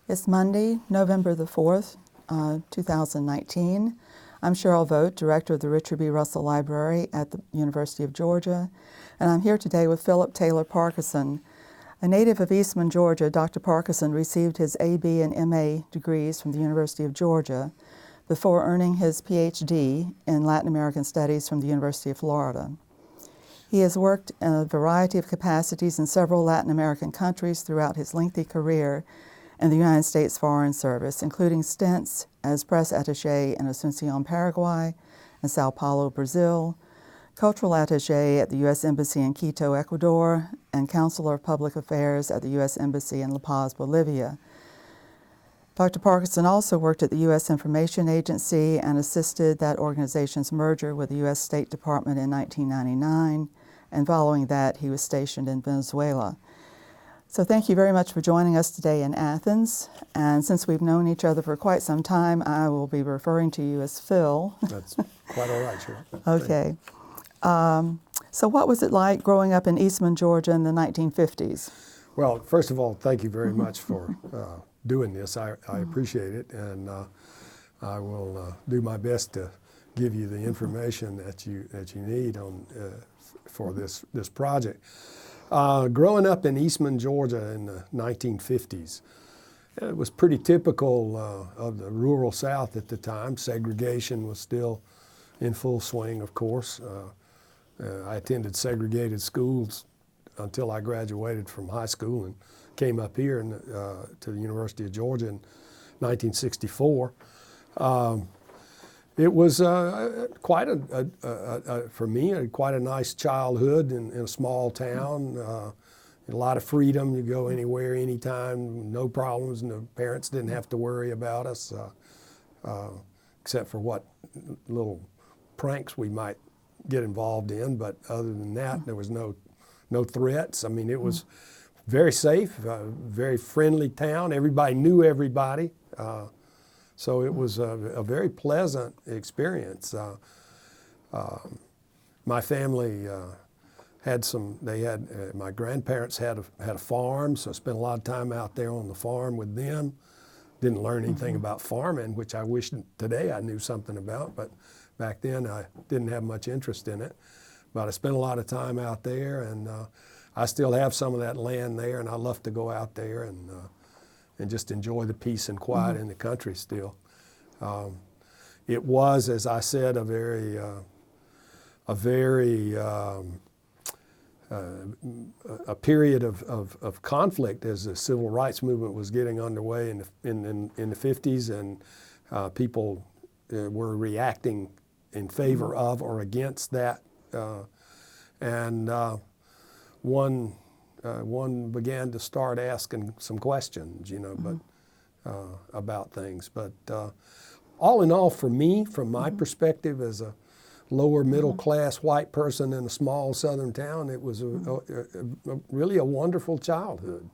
It's Monday, November the 4th, 2019. I'm Sheryl Vogt, Director of the Richard B. Russell Library at the University of Georgia, and I'm here today with Phillip Taylor Parkerson. A native of Eastman, Georgia, Dr. Parkerson received his A.B. and M.A. degrees from the University of Georgia before earning his Ph.D. in Latin American Studies from the University of Florida. He has worked in a variety of capacities in several Latin American countries throughout his lengthy career in the United States Foreign Service, including stints as press attaché in Asunción, Paraguay, and Sao Paulo, Brazil, cultural attaché at the U.S. Embassy in Quito, Ecuador, and counselor of public affairs at the U.S. Embassy in La Paz, Bolivia. Dr. Parkerson also worked at the U.S. Information Agency and assisted that organization's merger with the U.S. State Department in 1999, and following that, he was stationed in Venezuela. So thank you very much for joining us today in Athens. And since we've known each other for quite some time, I will be referring to you as Phil. That's quite all right, sure. Okay. So what was it like growing up in Eastman, Georgia in the 1950s? Well, first of all, thank you very much for doing this. I appreciate it, and I will do my best to give you the information that you need on for this project. Growing up in Eastman, Georgia in the 1950s, it was pretty typical of the rural South at the time. Segregation was still in full swing, of course. I attended segregated schools until I graduated from high school and came up here to the University of Georgia in 1964. It was for me, quite a nice childhood in a small town. A lot of freedom. You go anywhere, anytime, no problems, and the parents didn't have to worry about us, except for what little pranks we might get involved in. But other than that, there was no threats. I mean, it was very safe, very friendly town. Everybody knew everybody. So it was a very pleasant experience. My family my grandparents had a farm, so I spent a lot of time out there on the farm with them. Didn't learn anything about farming, which I wish today I knew something about, but back then I didn't have much interest in it. But I spent a lot of time out there, and I still have some of that land there, and I love to go out there and just enjoy the peace and quiet in the country still. It was, as I said, a period of conflict as the civil rights movement was getting underway in the 50s, and people were reacting in favor of or against that, and one began to start asking some questions, but about things. But all in all, for me, from my perspective as a lower middle class white person in a small southern town, it was really a wonderful childhood,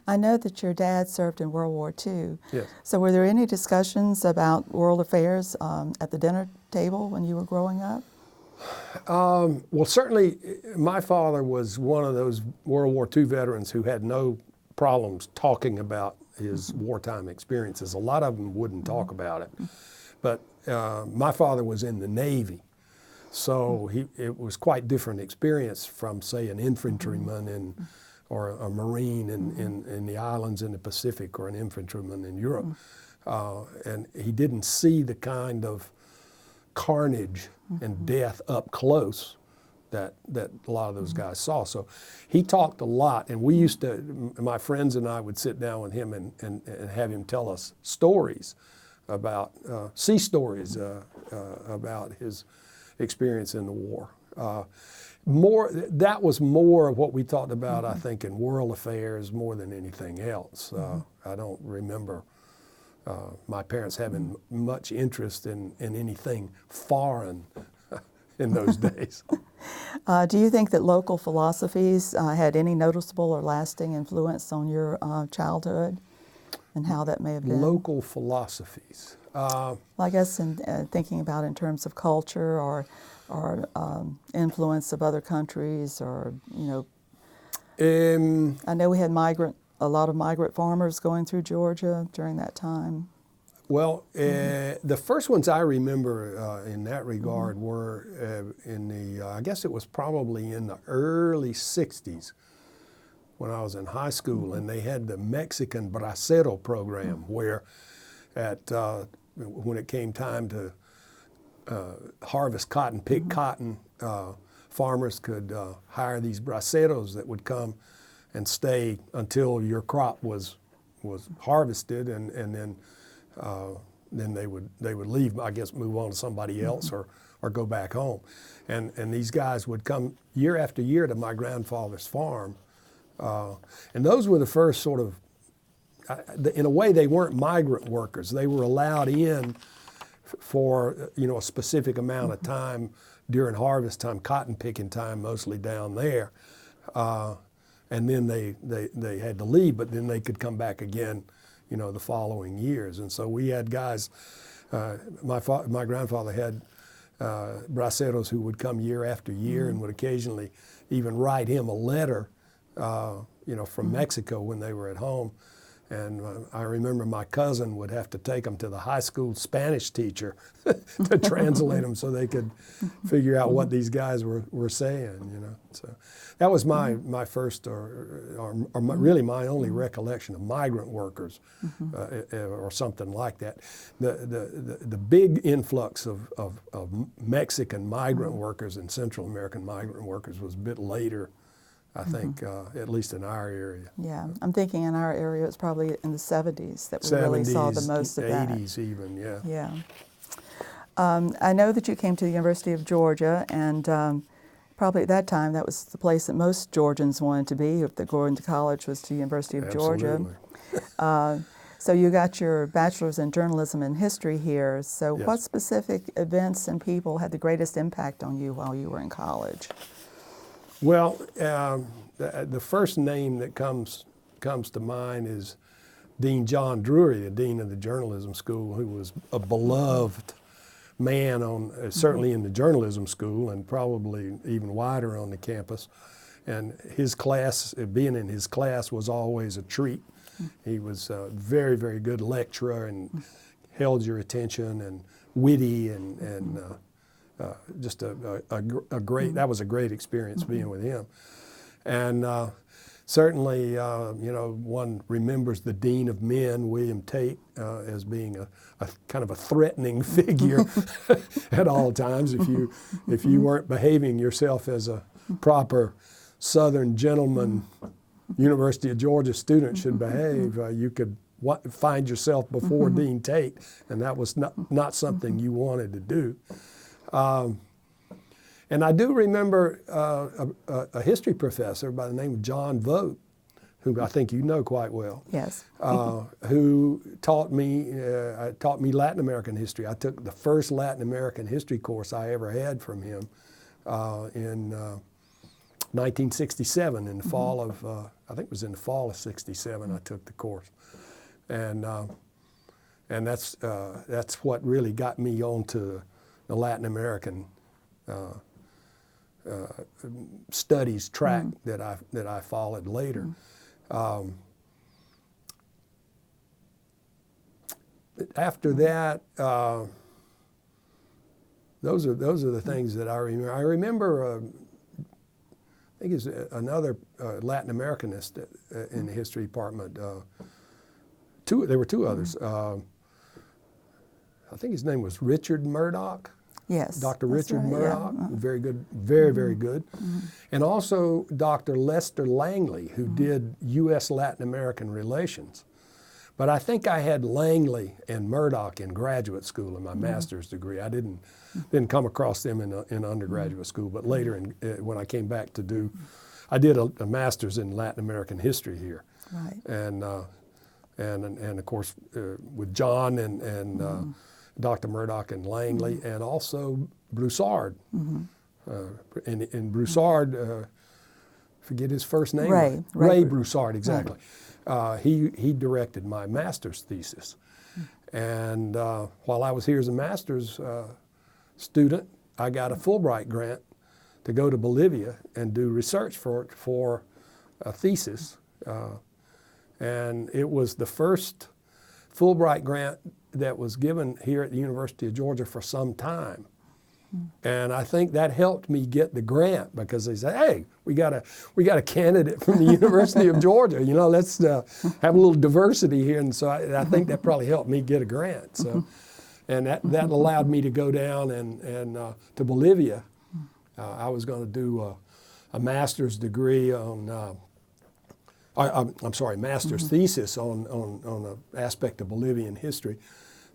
I know that your dad served in World War II. Yes. So were there any discussions about world affairs at the dinner table when you were growing up? Well, certainly my father was one of those World War II veterans who had no problems talking about his wartime experiences. A lot of them wouldn't talk about it. But my father was in the Navy, so it was quite different experience from, say, an infantryman or a Marine in the islands in the Pacific, or an infantryman in Europe. And he didn't see the kind of carnage and death up close that a lot of those guys saw. So he talked a lot, and we used to, my friends and I would sit down with him and have him tell us stories about, sea stories about his experience in the war. That was more of what we talked about, I think, in world affairs more than anything else. I don't remember my parents having much interest in anything foreign in those days. Do you think that local philosophies had any noticeable or lasting influence on your childhood, and how that may have been? Local philosophies. Well, I guess in thinking about in terms of culture or influence of other countries, or I know we had a lot of migrant farmers going through Georgia during that time? Well, the first ones I remember in that regard were in the, I guess it was probably in the early 60s when I was in high school, and they had the Mexican bracero program where when it came time to harvest cotton, pick cotton, farmers could hire these braceros that would come and stay until your crop was harvested, and then they would leave, I guess, move on to somebody else or go back home. And these guys would come year after year to my grandfather's farm. And those were the first sort of, in a way, they weren't migrant workers. They were allowed in for, a specific amount of time during harvest time, cotton picking time, mostly down there. And then they had to leave, but then they could come back again, the following years. And so we had guys, my grandfather had braceros who would come year after year and would occasionally even write him a letter, from Mexico when they were at home. And I remember my cousin would have to take them to the high school Spanish teacher to translate them so they could figure out what these guys were saying, So that was my first, or really my only recollection of migrant workers, or something like that. The big influx of Mexican migrant workers and Central American migrant workers was a bit later, I think, at least in our area. Yeah, I'm thinking in our area it's probably in the 70s that we really saw the most of that. 80s even, yeah. Yeah. I know that you came to the University of Georgia, and probably at that time that was the place that most Georgians wanted to be if they're going to college, was to the University of Georgia. So you got your bachelor's in journalism and history here. So Yes. What specific events and people had the greatest impact on you while you were in college? Well, the first name that comes to mind is Dean John Drury, the dean of the journalism school, who was a beloved man certainly in the journalism school and probably even wider on the campus. And his class, being in his class, was always a treat. He was a very, very good lecturer and held your attention, and witty and just a great, that was a great experience being with him. And certainly, one remembers the Dean of Men, William Tate, as being a kind of a threatening figure at all times. If you weren't behaving yourself as a proper Southern gentleman, University of Georgia student should behave, you could find yourself before Dean Tate, and that was not something you wanted to do. And I do remember a history professor by the name of Sheryl Vogt, who I think you know quite well. Yes. Who taught me Latin American history. I took the first Latin American history course I ever had from him in 1967, in the fall of, I think it was in the fall of '67 I took the course. And that's what really got me onto the Latin American studies track that I followed later. After that, those are the things that I remember. I remember, I think it's another Latin Americanist in the history department. There were two others. I think his name was Richard Murdoch. Yes. Dr. Richard right, Murdoch, yeah. very good, very, very good. And also Dr. Lester Langley, who did U.S. Latin American relations. But I think I had Langley and Murdoch in graduate school in my master's degree. I didn't come across them in undergraduate school, but later when I came back to do, I did a master's in Latin American history here. Right. And of course with John and Dr. Murdoch and Langley, and also Broussard. And Broussard, forget his first name. Ray Broussard, exactly. Right. He directed my master's thesis. And while I was here as a master's student, I got a Fulbright grant to go to Bolivia and do research for a thesis. And it was the first Fulbright grant that was given here at the University of Georgia for some time. And I think that helped me get the grant because they said, hey, we got a candidate from the University of Georgia. You know, let's have a little diversity here. And so I think that probably helped me get a grant. So, and that allowed me to go down and to Bolivia. I was going to do a master's degree on, I'm sorry, master's thesis on an aspect of Bolivian history.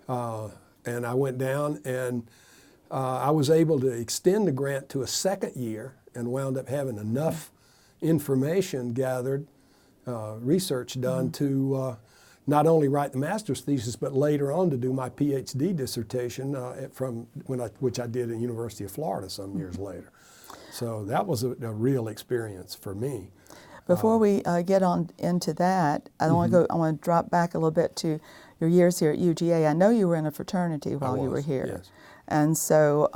And I went down and I was able to extend the grant to a second year and wound up having enough information gathered, research done to not only write the master's thesis, but later on to do my PhD dissertation which I did at the University of Florida some years later. So that was a real experience for me. Before we get on into that, I want to drop back a little bit to your years here at UGA. I know you were in a fraternity while you were here. Yes. And so,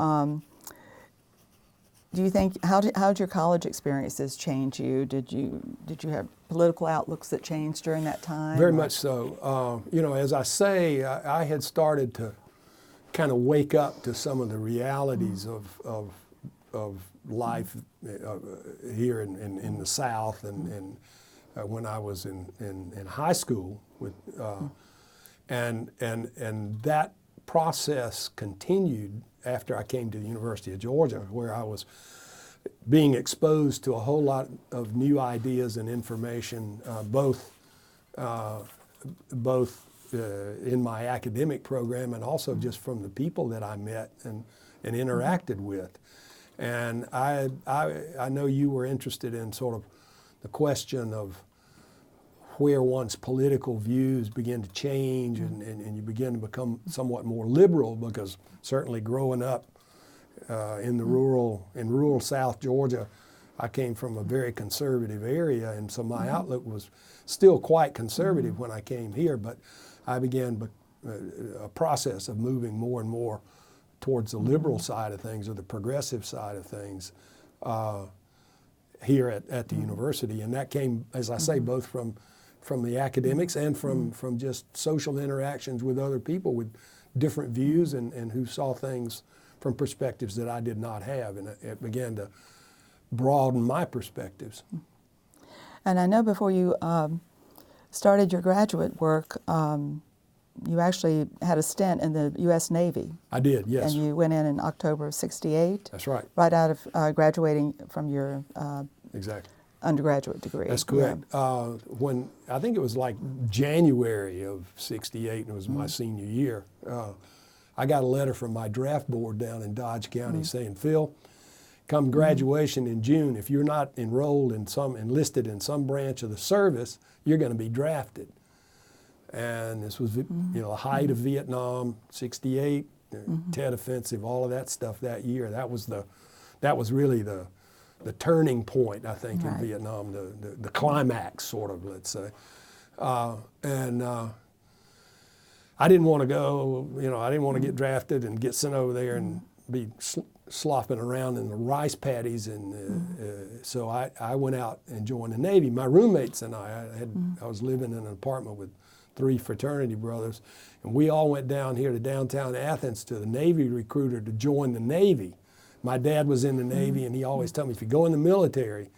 do you think how did your college experiences change you? Did you have political outlooks that changed during that time? Very much so. You know, as I say, I had started to kind of wake up to some of the realities of life here in the South, and when I was in high school and that process continued after I came to the University of Georgia, where I was being exposed to a whole lot of new ideas and information, both in my academic program and also just from the people that I met and interacted with. And I know you were interested in sort of the question of where one's political views begin to change and you begin to become somewhat more liberal, because certainly growing up in rural South Georgia, I came from a very conservative area, and so my outlook was still quite conservative when I came here, but I began a process of moving more and more towards the liberal side of things, or the progressive side of things, here at the university. And that came, as I say, both from the academics and from just social interactions with other people with different views and who saw things from perspectives that I did not have. And it began to broaden my perspectives. And I know before you started your graduate work, you actually had a stint in the U.S. Navy. I did, yes. And you went in October of '68. That's right. Right out of graduating from your exactly. undergraduate degree. That's correct. Yeah. When I think it was like January of '68, and it was my senior year, I got a letter from my draft board down in Dodge County saying, Phil, come graduation in June, if you're not enlisted in some branch of the service, you're going to be drafted. And this was, the height of Vietnam, '68, Tet Offensive, all of that stuff that year. That was really the turning point, I think, in Vietnam, the climax, sort of, let's say. I didn't want to go, I didn't want to get drafted and get sent over there and be slopping around in the rice paddies. And so I went out and joined the Navy. My roommates and I was living in an apartment with 3 fraternity brothers, and we all went down here to downtown Athens to the Navy recruiter to join the Navy. My dad was in the Navy, and he always told me, if you go in the military,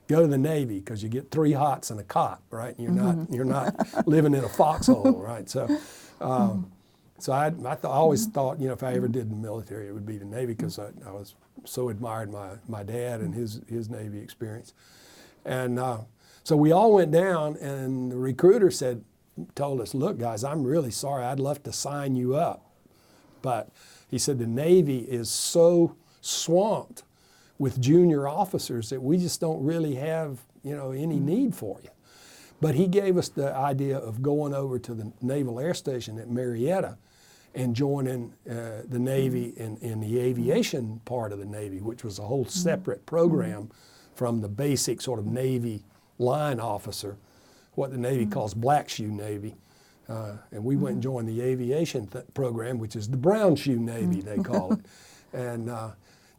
go to the Navy, because you get 3 hots and a cot, right? And you're not living in a foxhole, right? So, I always thought, if I ever did the military, it would be the Navy, because I was so admired my dad and his Navy experience. And so we all went down, and the recruiter told us, look, guys, I'm really sorry. I'd love to sign you up. But he said the Navy is so swamped with junior officers that we just don't really have, any need for you. But he gave us the idea of going over to the Naval Air Station at Marietta and joining the Navy in the aviation part of the Navy, which was a whole separate program from the basic sort of Navy line officer, what the Navy calls Black Shoe Navy. And we went and joined the aviation program, which is the Brown Shoe Navy, they call it. And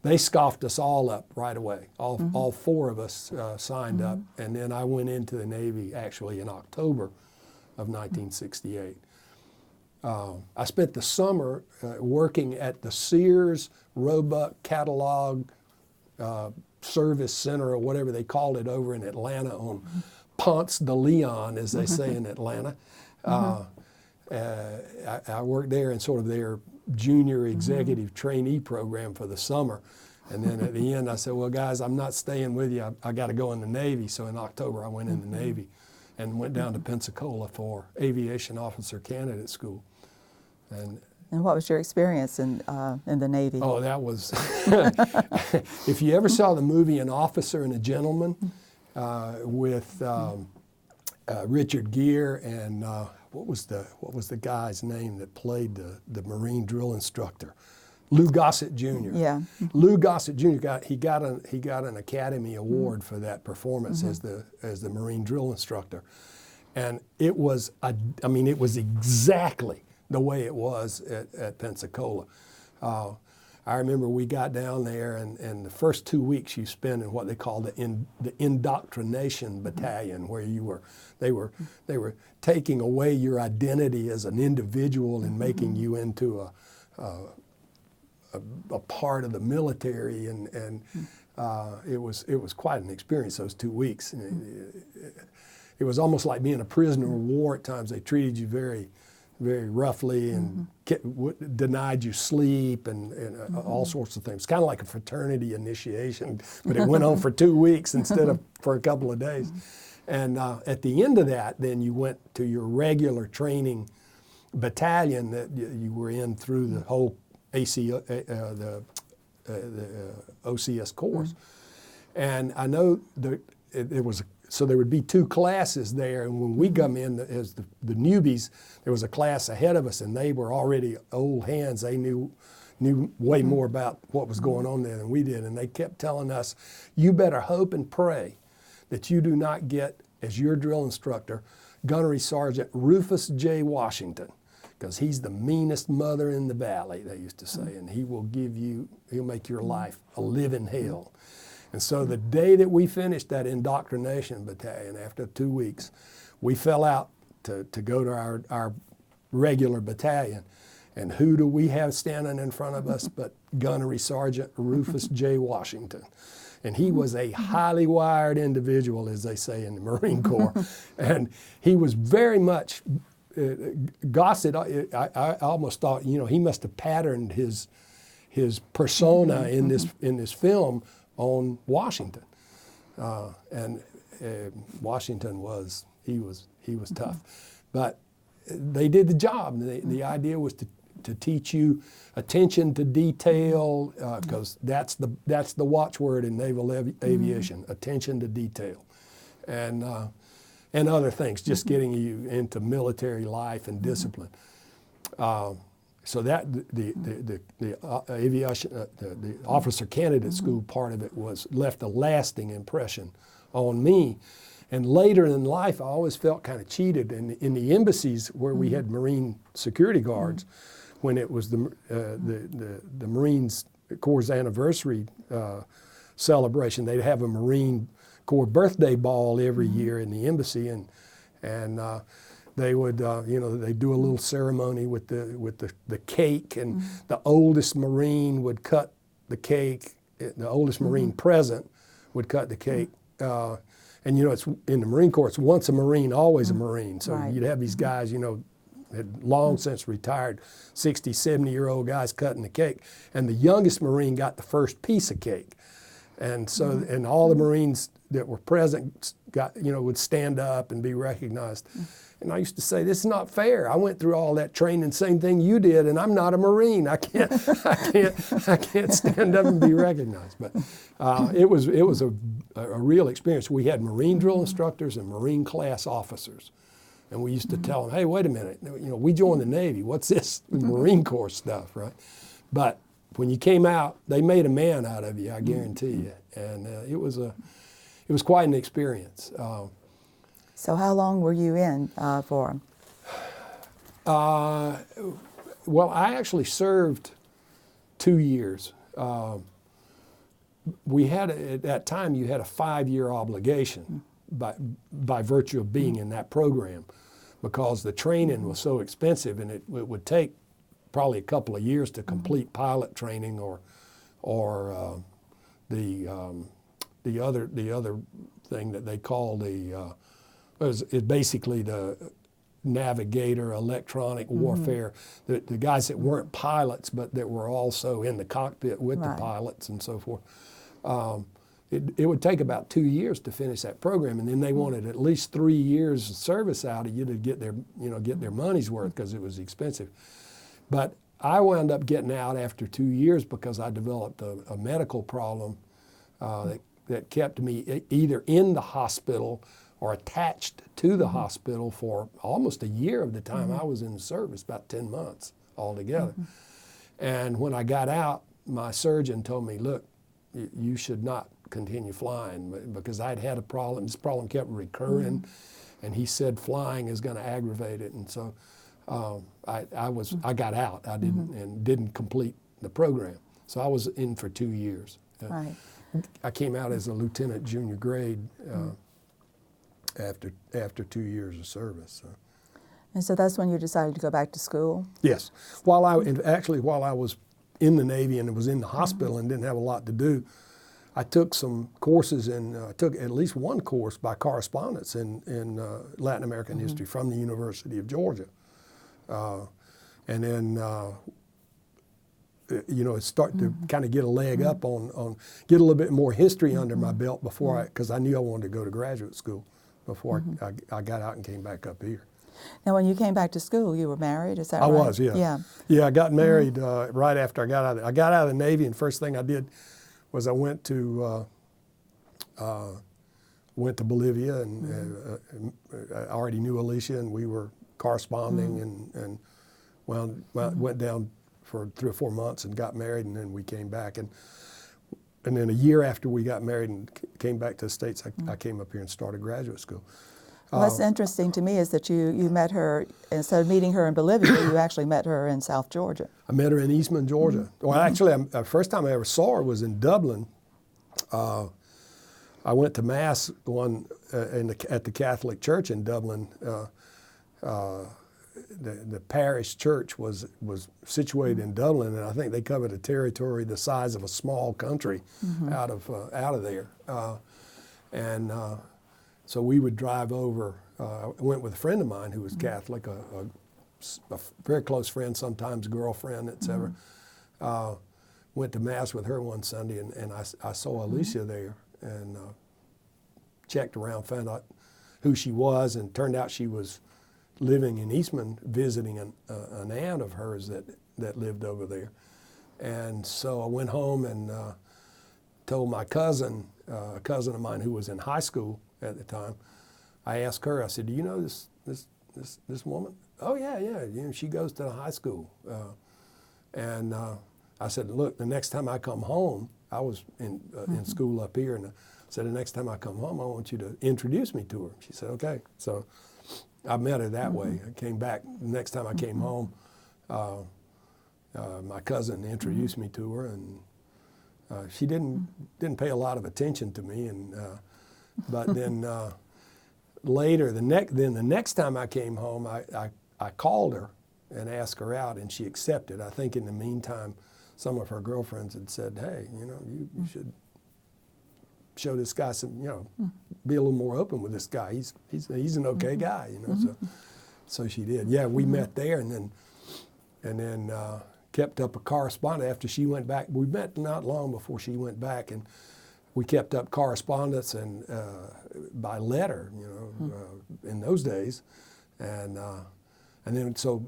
they scoffed us all up right away. All 4 of us signed up. And then I went into the Navy actually in October of 1968. I spent the summer working at the Sears Roebuck Catalog Service Center, or whatever they called it, over in Atlanta on Ponce de Leon, as they say in Atlanta. I worked there in sort of their junior executive trainee program for the summer. And then at the end, I said, well, guys, I'm not staying with you. I got to go in the Navy. So in October, I went in the Navy and went down to Pensacola for Aviation Officer Candidate School. And what was your experience in the Navy? Oh, that was, if you ever saw the movie An Officer and a Gentleman with Richard Gere and what was the guy's name that played the Marine drill instructor? Lou Gossett Jr. Yeah. Lou Gossett Jr. got an Academy Award for that performance as the Marine drill instructor, and it was it was exactly the way it was at Pensacola. I remember we got down there, and the first 2 weeks you spend in what they call the indoctrination battalion, where they were taking away your identity as an individual and making you into a part of the military, and it was quite an experience, those 2 weeks. It was almost like being a prisoner of war at times. They treated you very, very roughly and denied you sleep and all sorts of things. Kind of like a fraternity initiation, but it went on for 2 weeks instead of for a couple of days. And at the end of that, then you went to your regular training battalion that you were in through the whole the OCS course. And I know that so there would be 2 classes there, and when we come in as the newbies, there was a class ahead of us, and they were already old hands. They knew way more about what was going on there than we did, and they kept telling us, you better hope and pray that you do not get, as your drill instructor, Gunnery Sergeant Rufus J. Washington, because he's the meanest mother in the valley, they used to say, and he'll make your life a living hell. And so the day that we finished that indoctrination battalion, after 2 weeks, we fell out to go to our regular battalion. And who do we have standing in front of us but Gunnery Sergeant Rufus J. Washington. And he was a highly wired individual, as they say in the Marine Corps. And he was very much, Gossett, I almost thought, he must have patterned his persona in this film on Washington, and Washington was tough, but they did the job. The idea was to teach you attention to detail, because that's the watchword in naval aviation: attention to detail, and other things, just getting you into military life and discipline. So that the aviation, the officer candidate school part of it left a lasting impression on me. And later in life, I always felt kind of cheated in the embassies where we had Marine security guards. When it was the Marines Corps' anniversary celebration, they'd have a Marine Corps birthday ball every year in the embassy, and they would, they'd do a little ceremony with the cake, and the oldest Marine would cut the cake. The oldest Marine present would cut the cake. And it's in the Marine Corps, it's once a Marine, always a Marine. So you'd have these guys, had long since retired, 60, 70-year-old guys cutting the cake. And the youngest Marine got the first piece of cake. And so, and all the Marines that were present would stand up and be recognized. And I used to say, this is not fair. I went through all that training, same thing you did, and I'm not a Marine. I can't stand up and be recognized. But it was a real experience. We had Marine drill instructors and Marine class officers. And we used to tell them, hey, wait a minute, we joined the Navy. What's this Marine Corps stuff, right? But when you came out, they made a man out of you, I guarantee you. And it was quite an experience. So how long were you in for? Well, I actually served 2 years. We had, at that time, you had a 5-year obligation by virtue of being in that program. because the training was so expensive, and it would take probably a couple of years to complete pilot training or the other thing that they call is basically the navigator, electronic warfare, the guys that weren't pilots but that were also in the cockpit with the pilots and so forth. It would take about 2 years to finish that program, and then they wanted at least 3 years of service out of you to get their money's worth, because it was expensive. But I wound up getting out after 2 years because I developed a medical problem that kept me either in the hospital or attached to the hospital for almost a year of the time I was in the service, about 10 months altogether. And when I got out, my surgeon told me, look, you should not continue flying, because I'd had a problem. This problem kept recurring, and he said flying is going to aggravate it. And so I got out. I didn't complete the program. So I was in for 2 years. I came out as a lieutenant junior grade after 2 years of service. So. And so that's when you decided to go back to school? Yes. While I was in the Navy and was in the hospital and didn't have a lot to do, I took some courses took at least one course by correspondence in Latin American history from the University of Georgia. And then, start to kind of get a leg up get a little bit more history under my belt before because I knew I wanted to go to graduate school before I got out and came back up here. Now, when you came back to school, you were married, is that right? I was, yeah. Yeah, I got married right after I got out. I got out of the Navy, and first thing I did was I went to Bolivia, and I already knew Alicia, and we were corresponding, and went down for 3 or 4 months and got married, and then we came back, and then a year after we got married and came back to the States, I came up here and started graduate school. What's interesting to me is that you met her, instead of meeting her in Bolivia, you actually met her in South Georgia. I met her in Eastman, Georgia. Well, actually, the first time I ever saw her was in Dublin. I went to Mass at the Catholic Church in Dublin. The parish church was situated in Dublin, and I think they covered a territory the size of a small country out of there. So we would drive over. I went with a friend of mine who was Catholic, a very close friend, sometimes girlfriend, etc. Went to Mass with her one Sunday, and I saw Alicia there, and checked around, found out who she was, and turned out she was living in Eastman, visiting an aunt of hers that lived over there. And so I went home and told my cousin, a cousin of mine who was in high school at the time. I asked her, I said, do you know this woman? Oh, yeah, she goes to the high school. And I said, look, the next time I come home, I was in school up here, and I said, the next time I come home, I want you to introduce me to her. She said, okay. So I met her that way. I came back, the next time I came home, my cousin introduced me to her, and she didn't pay a lot of attention to me, but then later, the next time I came home, I called her and asked her out, and she accepted. I think in the meantime, some of her girlfriends had said, hey, you should show this guy some, be a little more open with this guy. He's an okay guy, So she did. Yeah, we met there, and then kept up a correspondence after she went back. We met not long before she went back, and we kept up correspondence and by letter, in those days, and then so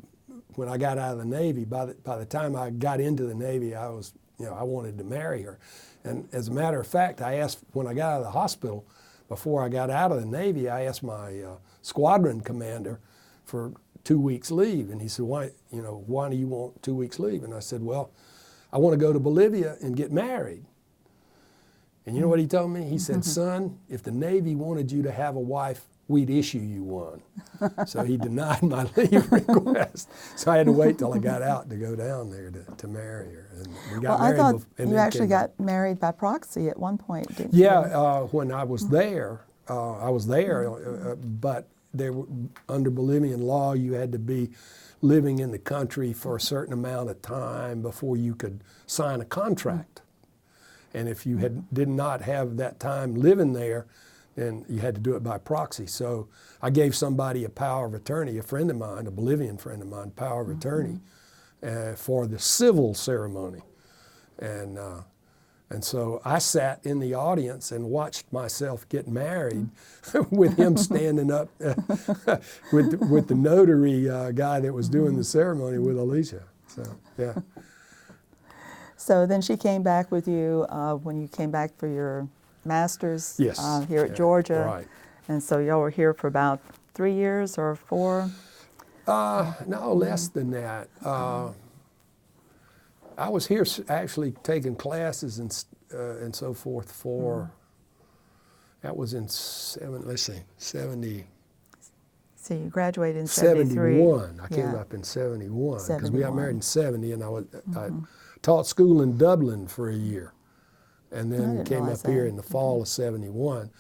when I got out of the Navy, by the time I got into the Navy, I was, I wanted to marry her, and as a matter of fact, I asked when I got out of the hospital, before I got out of the Navy, I asked my squadron commander for 2 weeks leave, and he said, why do you want 2 weeks leave? And I said, well, I want to go to Bolivia and get married. And you know what he told me? He said, son, if the Navy wanted you to have a wife, we'd issue you one. So he denied my leave request. So I had to wait till I got out to go down there to marry her. And we got married. I thought you actually got married by proxy at one point, didn't you? Yeah, when I was there, but under Bolivian law, you had to be living in the country for a certain amount of time before you could sign a contract. And if you did not have that time living there, then you had to do it by proxy. So I gave somebody a power of attorney, a friend of mine, a Bolivian friend of mine, power of attorney for the civil ceremony. And so I sat in the audience and watched myself get married with him standing up with the notary guy that was doing the ceremony with Alicia. So, yeah. So then she came back with you when you came back for your master's Yes. here at Georgia. Right. And so y'all were here for about 3 years or 4? No, less than that. I was here actually taking classes and so forth for, that was in 70. So you graduated in 73. 71. I came up in 71 because we got married in 70, and I taught school in Dublin for a year, and then came up here in the fall of 71.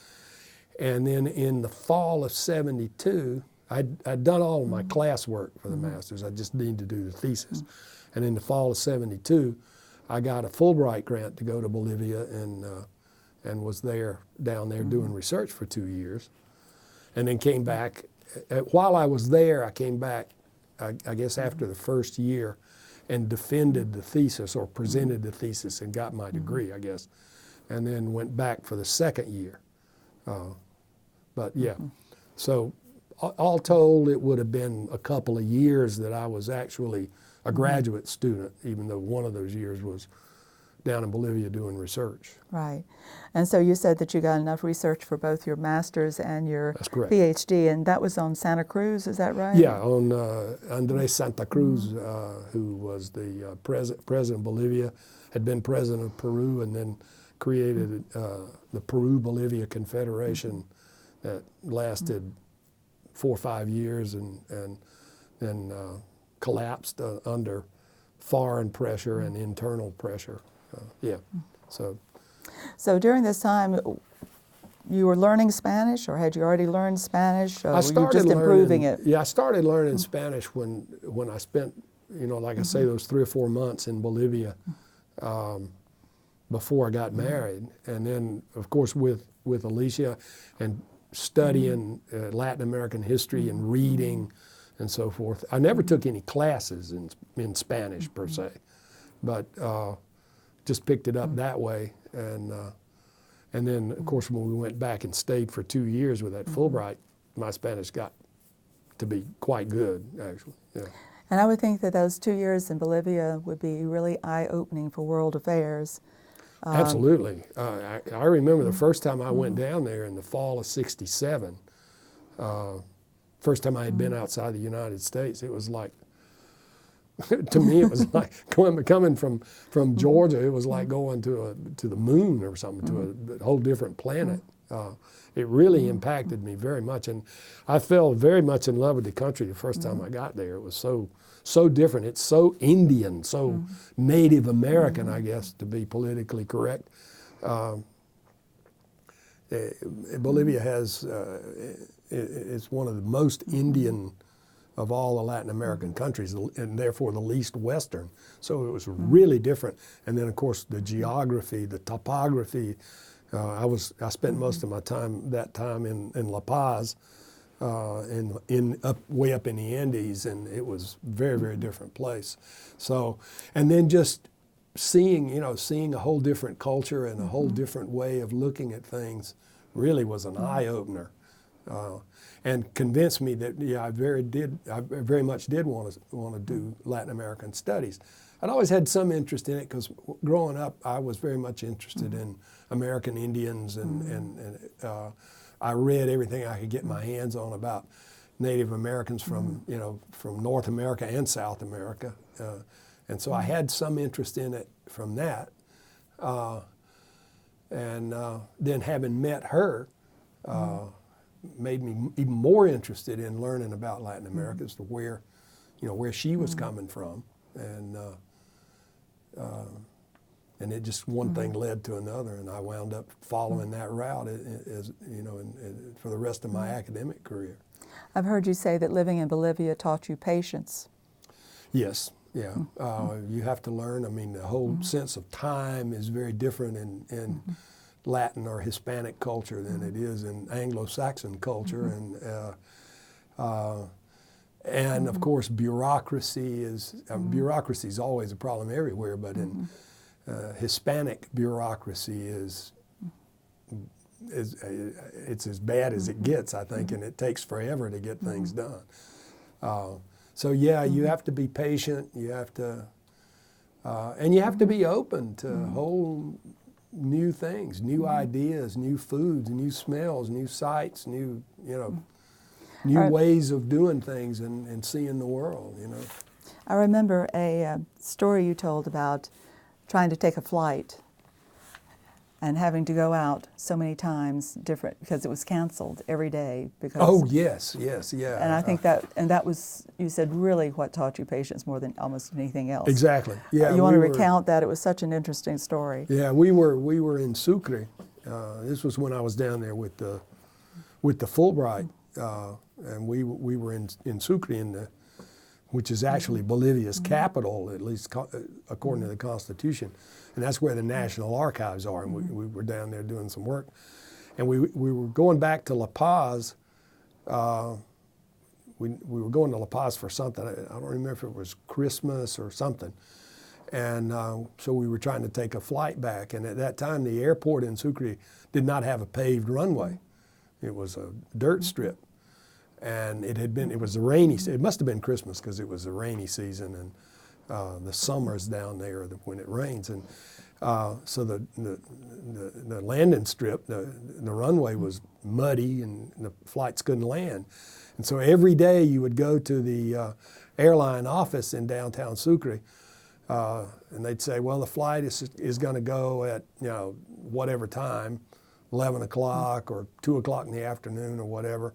And then in the fall of 72, I'd done all of my classwork for the master's. I just needed to do the thesis. And in the fall of 72, I got a Fulbright grant to go to Bolivia and was down there doing research for 2 years. And then came back. While I was there, I came back, I guess after the first year, and defended the thesis or presented the thesis and got my degree, I guess. And then went back for the second year. But yeah, so all told, it would have been a couple of years that I was actually a graduate student, even though one of those years was down in Bolivia doing research. Right. And so you said that you got enough research for both your master's and your PhD, and that was on Santa Cruz, is that right? Yeah, on Andres Santa Cruz, who was the president of Bolivia, had been president of Peru, and then created the Peru-Bolivia Confederation that lasted 4 or 5 years and then collapsed under foreign pressure and internal pressure. So during this time, you were learning Spanish, or had you already learned Spanish, or were you just improving it? Yeah, I started learning Spanish when I spent, like I say, those 3 or 4 months in Bolivia before I got married. And then, of course, with Alicia and studying Latin American history and reading and so forth. I never took any classes in Spanish per se, but just picked it up that way. And then, of course, when we went back and stayed for 2 years with that Fulbright, my Spanish got to be quite good, actually. Yeah. And I would think that those 2 years in Bolivia would be really eye-opening for world affairs. Absolutely. I remember the first time I went down there in the fall of '67. First time I had been outside the United States, it was like, to me, it was like coming from Georgia. It was like going to the moon or something, to a whole different planet. It really impacted me very much, and I fell very much in love with the country the first time I got there. It was so different. It's so Indian, so Native American, I guess, to be politically correct. Bolivia has, it's one of the most Indian of all the Latin American countries, and therefore the least Western. So it was really different. And then, of course, the geography, the topography. I spent most of my time in La Paz, way up in the Andes, and it was very, very different place. So, and then just seeing a whole different culture and a whole different way of looking at things really was an eye opener, and convinced me that I very much did want to do Latin American studies. I'd always had some interest in it because growing up I was very much interested in American Indians, and I read everything I could get my hands on about Native Americans from North America and South America, and so I had some interest in it from that, and then having met her made me even more interested in learning about Latin America as to where she was coming from, and it just one thing led to another, and I wound up following that route for the rest of my academic career. I've heard you say that living in Bolivia taught you patience. Yes, yeah. You have to learn. I mean, the whole sense of time is very different in Latin or Hispanic culture than it is in Anglo-Saxon culture, and of course bureaucracy is bureaucracy is always a problem everywhere, but in Hispanic bureaucracy it's as bad as it gets, I think, and it takes forever to get things done. So yeah, you have to be patient. You have to, and you have to be open to whole new things, new ideas, new foods, new smells, new sights, new ways of doing things and seeing the world. I remember a story you told about trying to take a flight and having to go out so many times different because it was canceled every day. Because yes, yeah. And I think that was, you said, really what taught you patience more than almost anything else. Exactly. Yeah. You want to recount that? It was such an interesting story. Yeah, we were in Sucre. This was when I was down there with the Fulbright, and we were in Sucre which is actually Bolivia's capital, at least according to the Constitution. And that's where the National Archives are. And we were down there doing some work. And we were going back to La Paz. We were going to La Paz for something. I don't remember if it was Christmas or something. And so we were trying to take a flight back. And at that time, the airport in Sucre did not have a paved runway. It was a dirt strip. And it was a rainy, it must have been Christmas because it was a rainy season, and the summer's down there when it rains. And so the landing strip, the runway was muddy and the flights couldn't land. And so every day you would go to the airline office in downtown Sucre, and they'd say, well, the flight is going to go at whatever time, 11 o'clock or 2 o'clock in the afternoon or whatever.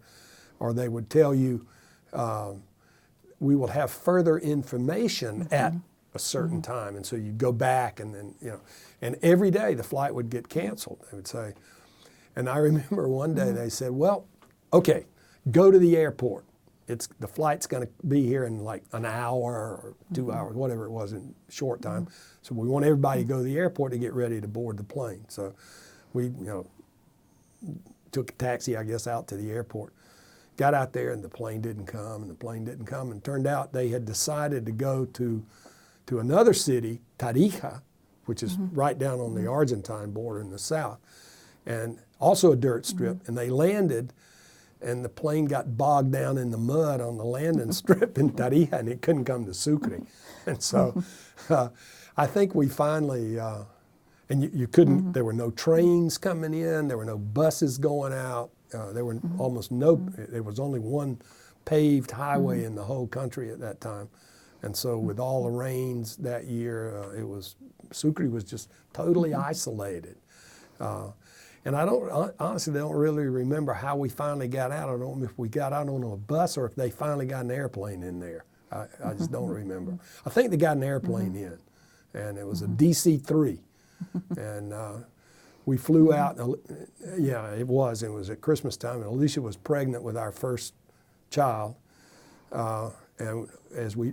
Or they would tell you, we will have further information at a certain time. And so you'd go back and then, and every day the flight would get canceled, they would say. And I remember one day they said, well, okay, go to the airport. The flight's going to be here in like an hour or 2 hours, whatever it was in short time. So we want everybody to go to the airport to get ready to board the plane. So we, took a taxi, I guess, out to the airport. Got out there and the plane didn't come, and it turned out they had decided to go to another city, Tarija, which is right down on the Argentine border in the south, and also a dirt strip, and they landed, and the plane got bogged down in the mud on the landing strip in Tarija, and it couldn't come to Sucre. And so I think we finally, and you couldn't, there were no trains coming in, there were no buses going out. There were almost there was only one paved highway in the whole country at that time. And so with all the rains that year, Sucre was just totally isolated. And I honestly don't really remember how we finally got out. I don't know if we got out on a bus or if they finally got an airplane in there. I just don't remember. I think they got an airplane in, and it was a DC-3. And we flew out, it was at Christmas time, and Alicia was pregnant with our first child. And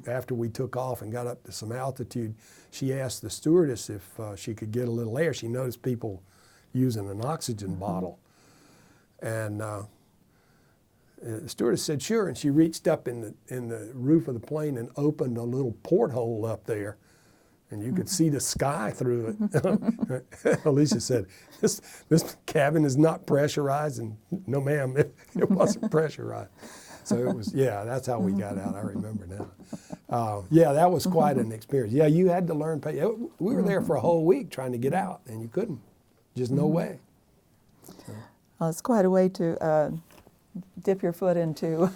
after we took off and got up to some altitude, she asked the stewardess if she could get a little air. She noticed people using an oxygen bottle. And the stewardess said, sure, and she reached up in the roof of the plane and opened a little porthole up there. And you could see the sky through it. Alicia said, this cabin is not pressurized. And no, ma'am, it wasn't pressurized. So it was, that's how we got out. I remember now. That was quite an experience. Yeah, you had to learn. We were there for a whole week trying to get out, and you couldn't. Just no way. So. Well, it's quite a way to dip your foot into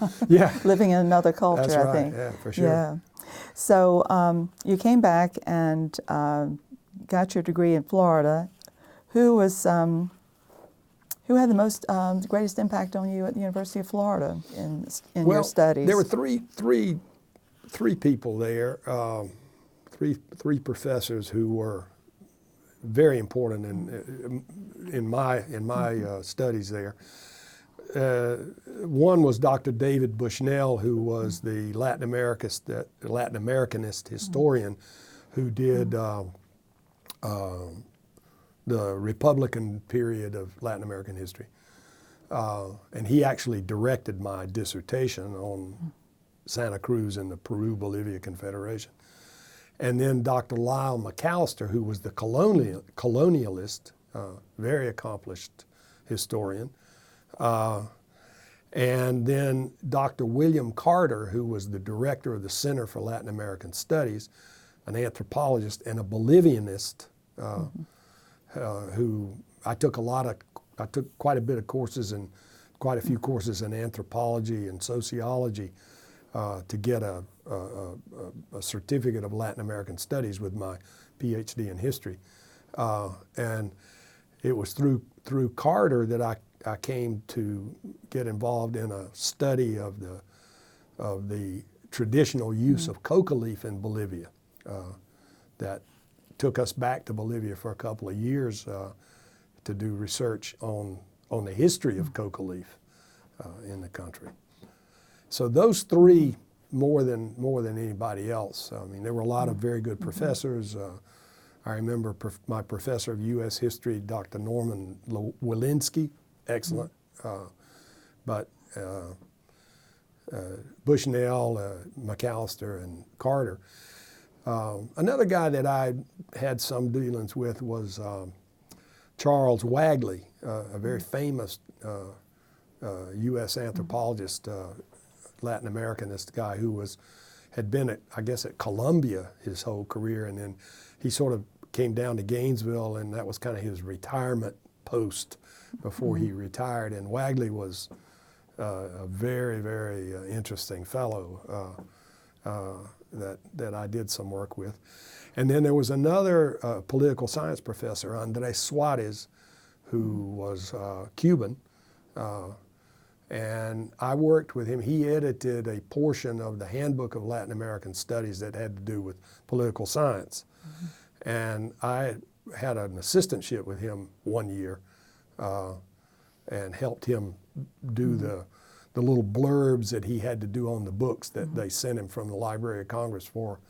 living in another culture, That's right. I think. Yeah, for sure. Yeah. So you came back and got your degree in Florida. Who had the greatest impact on you at the University of Florida in your studies? There were three people there, three professors who were very important in my studies there. one was Dr. David Bushnell, who was the Latin Americanist historian who did the Republican period of Latin American history. And he actually directed my dissertation on Santa Cruz and the Peru-Bolivia Confederation. And then Dr. Lyle McAllister, who was the colonialist, very accomplished historian. And then Dr. William Carter, who was the director of the Center for Latin American Studies, an anthropologist and a Bolivianist, who I took quite a bit of courses and quite a few courses in anthropology and sociology to get a certificate of Latin American Studies with my PhD in history. And it was through Carter that I came to get involved in a study of the traditional use of coca leaf in Bolivia. That took us back to Bolivia for a couple of years to do research on the history of coca leaf in the country. So those three, more than anybody else. I mean, there were a lot of very good professors. I remember my professor of U.S. history, Dr. Norman Walensky, excellent. But Bushnell, McAllister, and Carter. Another guy that I had some dealings with was Charles Wagley, a very famous U.S. anthropologist, Latin Americanist guy who had been at Columbia his whole career, and then he sort of came down to Gainesville, and that was kind of his retirement post before he retired. And Wagley was a very, very interesting fellow that I did some work with. And then there was another political science professor, Andres Suarez, who was Cuban. And I worked with him. He edited a portion of the Handbook of Latin American Studies that had to do with political science. And I had an assistantship with him one year and helped him do the little blurbs that he had to do on the books that they sent him from the Library of Congress for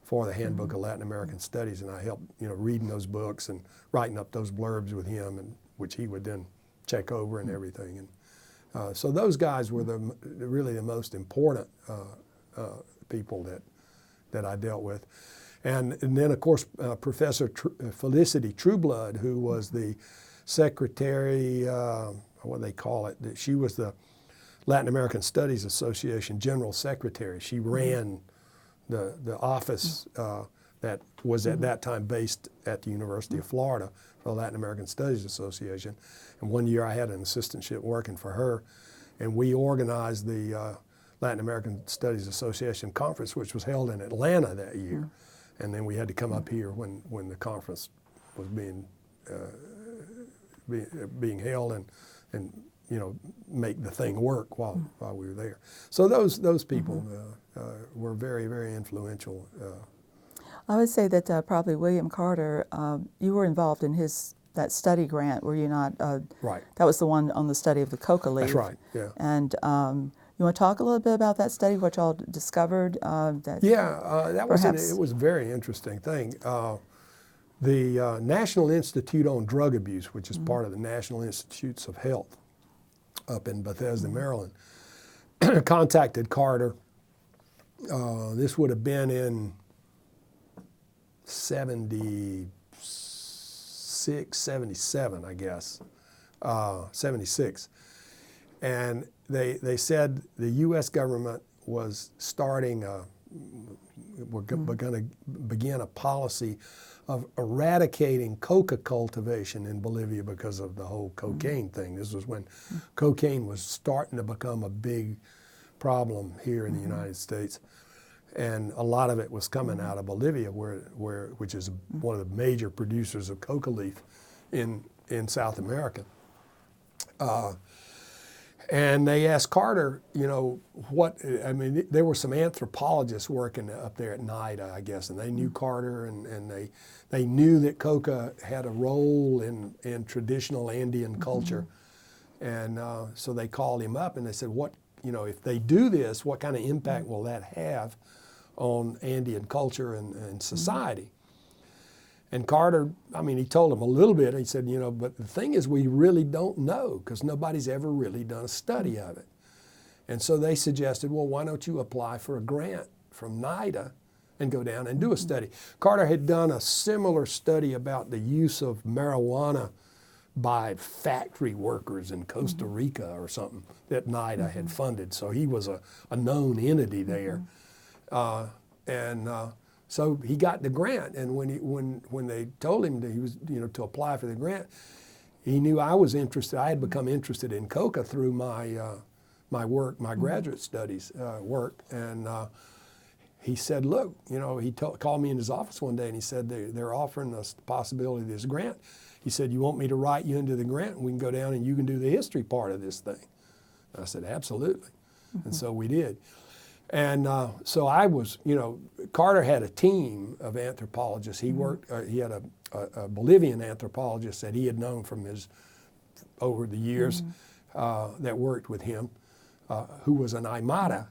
the Handbook of Latin American Studies. And I helped, reading those books and writing up those blurbs with him, and which he would then check over and everything. And so those guys were really the most important people that I dealt with. And then, of course, Professor Felicity Trueblood, who was the secretary, what do they call it? She was the Latin American Studies Association General Secretary. She ran the office that was at that time based at the University of Florida for the Latin American Studies Association. And one year I had an assistantship working for her, and we organized the Latin American Studies Association conference, which was held in Atlanta that year. And then we had to come up here when the conference was being held and make the thing work while we were there. So those people were very, very influential. I would say that probably William Carter, you were involved in that study grant, were you not? Right. That was the one on the study of the coca leaf. That's right, yeah. And you want to talk a little bit about that study, what y'all discovered? That was a very interesting thing. The National Institute on Drug Abuse, which is part of the National Institutes of Health up in Bethesda, Maryland, contacted Carter. This would have been in 76, 77, I guess, 76. And they said the U.S. government was we're going to begin a policy of eradicating coca cultivation in Bolivia because of the whole cocaine thing. This was when cocaine was starting to become a big problem here in the United States. And a lot of it was coming out of Bolivia, which is one of the major producers of coca leaf in South America. And they asked Carter, there were some anthropologists working up there at night, I guess, and they knew Carter, and they knew that coca had a role in traditional Andean culture. And so they called him up and they said, what, if they do this, what kind of impact will that have on Andean culture and society? And Carter, he told him a little bit. He said, but the thing is we really don't know because nobody's ever really done a study of it. And so they suggested, well, why don't you apply for a grant from NIDA and go down and do a study? Carter had done a similar study about the use of marijuana by factory workers in Costa Rica or something that NIDA had funded. So he was a known entity there. So he got the grant, and when they told him that he was to apply for the grant, he knew I was interested. I had become interested in Coca through my work, my graduate studies work, and he said, look, he called me in his office one day and he said they're offering us the possibility of this grant. He said, you want me to write you into the grant and we can go down and you can do the history part of this thing? I said, absolutely. And so we did. And so I was, Carter had a team of anthropologists. He worked, he had a Bolivian anthropologist that he had known from over the years that worked with him, who was an Aymara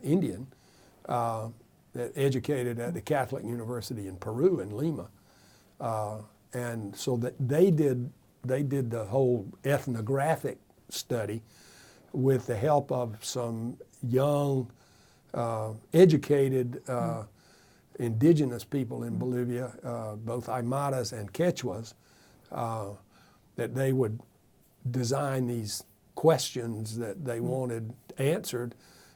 Indian that educated at the Catholic University in Peru in Lima. And so that they did the whole ethnographic study with the help of some young, educated indigenous people in Bolivia, both Aymaras and Quechuas, that they would design these questions that they wanted answered,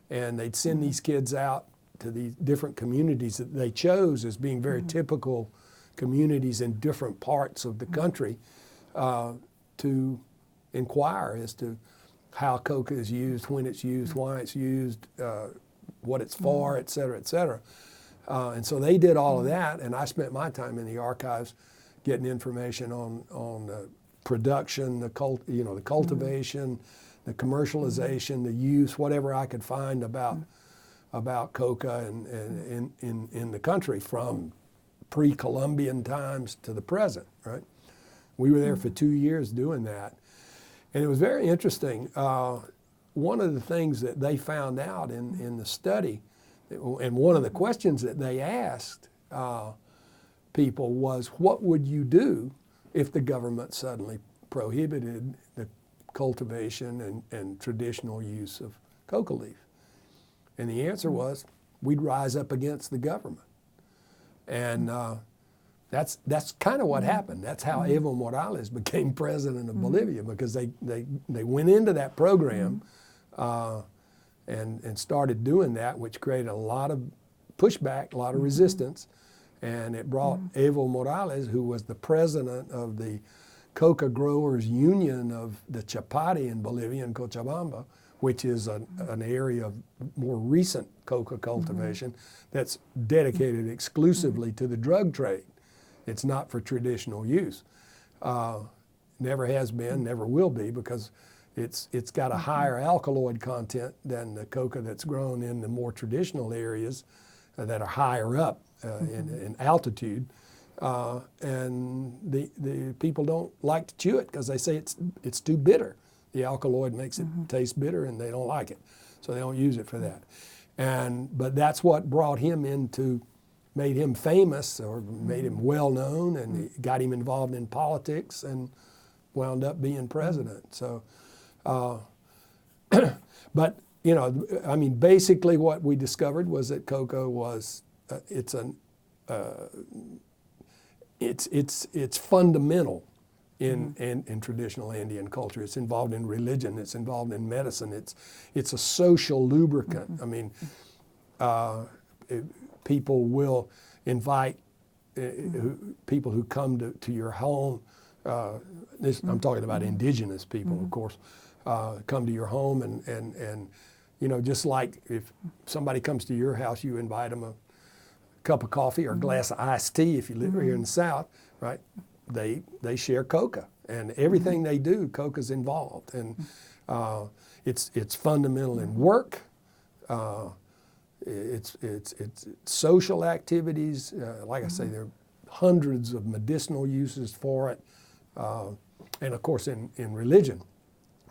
and they'd send these kids out to these different communities that they chose as being very typical communities in different parts of the country to inquire as to how coca is used, when it's used, why it's used, what it's for, et cetera, et cetera. And so they did all of that, and I spent my time in the archives getting information on the production, the cultivation, the commercialization, the use, whatever I could find about coca in the country from pre-Columbian times to the present, right? We were there for 2 years doing that. And it was very interesting. One of the things that they found out in the study, and one of the questions that they asked people was, what would you do if the government suddenly prohibited the cultivation and traditional use of coca leaf? And the answer was, we'd rise up against the government. And that's kind of what happened. That's how Evo Morales became president of Bolivia, because they went into that program and started doing that, which created a lot of pushback, a lot of resistance. And it brought Evo Morales, who was the president of the Coca Growers Union of the Chapare in Bolivia, in Cochabamba, which is an area of more recent coca cultivation that's dedicated exclusively to the drug trade. It's not for traditional use. Never has been, never will be, because it's got a higher alkaloid content than the coca that's grown in the more traditional areas that are higher up in altitude. And the people don't like to chew it because they say it's too bitter. The alkaloid makes it taste bitter, and they don't like it, so they don't use it for that. But that's what brought him made him famous, or made him well known, and got him involved in politics, and wound up being president. So, but basically what we discovered was that coca was it's fundamental in traditional Andean culture. It's involved in religion. It's involved in medicine. It's a social lubricant. People will invite people who come to your home. I'm talking about indigenous people, of course, come to your home and just like if somebody comes to your house, you invite them a cup of coffee or a glass of iced tea if you live here in the South, right? They share coca, and everything they do, coca's involved, and it's fundamental in work. It's social activities. Like I say, there are hundreds of medicinal uses for it, and of course in religion.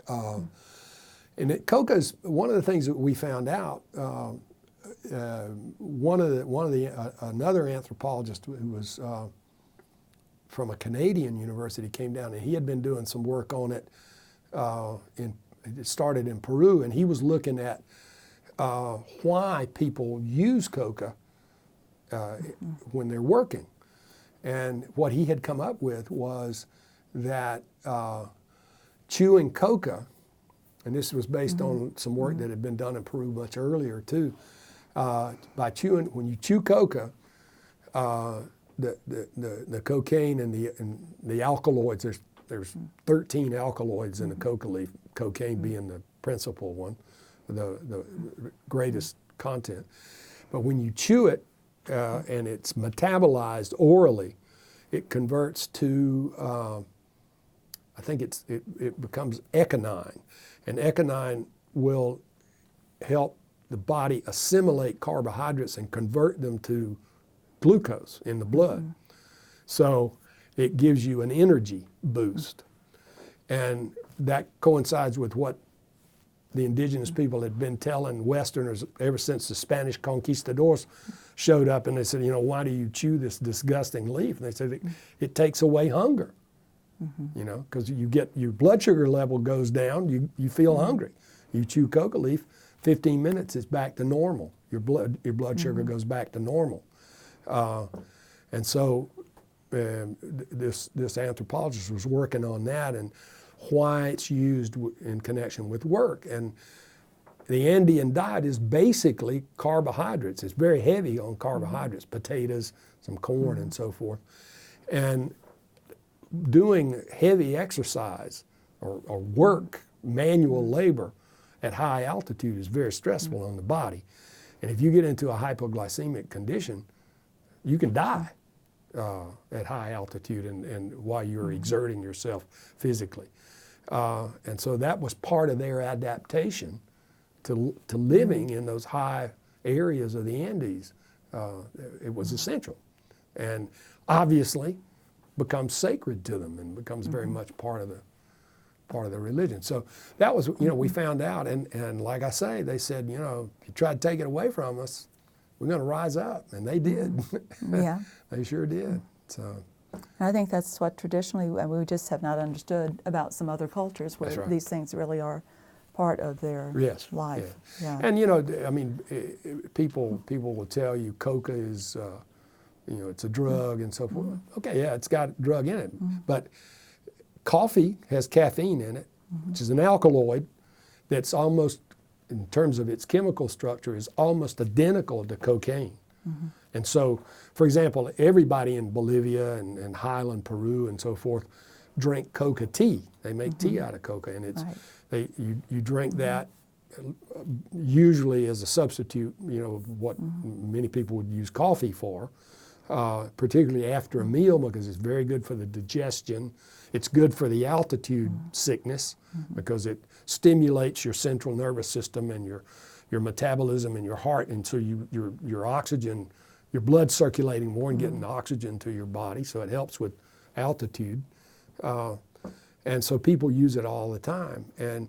And Coca's one of the things that we found out. Another anthropologist who was from a Canadian university came down, and he had been doing some work on it. It started in Peru, and he was looking at why people use coca when they're working. And what he had come up with was that chewing coca, and this was based on some work that had been done in Peru much earlier too, when you chew coca, the cocaine and the alkaloids, there's 13 alkaloids in the coca leaf, cocaine being the principal one, the greatest content. But when you chew it and it's metabolized orally, it converts to, I think it becomes echinine. And echinine will help the body assimilate carbohydrates and convert them to glucose in the blood. So it gives you an energy boost. And that coincides with what the indigenous people had been telling Westerners ever since the Spanish conquistadors showed up, and they said, why do you chew this disgusting leaf? And they said, it takes away hunger, because your blood sugar level goes down, you feel hungry. You chew coca leaf, 15 minutes, it's back to normal. Your blood sugar goes back to normal. And so this anthropologist was working on that and why it's used in connection with work. And the Andean diet is basically carbohydrates. It's very heavy on carbohydrates, potatoes, some corn and so forth. And doing heavy exercise or work, manual labor at high altitude is very stressful on the body. And if you get into a hypoglycemic condition, you can die at high altitude and while you're exerting yourself physically. And so that was part of their adaptation to living in those high areas of the Andes. It was essential, and obviously becomes sacred to them and becomes very much part of the religion. So that was, we found out, and like I say, they said, if you try to take it away from us, we're going to rise up, and they did. Yeah. They sure did. So. I think that's what traditionally, we just have not understood about some other cultures where Right. these things really are part of their life. Yeah. Yeah. And people will tell you coca is, it's a drug and so forth. Okay, yeah, it's got a drug in it, but coffee has caffeine in it, which is an alkaloid that's almost, in terms of its chemical structure, is almost identical to cocaine. And so, for example, everybody in Bolivia and highland Peru and so forth drink coca tea. They make tea out of coca, and it's you drink that usually as a substitute, what many people would use coffee for, particularly after a meal, because it's very good for the digestion. It's good for the altitude sickness because it stimulates your central nervous system and your metabolism and your heart, and so your oxygen, your blood circulating more and getting the oxygen to your body, so it helps with altitude. And so people use it all the time. And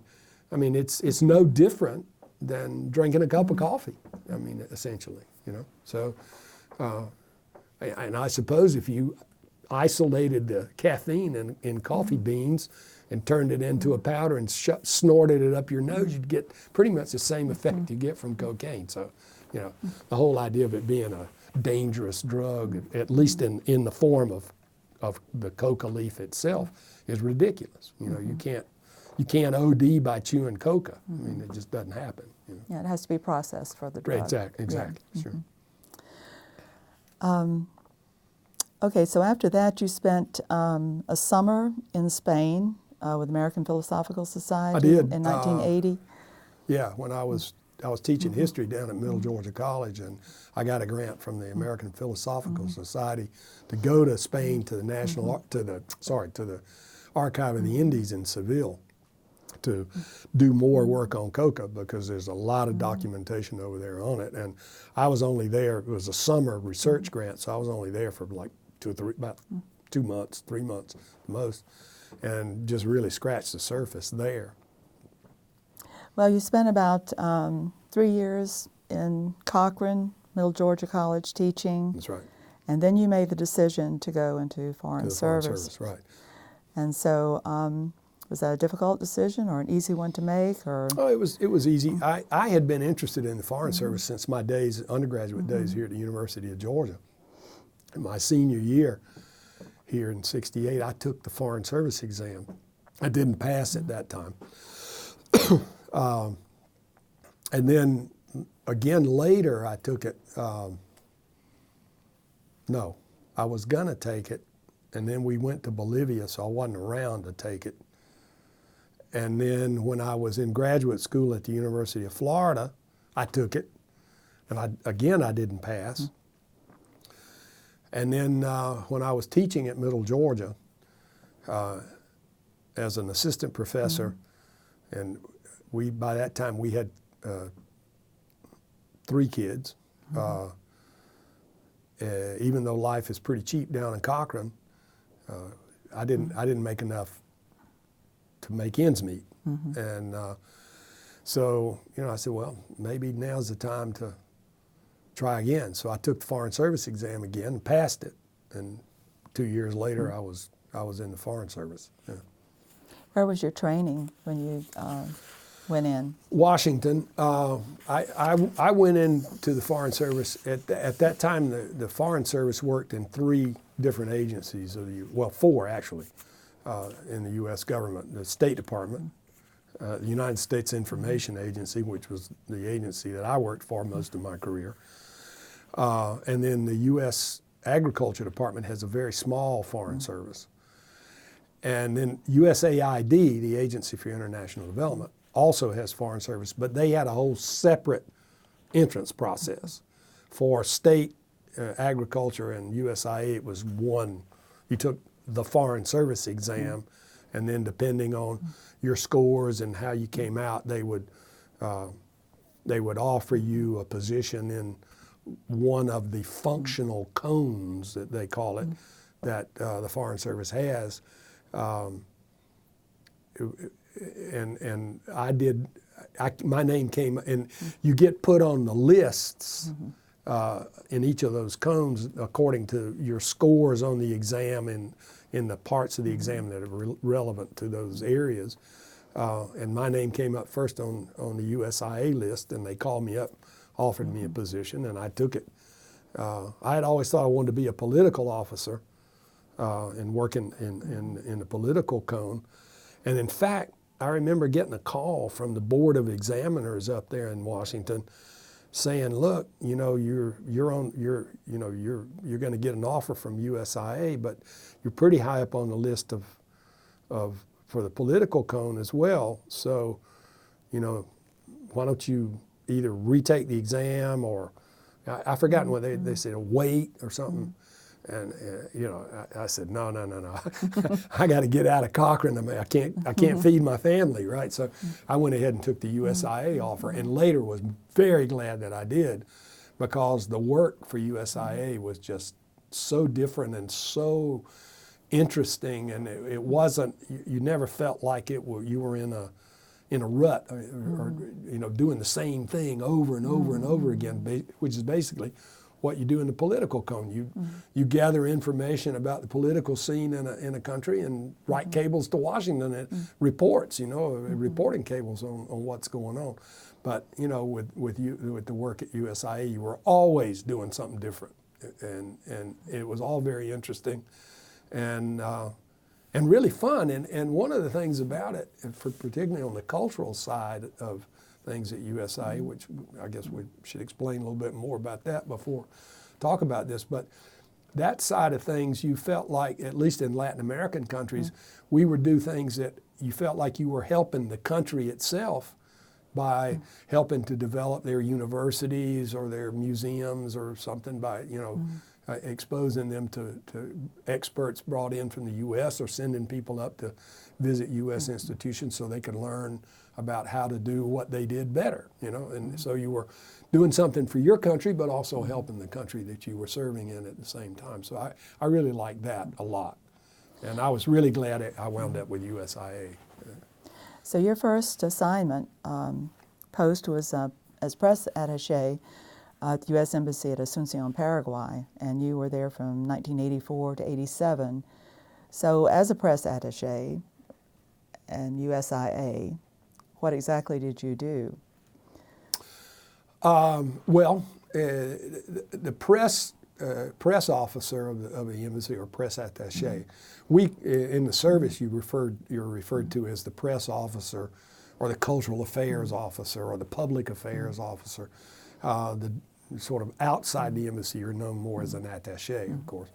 I mean, it's no different than drinking a cup of coffee, essentially, So, and I suppose if you isolated the caffeine in coffee beans and turned it into a powder and snorted it up your nose, you'd get pretty much the same effect you get from cocaine. So, the whole idea of it being a dangerous drug, at least in the form of the coca leaf itself, is ridiculous. You can't OD by chewing coca. It just doesn't happen. Yeah, it has to be processed for the drug. Exactly. Yeah. Sure. Okay, so after that you spent a summer in Spain with American Philosophical Society. I did. In 1980. Yeah, when I was teaching history down at Middle Georgia College, and I got a grant from the American Philosophical Society to go to Spain to the to the Archive of the Indies in Seville to do more work on coca, because there's a lot of documentation over there on it. And I was only there, it was a summer research grant, so I was only there for like about 2 months, 3 months the most, and just really scratched the surface there. Well, you spent about 3 years in Cochrane, Middle Georgia College teaching. That's right. And then you made the decision to go into foreign To the Foreign service. Service, right. And so was that a difficult decision or an easy one to make? Or Oh, it was easy. I had been interested in the Foreign Service since my days, undergraduate days here at the University of Georgia. In my senior year here in '68, I took the Foreign Service exam. I didn't pass at that time. And then again later I took it. No, I was going to take it, and then we went to Bolivia, so I wasn't around to take it. And then when I was in graduate school at the University of Florida, I took it, and I didn't pass. And then when I was teaching at Middle Georgia as an assistant professor, and by that time we had 3 kids. Even though life is pretty cheap down in Cochrane, I didn't make enough to make ends meet. And so, I said, well, maybe now's the time to try again. So I took the Foreign Service exam again and passed it. And 2 years later, I was in the Foreign Service. Yeah. where was your training when you went in? Washington. I went into the Foreign Service. At that time, the Foreign Service worked in 3 different agencies, 4 actually, in the U.S. government. The State Department, the United States Information Agency, which was the agency that I worked for most of my career, and then the U.S. Agriculture Department has a very small Foreign Service. And then USAID, the Agency for International Development, also has Foreign Service, but they had a whole separate entrance process. For state agriculture and USAID, it was one. You took the Foreign Service exam, and then depending on your scores and how you came out, they would offer you a position in one of the functional cones that they call it, that the Foreign Service has. And my name came, and you get put on the lists in each of those cones according to your scores on the exam and in the parts of the exam that are relevant to those areas. And my name came up first on the USIA list, and they called me up, offered me a position, and I took it. I had always thought I wanted to be a political officer and work in the political cone. And in fact, I remember getting a call from the Board of Examiners up there in Washington saying, look, you're going to get an offer from USIA, but you're pretty high up on the list for the political cone as well. So, why don't you either retake the exam or I've forgotten what they said, wait or something. And I said, no. I got to get out of Cochrane. I can't feed my family, right? So I went ahead and took the USIA offer, and later was very glad that I did, because the work for USIA was just so different and so interesting, and it wasn't. You never felt like you were in a rut or doing the same thing over and over and over again, which is basically what you do in the political cone. You gather information about the political scene in a country and write cables to Washington and reports, reporting cables on what's going on. But with the work at USIA, you were always doing something different, and it was all very interesting, and really fun. And one of the things about it, particularly on the cultural side of things at USIA, which I guess we should explain a little bit more about that before talk about this, but that side of things, you felt like, at least in Latin American countries, we would do things that you felt like you were helping the country itself by helping to develop their universities or their museums or something, by exposing them to experts brought in from the U.S. or sending people up to visit U.S. institutions so they could learn about how to do what they did better, and so you were doing something for your country, but also helping the country that you were serving in at the same time. So I really liked that a lot, and I was really glad I wound up with USIA. So your first assignment post was as press attaché at the U.S. Embassy at Asunción, Paraguay, and you were there from 1984 to 87. So as a press attaché and USIA, what exactly did you do? The press officer of the embassy, or press attaché, we in the service you're referred to as the press officer, or the cultural affairs officer, or the public affairs officer. The sort of outside the embassy, you're known more as an attaché, of course.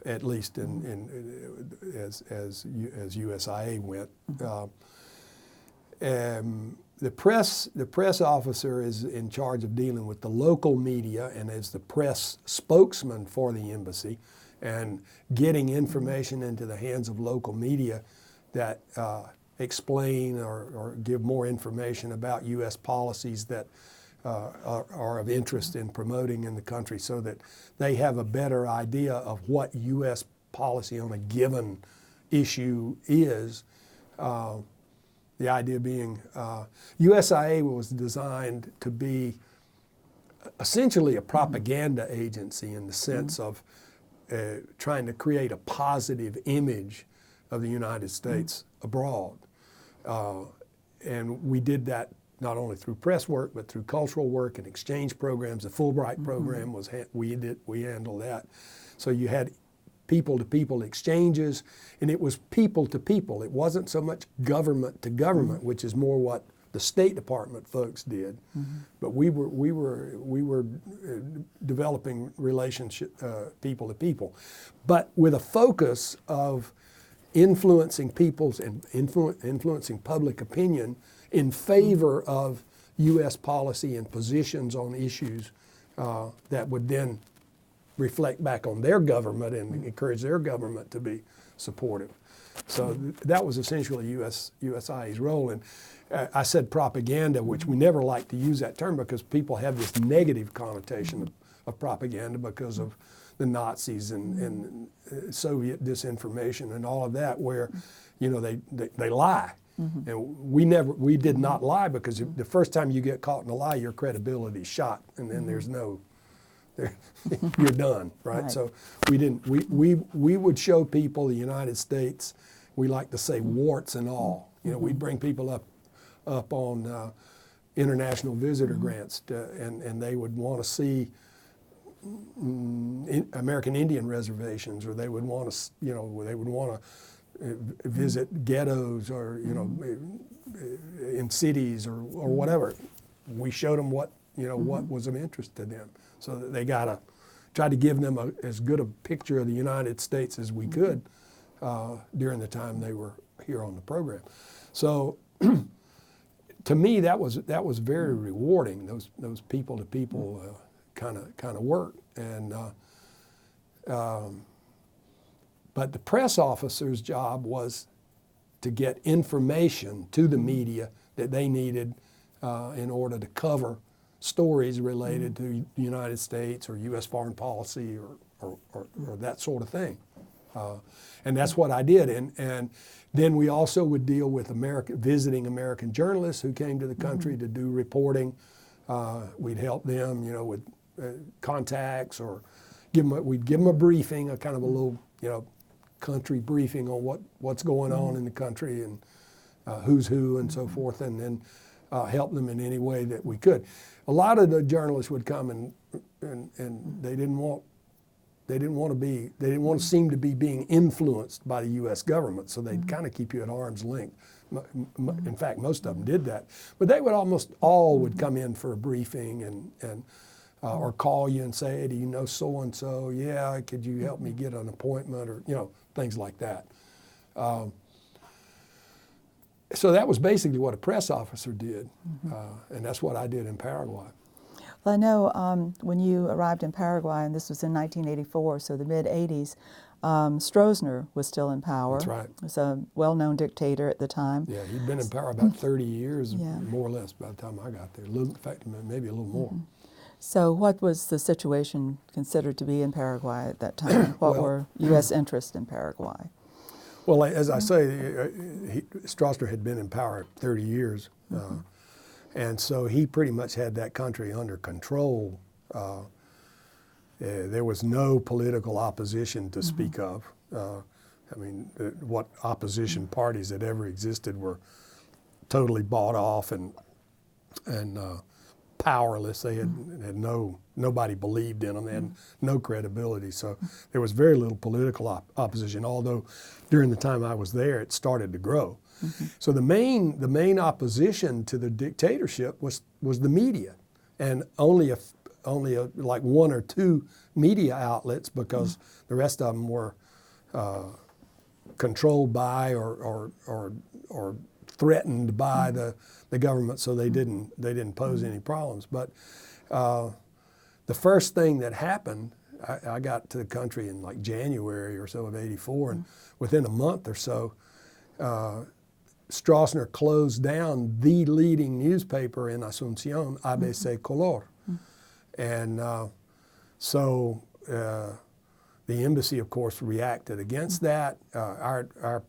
At least as USIA went. The press officer is in charge of dealing with the local media and is the press spokesman for the embassy, and getting information into the hands of local media that explain or give more information about U.S. policies that are of interest in promoting in the country, so that they have a better idea of what U.S. policy on a given issue is. The idea being USIA was designed to be essentially a propaganda agency in the sense of trying to create a positive image of the United States abroad. And we did that not only through press work, but through cultural work and exchange programs. The Fulbright program was we handled that. So you had people-to-people exchanges, and it was people-to-people. It wasn't so much government to government, which is more what the State Department folks did. But we were developing relationship people-to-people, but with a focus of influencing people's and influencing public opinion in favor of U.S. policy and positions on issues that would then reflect back on their government and encourage their government to be supportive. So that was essentially USIA's role. And I said propaganda, which we never like to use that term because people have this negative connotation of propaganda because of the Nazis and Soviet disinformation and all of that, where they lie. And we did not lie, because the first time you get caught in a lie, your credibility's shot, and then there's no, you're done, right? So we would show people the United States. We like to say warts and all. We'd bring people up on international visitor grants, and they would want to see American Indian reservations, or they would want to, visit ghettos, or in cities, or whatever. We showed them what was of interest to them, so that they tried to give them as good a picture of the United States as we could during the time they were here on the program. So to me, that was very rewarding. Those people to people kind of work, and but the press officer's job was to get information to the media that they needed in order to cover stories related to the United States or U.S. foreign policy or that sort of thing. And that's what I did. And then we also would deal with visiting American journalists who came to the country to do reporting. We'd help them, with contacts, or we'd give them a briefing, a kind of a little, country briefing on what's going on in the country, and who's who and so forth, and then help them in any way that we could. A lot of the journalists would come and they didn't want to seem to be being influenced by the U.S. government, so they'd kind of keep you at arm's length. In fact, most of them did that. But they would almost all would come in for a briefing and or call you and say, "Hey, do you know so and so? Yeah, could you help me get an appointment?" Or things like that. So that was basically what a press officer did, and that's what I did in Paraguay. Well, I know when you arrived in Paraguay, and this was in 1984, so the mid-'80s, Stroessner was still in power. That's right. He was a well-known dictator at the time. Yeah, he'd been in power about 30 years, more or less, by the time I got there. In fact, maybe a little more. So what was the situation considered to be in Paraguay at that time? What were U.S. interests in Paraguay? Well, as I say, Stroessner had been in power 30 years, and so he pretty much had that country under control. There was no political opposition to speak of. I mean, what opposition parties that ever existed were totally bought off and powerless. They had nobody believed in them. They had no credibility. So there was very little political opposition. Although during the time I was there, it started to grow. So the main opposition to the dictatorship was the media, and only like one or two media outlets, because the rest of them were controlled by or threatened by the government, so they didn't pose any problems. But the first thing that happened, I got to the country in like January or so of '84, and within a month or so, Stroessner closed down the leading newspaper in Asunción, ABC Color. And so the embassy, of course, reacted against that. Our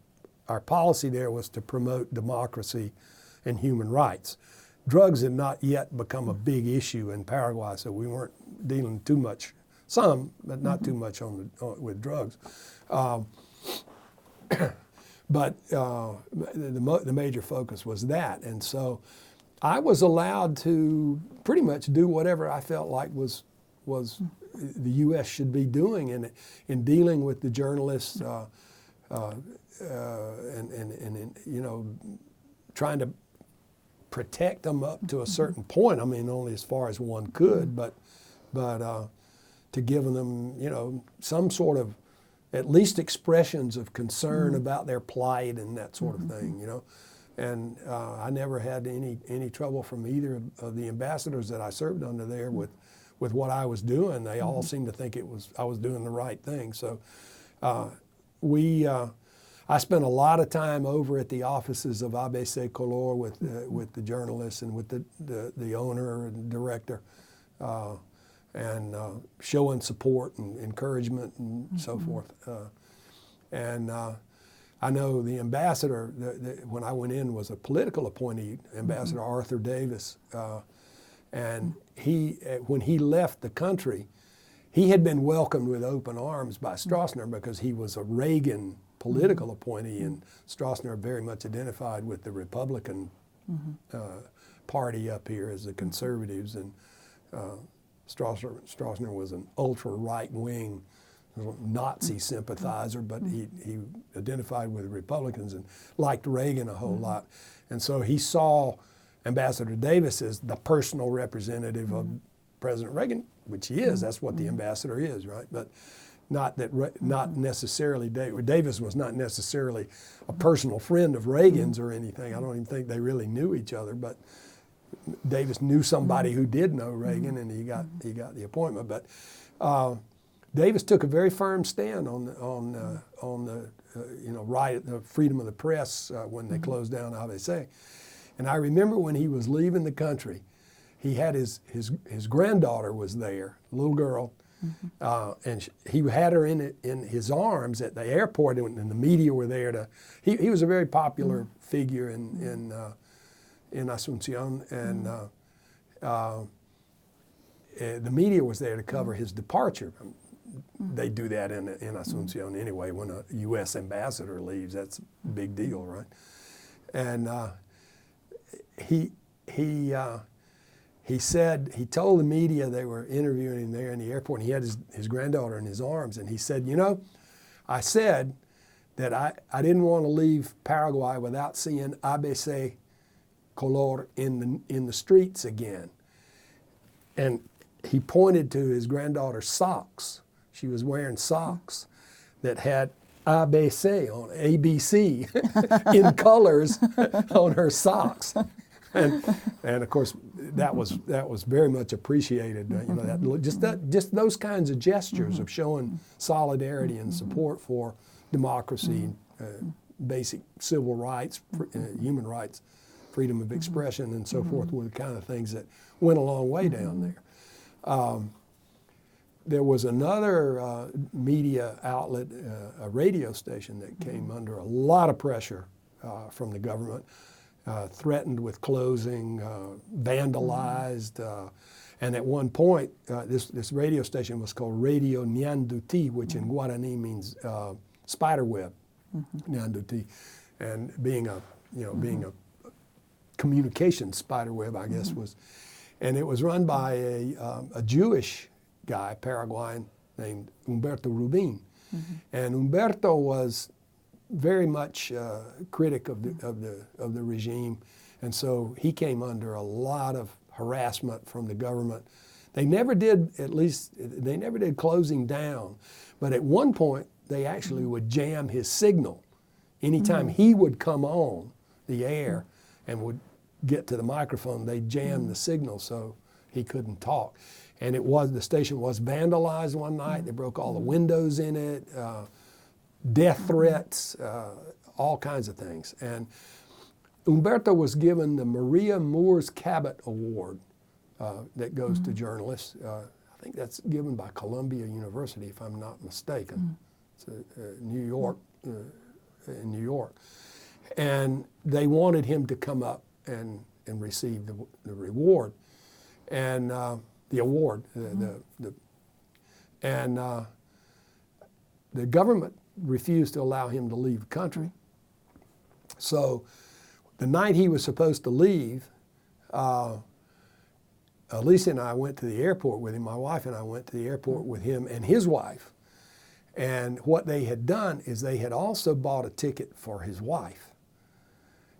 policy there was to promote democracy and human rights. Drugs had not yet become a big issue in Paraguay, so we weren't dealing too much, some, but not too much with drugs. But the major focus was that. And so I was allowed to pretty much do whatever I felt like was the U.S. should be doing in dealing with the journalists and you know, trying to protect them up to a certain point. I mean, only as far as one could, but to give them, you know, some sort of at least expressions of concern about their plight and that sort of thing, you know. And I never had any trouble from either of the ambassadors that I served under there with what I was doing. They all seemed to think I was doing the right thing. So I spent a lot of time over at the offices of ABC Color with the journalists and with the owner and director, and showing support and encouragement and so forth. I know the ambassador, when I went in, was a political appointee, Ambassador Arthur Davis. And when he left the country, he had been welcomed with open arms by Stroessner because he was a Reagan political appointee, and Stroessner very much identified with the Republican party up here as the conservatives, and Stroessner was an ultra right-wing Nazi sympathizer, but he identified with the Republicans and liked Reagan a whole lot. And so he saw Ambassador Davis as the personal representative of President Reagan, which he is. That's what the ambassador is, right? But not necessarily Davis was not necessarily a personal friend of Reagan's or anything. I don't even think they really knew each other, but Davis knew somebody who did know Reagan, and he got the appointment. But Davis took a very firm stand on the right, the freedom of the press when they closed down ABC. And I remember when he was leaving the country, he had his granddaughter was there, a little girl, and he had her in his arms at the airport, and the media were there he was a very popular figure in Asunción, and the media was there to cover his departure. They do that in Asunción anyway. When a U.S. ambassador leaves, that's a big deal, right? And he said, he told the media, they were interviewing him there in the airport, and he had his granddaughter in his arms, and he said, you know, I said that I didn't want to leave Paraguay without seeing ABC Color in the streets again. And he pointed to his granddaughter's socks. She was wearing socks that had ABC on, ABC in colors on her socks. And of course that was very much appreciated. You know, just those kinds of gestures of showing solidarity and support for democracy, basic civil rights, human rights, freedom of expression, and so forth were the kind of things that went a long way down there. there was another media outlet, a radio station that came under a lot of pressure from the government, threatened with closing, vandalized, and at one point, this radio station was called Radio Nyanduti, which in Guarani means spider web, Nyanduti, and being a communication spider web, I guess was, and it was run by a Jewish guy, Paraguayan, named Humberto Rubin, and Humberto was very much critic of the regime, and so he came under a lot of harassment from the government. They never did, they never did closing down, but at one point they actually would jam his signal. Anytime he would come on the air and would get to the microphone, they'd jam the signal so he couldn't talk. And the station was vandalized one night. They broke all the windows in it, death threats, all kinds of things. And Humberto was given the Maria Moores Cabot Award that goes to journalists. I think that's given by Columbia University, if I'm not mistaken. It's New York, in New York. And they wanted him to come up and receive the reward, and the award. The government refused to allow him to leave the country. So the night he was supposed to leave, Alicia and I went to the airport with him. My wife and I went to the airport with him and his wife. And what they had done is they had also bought a ticket for his wife,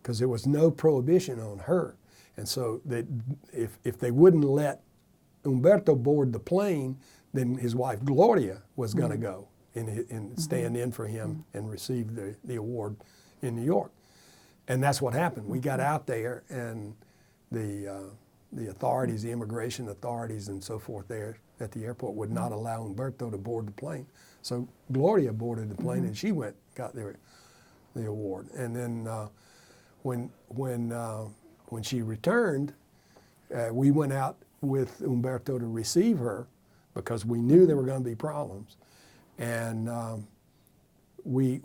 because there was no prohibition on her. And so that if they wouldn't let Humberto board the plane, then his wife Gloria was going to go and stand in for him and receive the award in New York. And that's what happened. We got out there, and the authorities, the immigration authorities and so forth there at the airport would not allow Humberto to board the plane. So Gloria boarded the plane, and she got the award. And then when she returned, we went out with Humberto to receive her, because we knew there were going to be problems, and we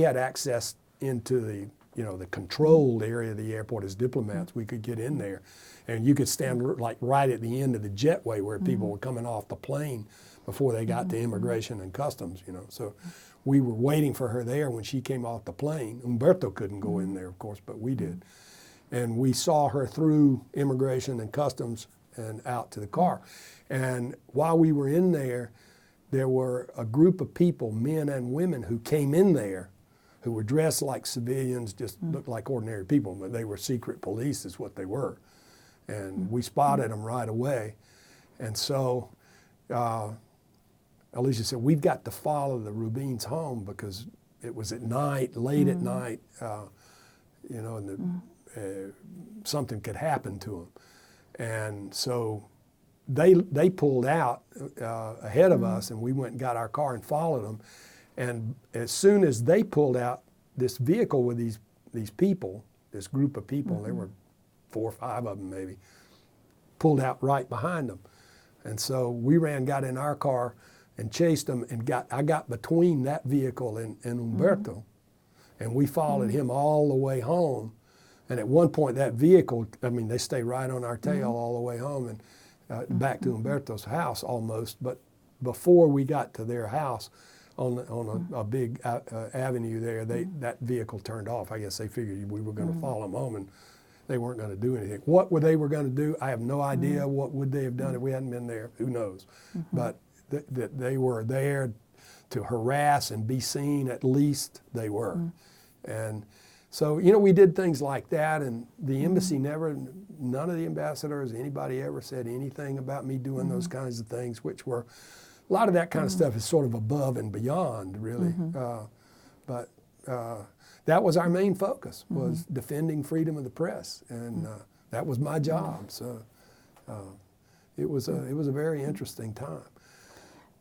had access into the controlled area of the airport as diplomats. We could get in there, and you could stand like right at the end of the jetway where people were coming off the plane before they got to immigration and customs. So we were waiting for her there when she came off the plane. Humberto couldn't go in there, of course, but we did. And we saw her through immigration and customs and out to the car. And while we were in there, there were a group of people, men and women, who came in there who were dressed like civilians, just looked like ordinary people, but they were secret police is what they were. And we spotted them right away. And so Alicia said, we've got to follow the Rubins home, because it was at night, late at night, and something could happen to them. And so they pulled out ahead of us, and we went and got our car and followed them. And as soon as they pulled out, this vehicle with these people, this group of people, there were 4 or 5 of them maybe, pulled out right behind them. And so we got in our car and chased them, and I got between that vehicle and Humberto, and we followed him all the way home. And at one point, that vehicle, they stayed right on our tail all the way home and back to Humberto's house almost. But before we got to their house, on a big avenue there, that vehicle turned off. I guess they figured we were going to follow them home, and they weren't going to do anything. What they were going to do, I have no idea. What would they have done if we hadn't been there? Who knows? But that they were there to harass and be seen, at least they were. And so, we did things like that, and the embassy none of the ambassadors, anybody ever said anything about me doing those kinds of things, which were, a lot of that kind of stuff is sort of above and beyond, really. But that was our main focus, was defending freedom of the press, and that was my job. So it was a very interesting time.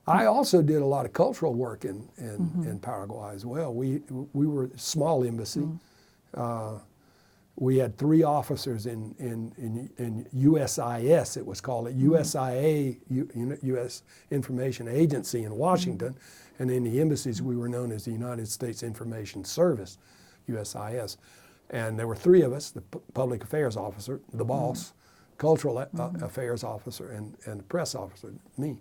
I also did a lot of cultural work in Paraguay as well. We were a small embassy, we had 3 officers in USIS, it was called, USIA, U.S. Information Agency in Washington, and in the embassies we were known as the United States Information Service, USIS. And there were 3 of us, the public affairs officer, the boss, cultural affairs officer, and the press officer, me.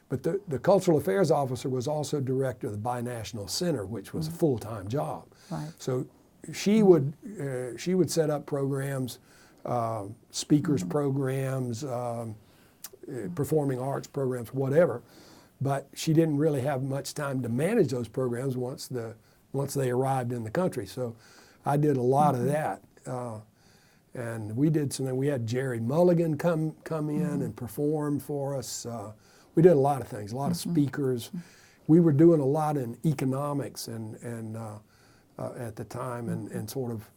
But the cultural affairs officer was also director of the Binational Center, which was a full-time job. Right. So she would set up programs, speakers programs, performing arts programs, whatever. But she didn't really have much time to manage those programs once they arrived in the country. So I did a lot of that, and we did something. We had Jerry Mulligan come in and perform for us. We did a lot of things, a lot of speakers. We were doing a lot in economics and at the time, and sort of,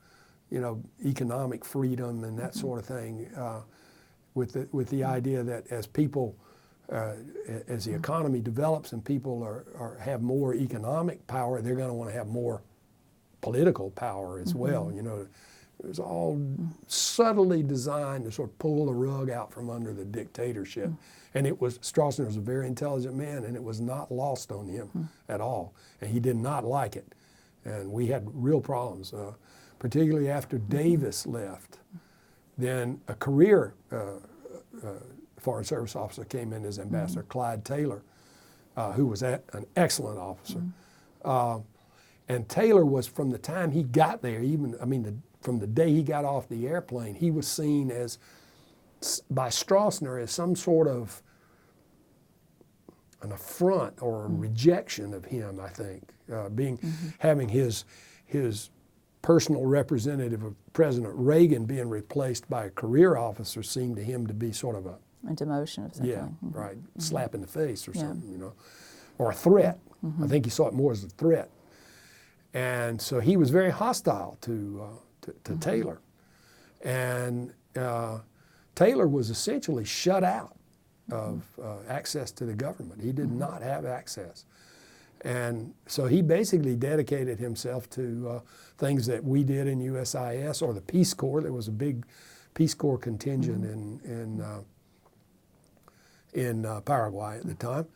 economic freedom and that sort of thing, with the idea that as people, as the economy develops and people have more economic power, they're going to want to have more political power as well. It was all subtly designed to sort of pull the rug out from under the dictatorship. And Stroessner was a very intelligent man, and it was not lost on him at all. And he did not like it. And we had real problems, particularly after Davis left. Then a career Foreign Service officer came in as ambassador, Clyde Taylor, who was an excellent officer. And Taylor was, from the time he got there, from the day he got off the airplane, he was seen by Stroessner as some sort of an affront or a rejection of him, I think. Having his personal representative of President Reagan being replaced by a career officer seemed to him to be sort of a demotion of something. Yeah, right. Slap in the face or something, or a threat. I think he saw it more as a threat. And so he was very hostile to Taylor. And Taylor was essentially shut out of access to the government. He did not have access. And so he basically dedicated himself to things that we did in USIS or the Peace Corps. There was a big Peace Corps contingent in Paraguay at the time.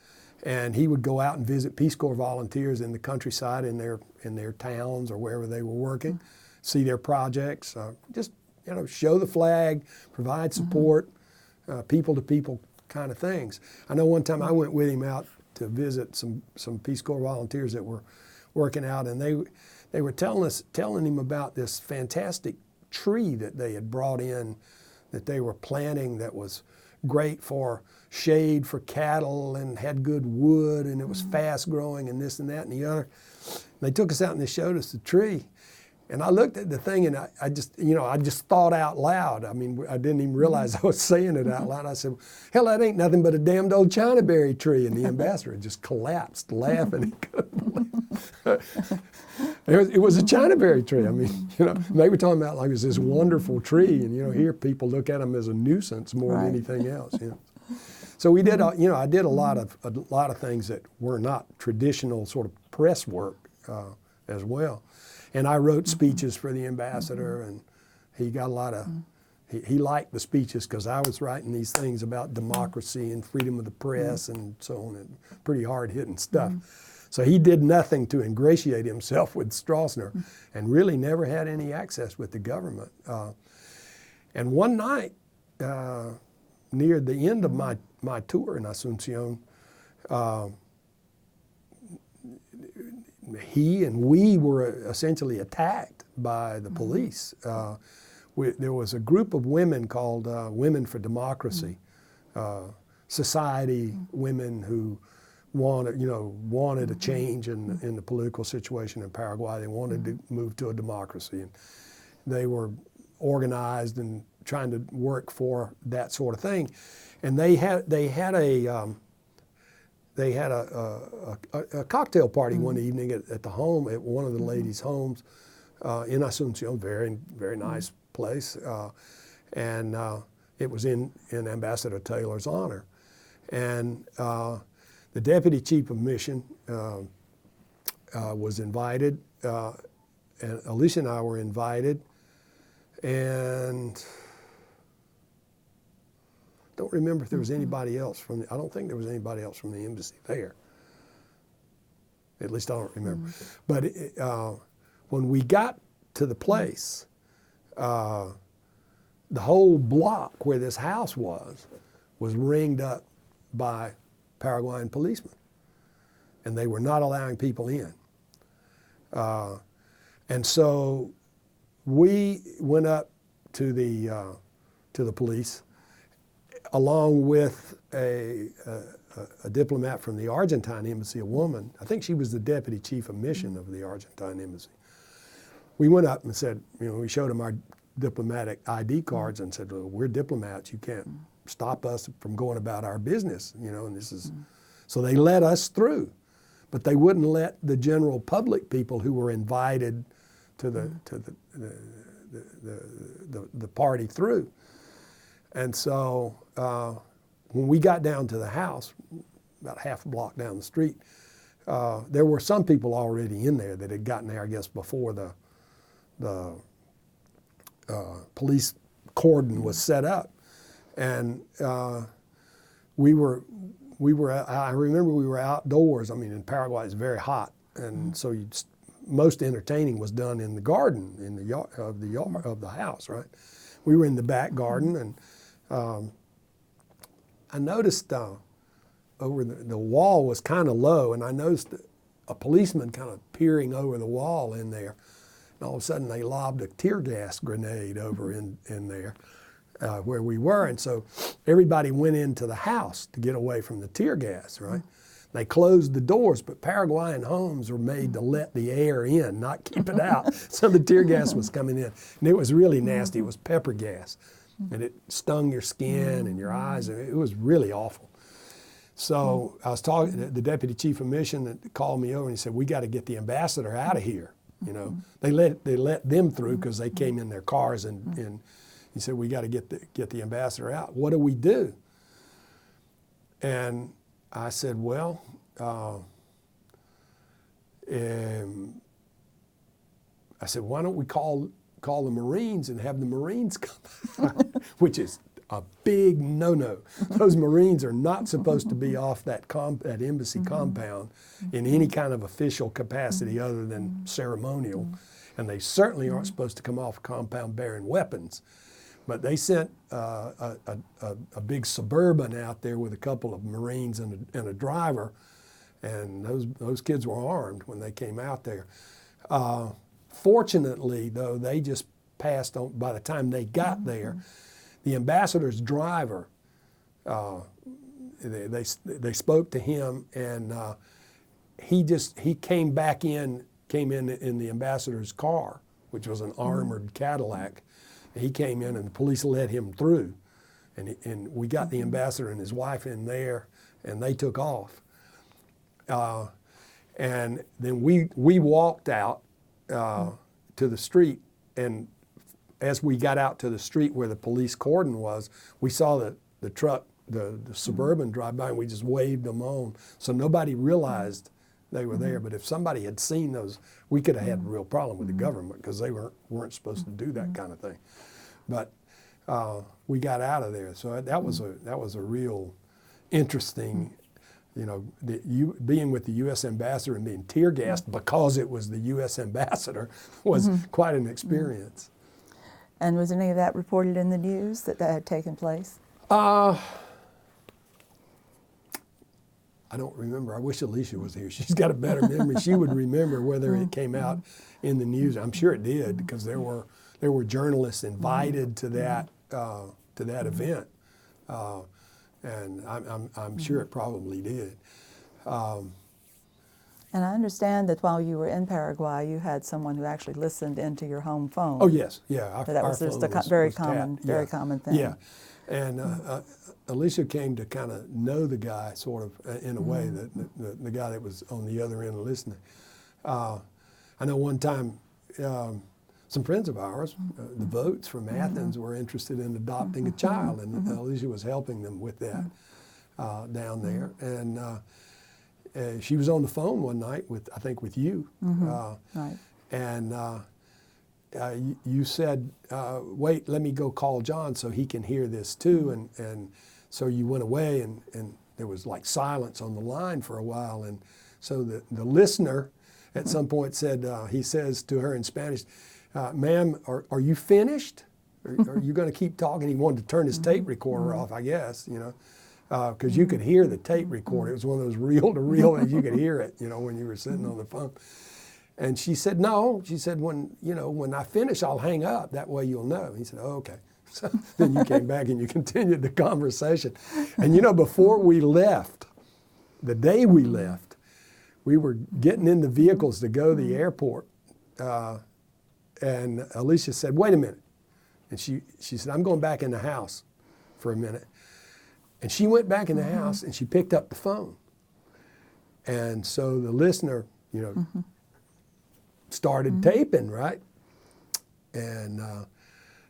And he would go out and visit Peace Corps volunteers in the countryside in their towns or wherever they were working, see their projects, just show the flag, provide support, people-to-people kind of things. I know one time I went with him out to visit some Peace Corps volunteers that were working out, and they were telling him about this fantastic tree that they had brought in, that they were planting, that was great for shade for cattle and had good wood, and it was fast growing and this and that and the other. And they took us out and they showed us the tree. And I looked at the thing and I just thought out loud. I mean, I didn't even realize I was saying it out loud. I said, hell, that ain't nothing but a damned old Chinaberry tree. And the ambassador just collapsed laughing. He couldn't believe it was a Chinaberry tree. I mean, they were talking about like it was this wonderful tree. And, here people look at them as a nuisance more than anything else. So we did, I did a lot of things that were not traditional sort of press work as well. And I wrote speeches for the ambassador, and he got a lot of, he liked the speeches because I was writing these things about democracy and freedom of the press and so on, and pretty hard-hitting stuff. So he did nothing to ingratiate himself with Stroessner and really never had any access with the government. And one night, near the end of my tour in Asunción, he and we were essentially attacked by the police. There was a group of women called Women for Democracy, society women who wanted a change in the political situation in Paraguay. They wanted to move to a democracy, and they were organized and trying to work for that sort of thing. And they had a cocktail party one evening at the home, at one of the ladies' homes in Asunción, very, very nice place. And it was in Ambassador Taylor's honor. And the deputy chief of mission was invited, and Alicia and I were invited And don't remember if there was anybody else I don't think there was anybody else from the embassy there. At least I don't remember. But when we got to the place, the whole block where this house was ringed up by Paraguayan policemen, and they were not allowing people in. And so we went up to the police, along with a diplomat from the Argentine embassy, a woman. I think she was the deputy chief of mission of the Argentine embassy. We went up and said, we showed them our diplomatic ID cards and said, well, we're diplomats. You can't stop us from going about our business, and this is. So they let us through, but they wouldn't let the general public people who were invited to the party through. And so when we got down to the house, about half a block down the street, there were some people already in there that had gotten there, I guess, before the police cordon was set up. And I remember we were outdoors. I mean, in Paraguay it's very hot, and so most entertaining was done in the garden, in the yard of the house, right? We were in the back garden, and I noticed over the wall was kind of low, and I noticed a policeman kind of peering over the wall in there. And all of a sudden they lobbed a tear gas grenade over in there where we were. And so everybody went into the house to get away from the tear gas, right? They closed the doors, but Paraguayan homes were made to let the air in, not keep it out. So the tear gas was coming in. And it was really nasty. It was pepper gas. And it stung your skin and your eyes. And it was really awful. So I was talking to the deputy chief of mission that called me over, and he said, we got to get the ambassador out of here. They let them through because they came in their cars, and he said, we got to get the ambassador out. What do we do? And I said, well, I said, why don't we call the Marines and have the Marines come, which is a big no-no. Those Marines are not supposed to be off that embassy compound in any kind of official capacity other than ceremonial, and they certainly aren't supposed to come off a compound bearing weapons. But they sent a big Suburban out there with a couple of Marines and a driver, and those kids were armed when they came out there. Fortunately, though, they just passed on. By the time they got there, the ambassador's driver, they spoke to him, and he came in the ambassador's car, which was an armored Cadillac. He came in, and the police let him through, and we got the ambassador and his wife in there, and they took off. And then we walked out to the street, and as we got out to the street where the police cordon was, we saw the truck, the Suburban drive by, and we just waved them on. So nobody realized they were there. But if somebody had seen those, we could have had a real problem with the government, because they weren't supposed to do that kind of thing. But we got out of there. So that was a real interesting, being with the U.S. ambassador and being tear gassed because it was the U.S. ambassador was quite an experience. And was any of that reported in the news that had taken place? I don't remember. I wish Alicia was here. She's got a better memory. She would remember whether it came out in the news. I'm sure it did, because there were journalists invited to that event, and I'm sure it probably did. And I understand that while you were in Paraguay, you had someone who actually listened into your home phone. Oh yes, yeah. That was just a very common thing. Yeah, and Alicia came to kind of know the guy, sort of, in a way, the guy that was on the other end listening. I know one time some friends of ours, the Vogts from Athens, were interested in adopting a child, and Alicia was helping them with that down there. And she was on the phone one night with you, right. and you said, wait, let me go call John so he can hear this too. And so you went away, and there was like silence on the line for a while. And so the listener at some point said, he says to her in Spanish, ma'am, are you finished? Are you going to keep talking? He wanted to turn his tape recorder off, I guess, you know, because you could hear the tape recorder. It was one of those reel-to-reel that you could hear it, you know, when you were sitting on the phone. And she said, no. She said, when I finish, I'll hang up. That way you'll know. He said, oh, okay. So then you came back and you continued the conversation. And, you know, before we left, the day we left, we were getting in the vehicles to go to the airport. And Alicia said, wait a minute. And she said, I'm going back in the house for a minute. And she went back in the house and she picked up the phone. And so the listener, you know, started taping, right? And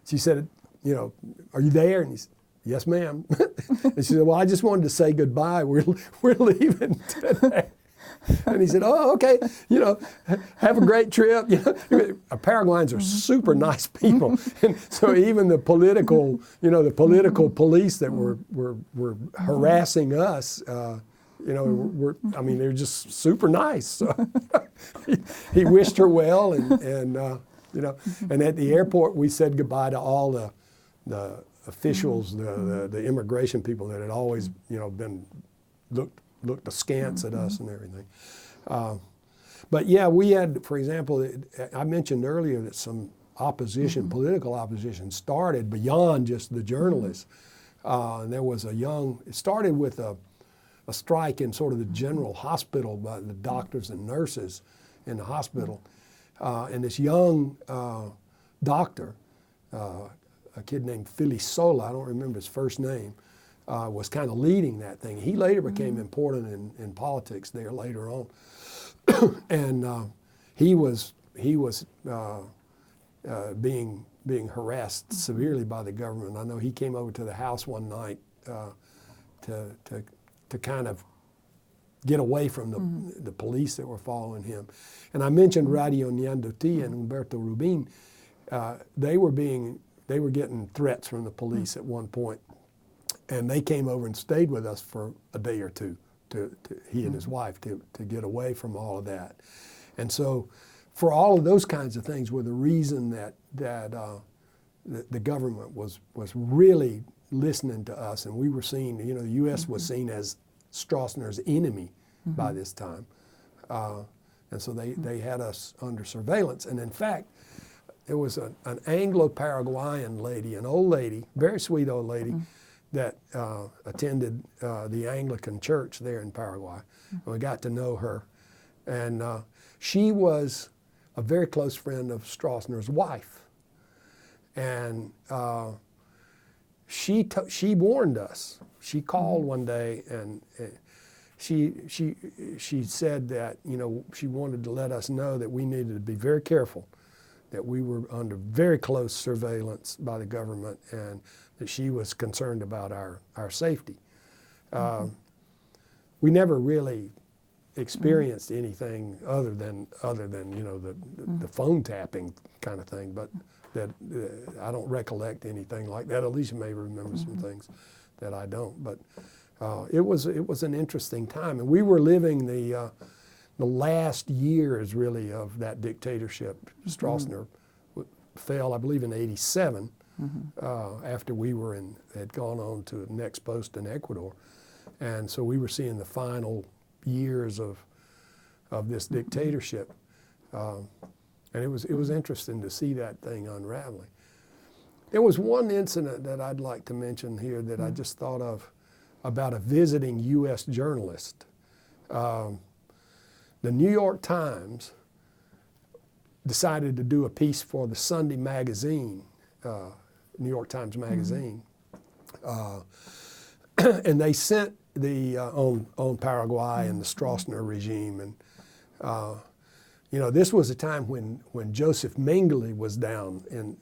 she said, you know, are you there? And he said, yes, ma'am. And she said, well, I just wanted to say goodbye. We're leaving today. And he said, oh, okay, you know, have a great trip. You know, Paraguayans are super nice people. And so even the political, you know, the political police that were harassing us, you know, I mean, they're just super nice. So he wished her well, and you know, and at the airport we said goodbye to all the officials, the immigration people that had always, you know, been looked askance at us and everything. But yeah, we had, for example, I mentioned earlier that some opposition, political opposition, started beyond just the journalists. And there was it started with a strike in sort of the general hospital by the doctors and nurses in the hospital. And this young doctor, a kid named Phillip, I don't remember his first name, was kind of leading that thing. He later became important in politics there later on. And he was being harassed severely by the government. I know he came over to the house one night to kind of get away from the police that were following him. And I mentioned Radio Ñanduti and Humberto Rubin. They were getting threats from the police at one point. And they came over and stayed with us for a day or two, he and his wife, to get away from all of that. And so for all of those kinds of things were the reason that the government was really listening to us. And we were seen, you know, the U.S. was seen as Stroessner's enemy by this time. And so they had us under surveillance. And in fact, there was an Anglo-Paraguayan lady, an old lady, very sweet old lady, that attended the Anglican church there in Paraguay. And we got to know her. And she was a very close friend of Stroessner's wife. And she warned us. She called one day and she said that, you know, she wanted to let us know that we needed to be very careful, that we were under very close surveillance by the government, and that she was concerned about our safety. We never really experienced anything other than you know the phone tapping kind of thing, but that I don't recollect anything like that. Alicia may remember some things that I don't, but it was an interesting time, and we were living the last years really of that dictatorship. Stroessner fell, I believe, in '87. After we had gone on to the next post in Ecuador. And so we were seeing the final years of this dictatorship. And it was interesting to see that thing unraveling. There was one incident that I'd like to mention here that I just thought of about a visiting U.S. journalist. The New York Times decided to do a piece for the Sunday magazine, New York Times Magazine, and they sent on Paraguay and the Stroessner regime, and you know, this was a time when Joseph Mengele was down in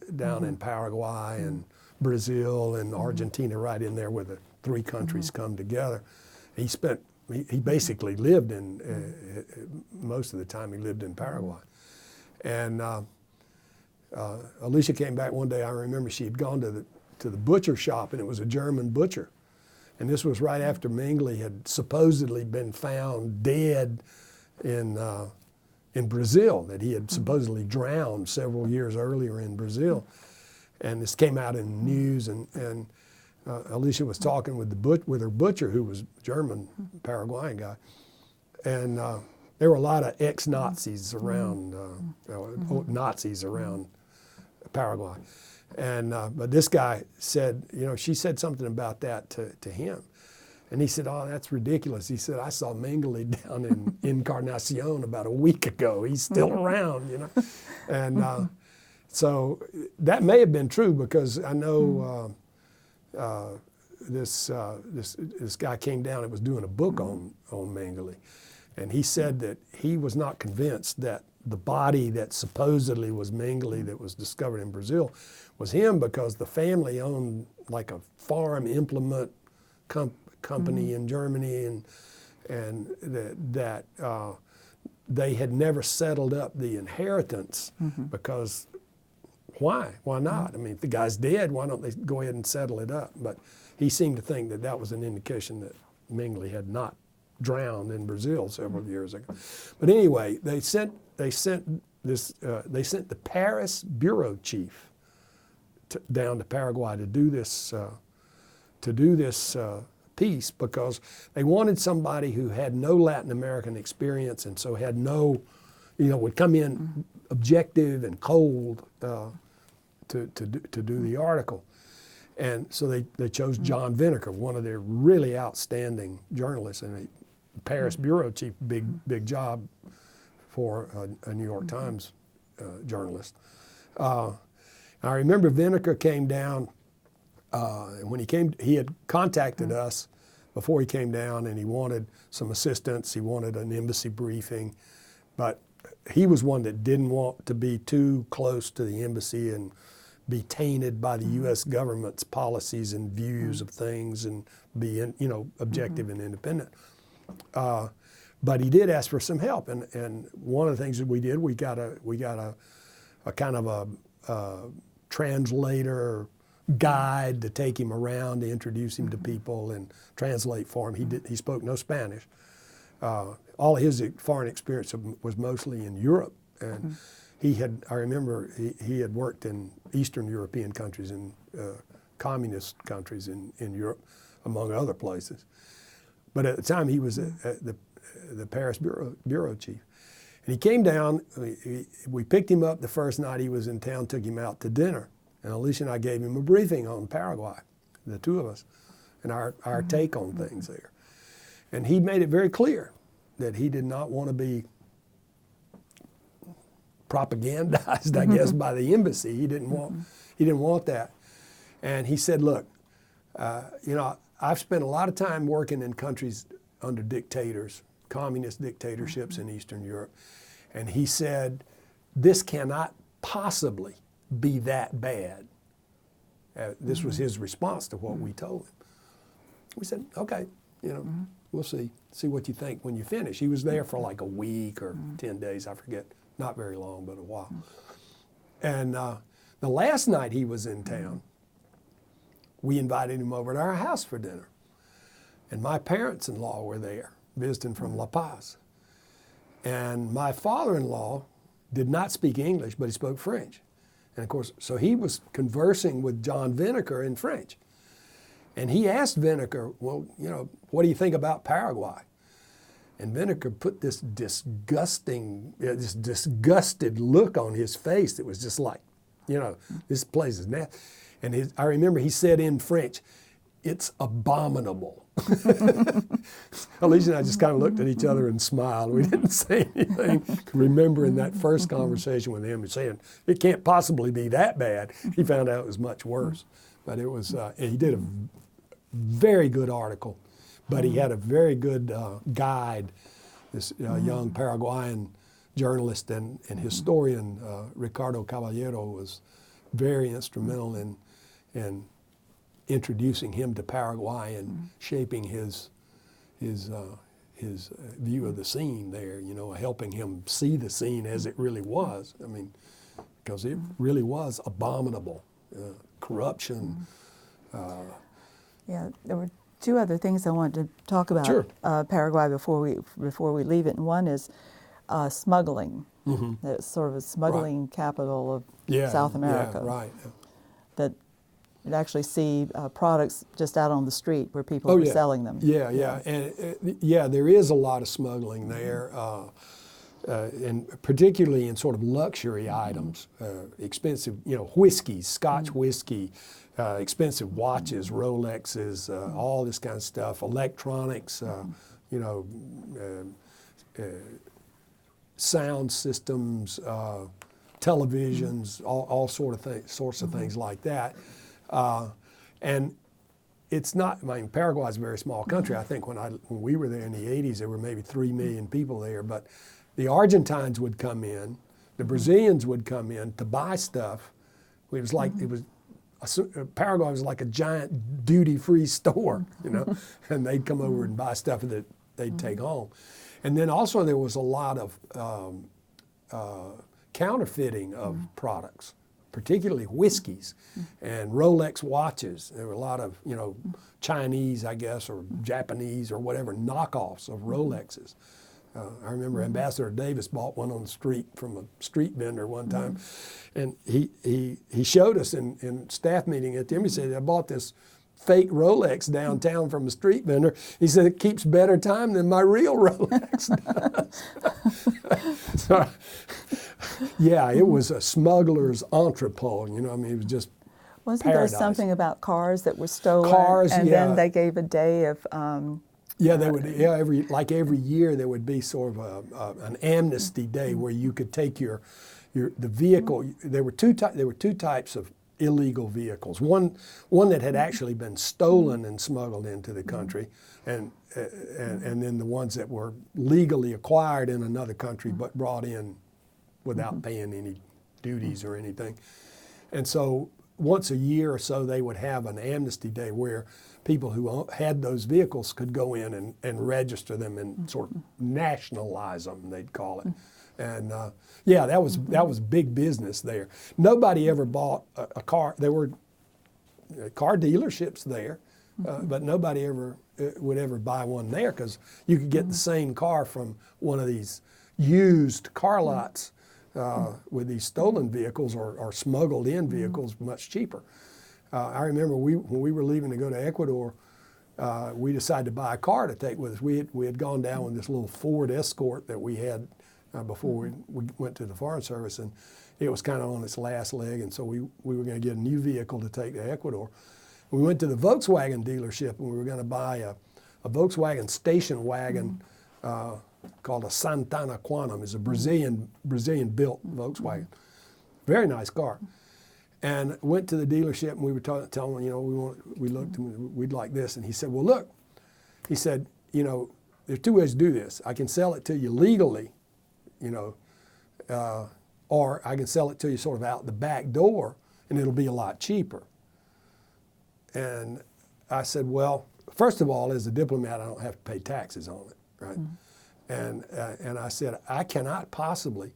Paraguay and Brazil and Argentina, right in there where the three countries come together. He basically lived in most of the time he lived in Paraguay, and Alicia came back one day. I remember she had gone to the butcher shop, and it was a German butcher. And this was right after Mengele had supposedly been found dead in Brazil, that he had supposedly drowned several years earlier in Brazil. And this came out in the news, and Alicia was talking with her butcher, who was a German Paraguayan guy. And there were a lot of ex-Nazis around, Nazis around Paraguay. And but this guy said, she said something about that to him. And he said, "Oh, that's ridiculous." He said, "I saw Mengele down in Encarnacion about a week ago. He's still around, And so that may have been true, because I know this guy came down and was doing a book on Mengele. And he said that he was not convinced that the body that supposedly was Mengele that was discovered in Brazil was him, because the family owned like a farm implement company in Germany, and that they had never settled up the inheritance, because why? Why not? I mean, if the guy's dead, why don't they go ahead and settle it up? But he seemed to think that that was an indication that Mengele had not drowned in Brazil several years ago. But anyway, they sent the Paris bureau chief down to Paraguay to do this piece, because they wanted somebody who had no Latin American experience, and so had no, would come in objective and cold to do the article. And so they chose John Vinegar, one of their really outstanding journalists, and a Paris bureau chief, big job for a New York Times journalist. I remember Vinegar came down, and when he came, he had contacted us before he came down, and he wanted some assistance. He wanted an embassy briefing, but he was one that didn't want to be too close to the embassy and be tainted by the U.S. government's policies and views of things, and be objective and independent. But he did ask for some help, and one of the things that we did, we got a kind of a translator guide to take him around, to introduce him to people and translate for him. He spoke no Spanish. All of his foreign experience was mostly in Europe, and I remember he had worked in Eastern European countries, in communist countries in Europe, among other places. But at the time, he was at the Paris bureau chief. And he came down. We picked him up the first night he was in town, took him out to dinner. And Alicia and I gave him a briefing on Paraguay, the two of us, and our take on things there. And he made it very clear that he did not want to be propagandized, I guess, by the embassy. He didn't want that. And he said, "Look, I've spent a lot of time working in countries under dictators, communist dictatorships in Eastern Europe." And he said, "This cannot possibly be that bad." This was his response to what we told him. We said, "Okay, we'll see what you think when you finish." He was there for like a week or 10 days, I forget. Not very long, but a while. And the last night he was in town, we invited him over to our house for dinner. And my parents-in-law were there, visiting from La Paz. And my father-in-law did not speak English, but he spoke French. And of course, so he was conversing with John Vinegar in French. And he asked Vinegar, "Well, what do you think about Paraguay?" And Vinegar put this disgusted look on his face that was just like, this place is nasty. And I remember he said in French, "It's abominable." Alicia and I just kind of looked at each other and smiled. We didn't say anything. Remembering that first conversation with him and saying, "It can't possibly be that bad." He found out it was much worse. But it was, he did a very good article. But he had a very good guide, this young Paraguayan journalist and historian, Ricardo Caballero, was very instrumental in introducing him to Paraguay and shaping his view of the scene there, helping him see the scene as it really was. I mean, because it really was abominable. Corruption. Yeah, there were two other things I wanted to talk about. Sure. Paraguay before we leave it, and one is smuggling. It's sort of a smuggling capital of South America. Yeah, right. That you'd actually see products just out on the street where people were selling them. Yeah. And there is a lot of smuggling there, and particularly in sort of luxury items, expensive, whiskeys, Scotch whiskey, expensive watches, Rolexes, all this kind of stuff, electronics, sound systems, televisions, all sorts of things like that. And it's not, Paraguay is a very small country. I think when we were there in the 80s, there were maybe 3 million people there, but the Argentines would come in, the Brazilians would come in to buy stuff. It was like, Paraguay was like a giant duty-free store, and they'd come over and buy stuff that they'd take home. And then also there was a lot of counterfeiting of products, particularly whiskeys and Rolex watches. There were a lot of, Chinese, I guess, or Japanese or whatever knockoffs of Rolexes. I remember Ambassador Davis bought one on the street from a street vendor one time, and he showed us in staff meeting at the embassy. He said, I bought this fake Rolex downtown from a street vendor. He said, it keeps better time than my real Rolex does. So, yeah, it was a smuggler's entrepot, it was just Wasn't paradise. there something about cars that were stolen? Cars, and then they gave a day of... they would. Every year there would be sort of an amnesty day where you could take the vehicle. There were two types of illegal vehicles. One that had actually been stolen and smuggled into the country, and then the ones that were legally acquired in another country but brought in without paying any duties or anything. And so once a year or so they would have an amnesty day where people who had those vehicles could go in and register them and sort of nationalize them, they'd call it. And that was big business there. Nobody ever bought a car. There were car dealerships there, but nobody would ever buy one there because you could get the same car from one of these used car lots with these stolen vehicles or smuggled in vehicles much cheaper. I remember when we were leaving to go to Ecuador, we decided to buy a car to take with us. We had gone down with this little Ford Escort that we had before we went to the Foreign Service, and it was kind of on its last leg, and so we were going to get a new vehicle to take to Ecuador. We went to the Volkswagen dealership, and we were going to buy a Volkswagen station wagon called a Santana Quantum. It's a Brazilian-built Volkswagen. Very nice car. And went to the dealership, and we were telling them, we looked, and we'd like this. And he said, well, look, he said, there's two ways to do this. I can sell it to you legally, or I can sell it to you sort of out the back door, and it'll be a lot cheaper. And I said, well, first of all, as a diplomat, I don't have to pay taxes on it, right? And I said, I cannot possibly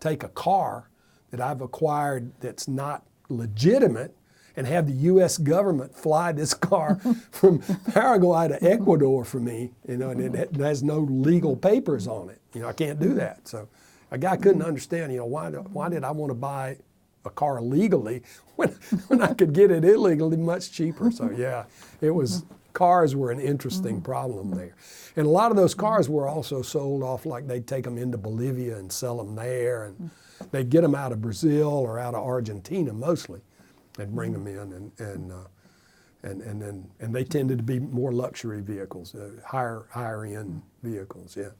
take a car that I've acquired that's not legitimate and have the U.S. government fly this car from Paraguay to Ecuador for me, and it has no legal papers on it. I can't do that. So a guy couldn't understand, why did I want to buy a car legally when I could get it illegally much cheaper? So yeah, cars were an interesting problem there. And a lot of those cars were also sold off, like they'd take them into Bolivia and sell them there, and they'd get them out of Brazil or out of Argentina mostly, and bring them in, and they tended to be more luxury vehicles, higher end vehicles. Yeah,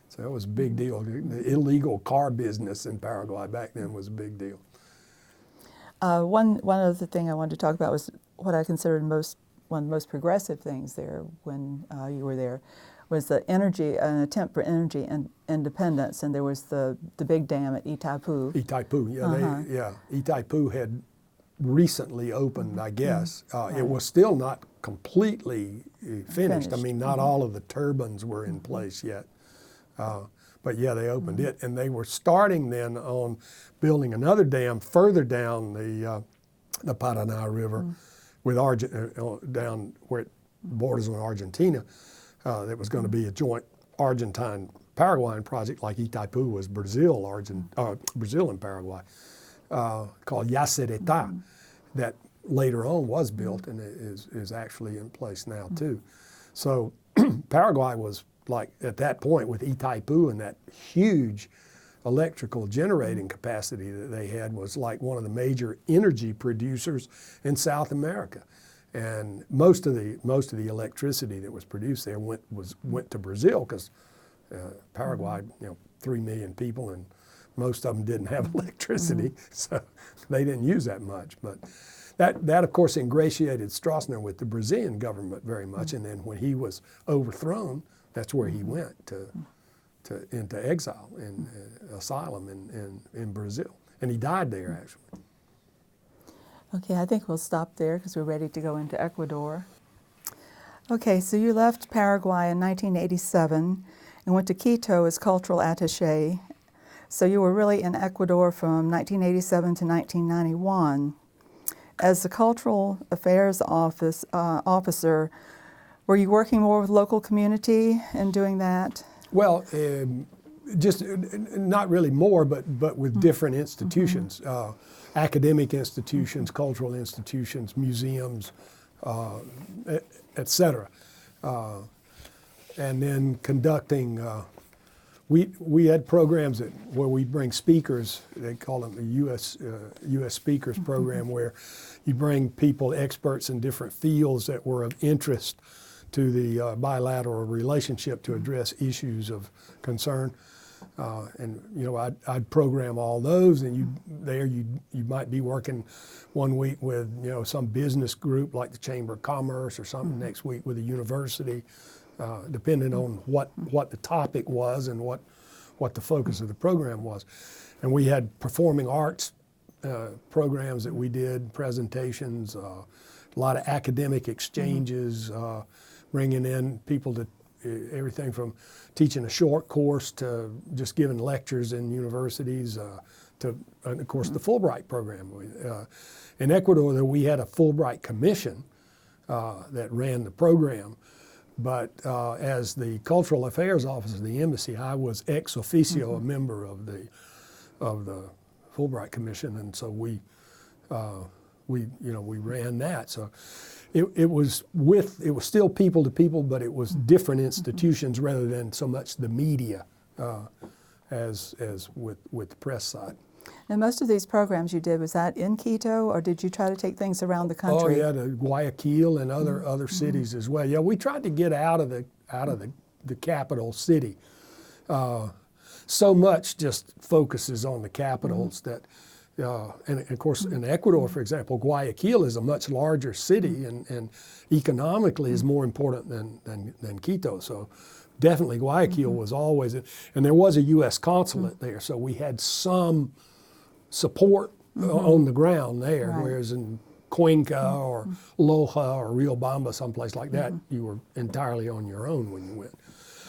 so that was a big deal. The illegal car business in Paraguay back then was a big deal. One other thing I wanted to talk about was what I considered one of the most progressive things there when you were there, was an attempt for energy independence, and there was the big dam at Itaipu. Itaipu had recently opened, I guess. It was still not completely finished. I mean, not all of the turbines were in place yet. But But yeah, they opened it, and they were starting then on building another dam further down the Paraná River, with down where it borders on Argentina. That was going to be a joint Argentine-Paraguayan project, like Itaipu was Brazil and Paraguay, called Yacyretá, that later on was built and is actually in place now too. So Paraguay was, like, at that point with Itaipu and that huge electrical generating capacity that they had, was like one of the major energy producers in South America. And most of the electricity that was produced there went to Brazil, because Paraguay, 3 million people, and most of them didn't have electricity, so they didn't use that much. But that of course ingratiated Stroessner with the Brazilian government very much. And then when he was overthrown, that's where he went into exile and asylum in Brazil, and he died there actually. Okay, I think we'll stop there because we're ready to go into Ecuador. Okay, so you left Paraguay in 1987 and went to Quito as cultural attaché. So you were really in Ecuador from 1987 to 1991. As the Cultural Affairs officer, were you working more with local community and doing that? Well, just not really more, but with different institutions, academic institutions, cultural institutions, museums, et cetera. And then conducting, we had programs where we bring speakers. They call them the U.S. Speakers Program, where you bring people, experts in different fields that were of interest to the bilateral relationship to address issues of concern. And I'd program all those, and you might be working one week with some business group like the Chamber of Commerce or something, next week with a university, depending on what the topic was and what the focus of the program was. And we had performing arts programs that we did, presentations, a lot of academic exchanges, bringing in people to everything from teaching a short course to just giving lectures in universities, and of course the Fulbright program. In Ecuador, we had a Fulbright commission that ran the program, but as the Cultural Affairs Office of the Embassy, I was ex officio a member of the Fulbright Commission, and so we ran that. So it was still people to people, but it was different institutions rather than so much the media as with the press side. And most of these programs you did, was that in Quito, or did you try to take things around the country? Oh yeah, to Guayaquil and other cities as well. Yeah, we tried to get out of the capital city. So much just focuses on the capitals that. And of course, in Ecuador, for example, Guayaquil is a much larger city and economically is more important than Quito. So definitely Guayaquil was always, and there was a U.S. consulate there, so we had some support on the ground there, Right. whereas in Cuenca or Loja or Riobamba, someplace like that, you were entirely on your own when you went.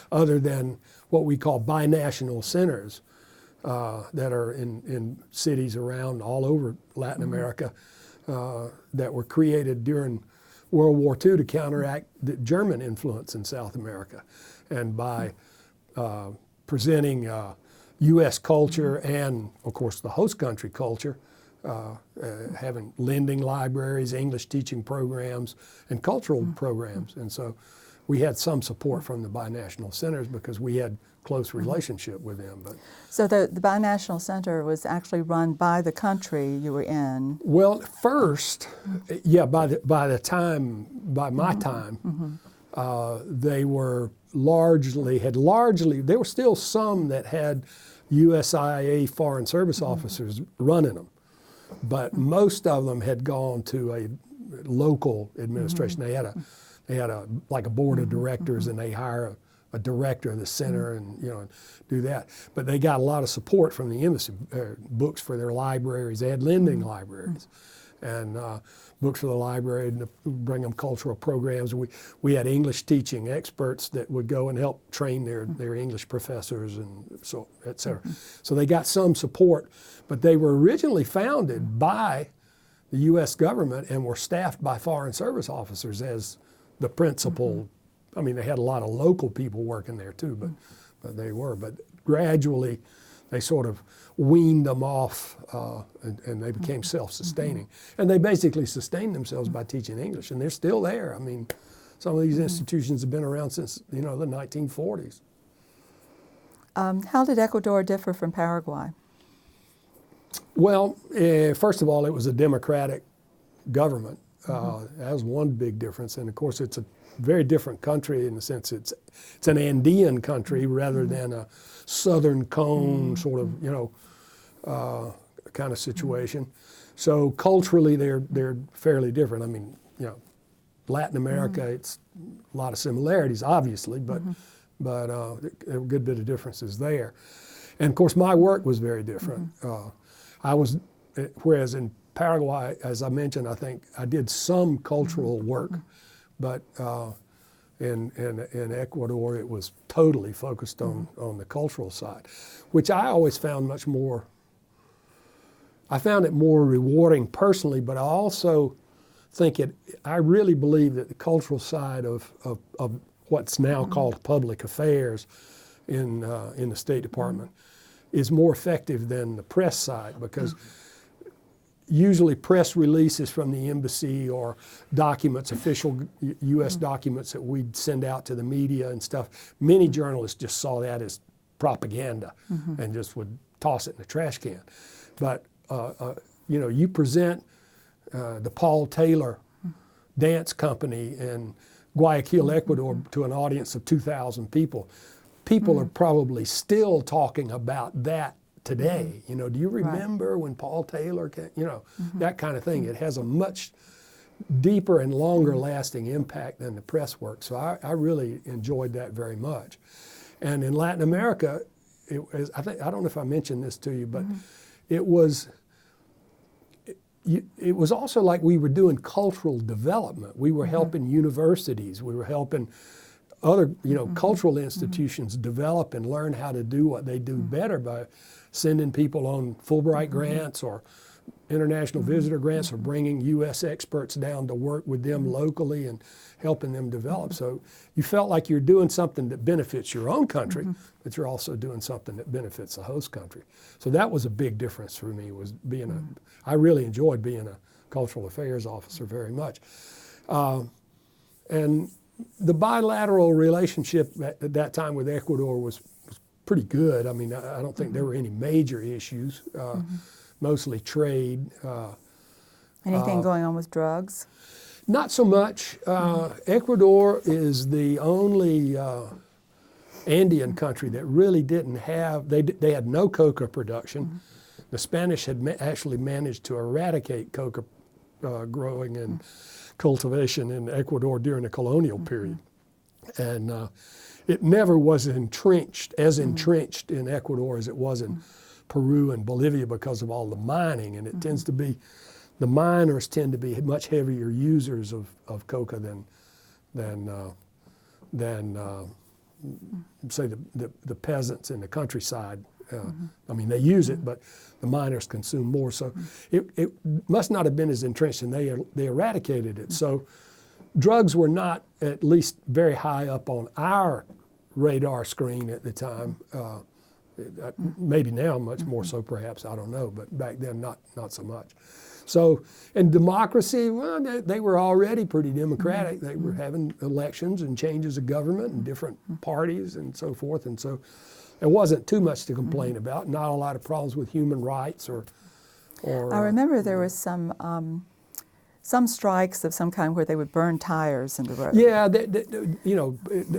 Other than what we call binational centers, that are in cities around all over Latin America that were created during World War II to counteract the German influence in South America. And by presenting U.S. culture and, of course, the host country culture, having lending libraries, English teaching programs, and cultural programs. And so we had some support from the binational centers because we had close relationship with them. But So the binational center was actually run by the country you were in. well, first, yeah, by my time, they were largely, there were still some that had USIA Foreign Service officers running them, but most of them had gone to a local administration. They had a board of directors, and they hire a director of the center, and and do that. But they got a lot of support from the embassy, books for their libraries. They had lending libraries, and books for the library, and bring them cultural programs. We had English teaching experts that would go and help train their English professors, and so et cetera. So they got some support, but they were originally founded by the U.S. government and were staffed by Foreign Service officers as the principal. I mean, they had a lot of local people working there too, but they were. But gradually, they sort of weaned them off, and they became self-sustaining. And they basically sustained themselves by teaching English, and they're still there. I mean, some of these institutions have been around since, the 1940s. How did Ecuador differ from Paraguay? Well, first of all, it was a democratic government. That was one big difference. And of course, it's a very different country in the sense it's an Andean country rather than a southern cone sort of, kind of situation. So culturally, they're fairly different. I mean, Latin America, it's a lot of similarities, obviously, but there are a good bit of differences there. And of course, my work was very different. Whereas in Paraguay, as I mentioned, I think I did some cultural work, but in Ecuador, it was totally focused on the cultural side, which I always found I found it more rewarding personally, but I also think I really believe that the cultural side of what's now called public affairs in the State Department is more effective than the press side, because usually press releases from the embassy or documents, official U.S. documents that we'd send out to the media and stuff, many journalists just saw that as propaganda and just would toss it in the trash can. But, you present the Paul Taylor dance company in Guayaquil, Ecuador, to an audience of 2,000 people. People are probably still talking about that today. Do you remember when Paul Taylor came? That kind of thing. It has a much deeper and longer lasting impact than the press work. So I really enjoyed that very much. And in Latin America, I don't know if I mentioned this to you, but it was also like we were doing cultural development. We were helping universities. We were helping other, cultural institutions develop and learn how to do what they do better by sending people on Fulbright grants or international visitor grants, or bringing U.S. experts down to work with them locally and helping them develop. So you felt like you're doing something that benefits your own country, but you're also doing something that benefits the host country. So that was a big difference for me, was I really enjoyed being a cultural affairs officer very much. And the bilateral relationship at that time with Ecuador was pretty good. I mean, I don't think there were any major issues, mostly trade. Anything going on with drugs? Not so much. Ecuador is the only Andean country that really didn't have, they had no coca production. The Spanish had actually managed to eradicate coca growing and cultivation in Ecuador during the colonial period. And it never was entrenched in Ecuador as it was in Peru and Bolivia because of all the mining. And it tends to be, the miners tend to be much heavier users of coca than say the peasants in the countryside. I mean, they use it, but the miners consume more. So it must not have been as entrenched, and they eradicated it. So drugs were not, at least very high up on our radar screen at the time. Maybe now much more so, perhaps, I don't know, but back then not so much. So, and democracy, well, they were already pretty democratic. They were having elections and changes of government and different parties and so forth. And so there wasn't too much to complain about. Not a lot of problems with human rights or I remember there was some strikes of some kind where they would burn tires in the road. Yeah,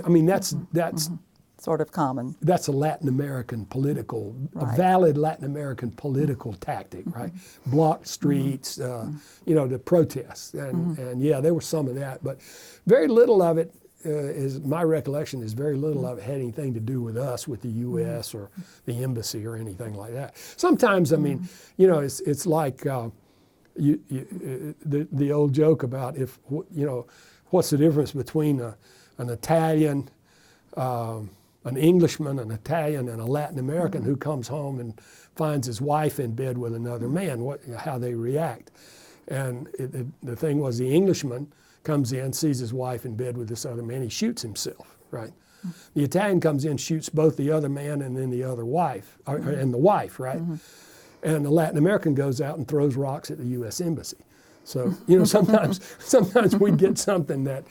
I mean, that's sort of common. That's a Latin American political, Right. a valid Latin American political tactic, right? Block streets, to protest. And yeah, there was some of that, but very little of it my recollection is very little of it had anything to do with us, with the U.S. or the embassy or anything like that. Sometimes, I mean, it's like, the old joke about what's the difference between an Italian, an Englishman, an Italian, and a Latin American who comes home and finds his wife in bed with another man, how they react. And the thing was, the Englishman comes in, sees his wife in bed with this other man, he shoots himself, right? The Italian comes in, shoots both the other man and then the other wife, and the wife, right? And the Latin American goes out and throws rocks at the U.S. Embassy. So, sometimes we get something that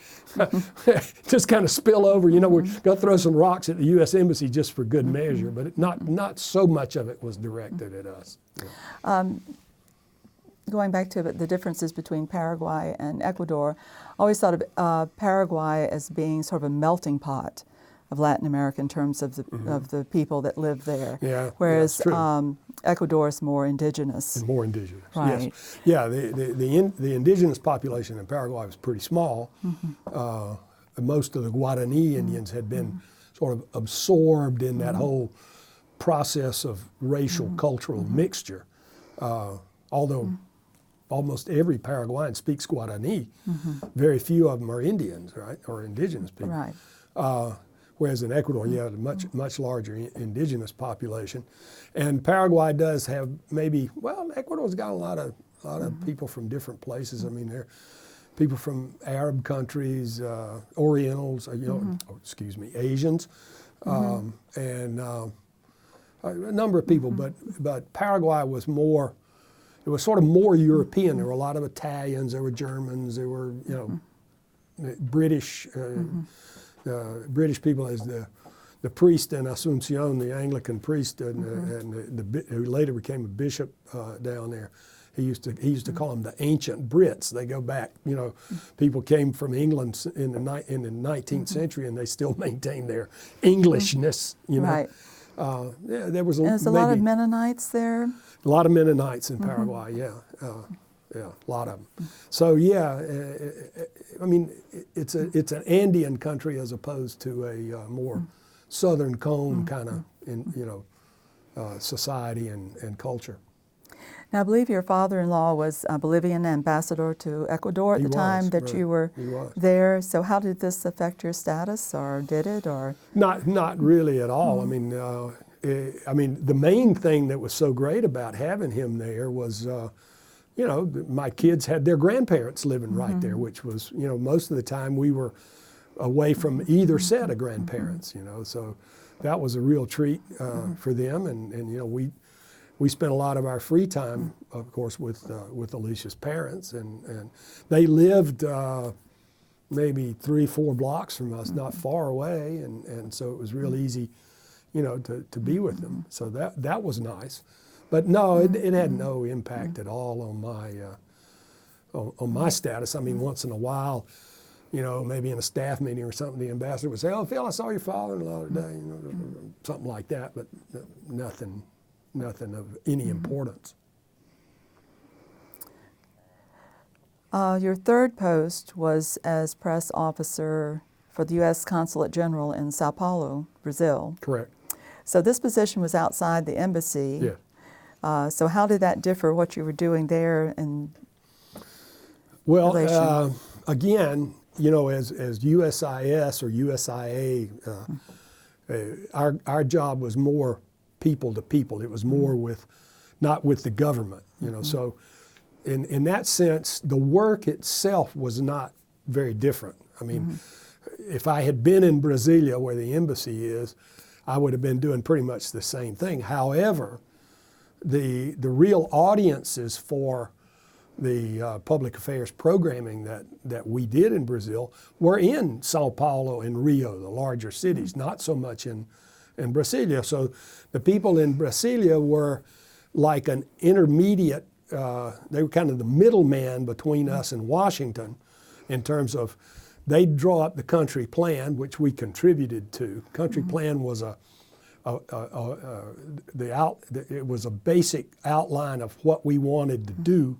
just kind of spill over. We're going to throw some rocks at the U.S. Embassy just for good measure, but not so much of it was directed at us. Going back to the differences between Paraguay and Ecuador, I always thought of Paraguay as being sort of a melting pot of Latin America in terms of the people that live there. Yeah, whereas Ecuador is more indigenous. And more indigenous, right. Yes. Yeah, the indigenous population in Paraguay was pretty small. Most of the Guarani Indians had been sort of absorbed in that whole process of racial, cultural mixture. Although almost every Paraguayan speaks Guarani, very few of them are Indians, right, or indigenous people. Right. Whereas in Ecuador, you had a much larger indigenous population, and Paraguay does have Ecuador's got a lot of people from different places. I mean, there are people from Arab countries, Orientals, Asians, and a number of people. But Paraguay was more. It was sort of more European. There were a lot of Italians. There were Germans. There were British. British people, as the priest in Asunción, the Anglican priest, who later became a bishop down there. He used to call them the ancient Brits. They go back. People came from England in the 19th century, and they still maintain their Englishness. Right. There was there's a lot of Mennonites there. A lot of Mennonites in Paraguay. Yeah, a lot of them. So I mean, it's an Andean country as opposed to a more southern cone kind of society and culture. Now, I believe your father-in-law was a Bolivian ambassador to Ecuador at the time that you were there. So how did this affect your status, or did it, or? Not really at all. I mean, the main thing that was so great about having him there was, my kids had their grandparents living right there, which was, most of the time we were away from either set of grandparents, so that was a real treat for them, and we spent a lot of our free time, of course, with Alicia's parents, and they lived maybe 3-4 blocks from us, not far away, and so it was real easy, to be with them. So that was nice, but no, it had no impact at all on my status. I mean, once in a while, maybe in a staff meeting or something, the ambassador would say, "Oh, Phil, I saw your father-in-law today," something like that, but nothing of any importance. Your third post was as press officer for the U.S. Consulate General in Sao Paulo, Brazil. Correct. So this position was outside the embassy. Yeah. So how did that differ, what you were doing there in relation? Again, as USIS or USIA, our job was more people to people. It was more not with the government, So in that sense, the work itself was not very different. I mean, if I had been in Brasilia, where the embassy is, I would have been doing pretty much the same thing. However, the real audiences for the public affairs programming that we did in Brazil were in Sao Paulo and Rio, the larger cities, not so much in Brasilia. So the people in Brasilia were like an intermediate, they were kind of the middleman between us and Washington in terms of they'd draw up the country plan, which we contributed to. Country plan was it was a basic outline of what we wanted to do,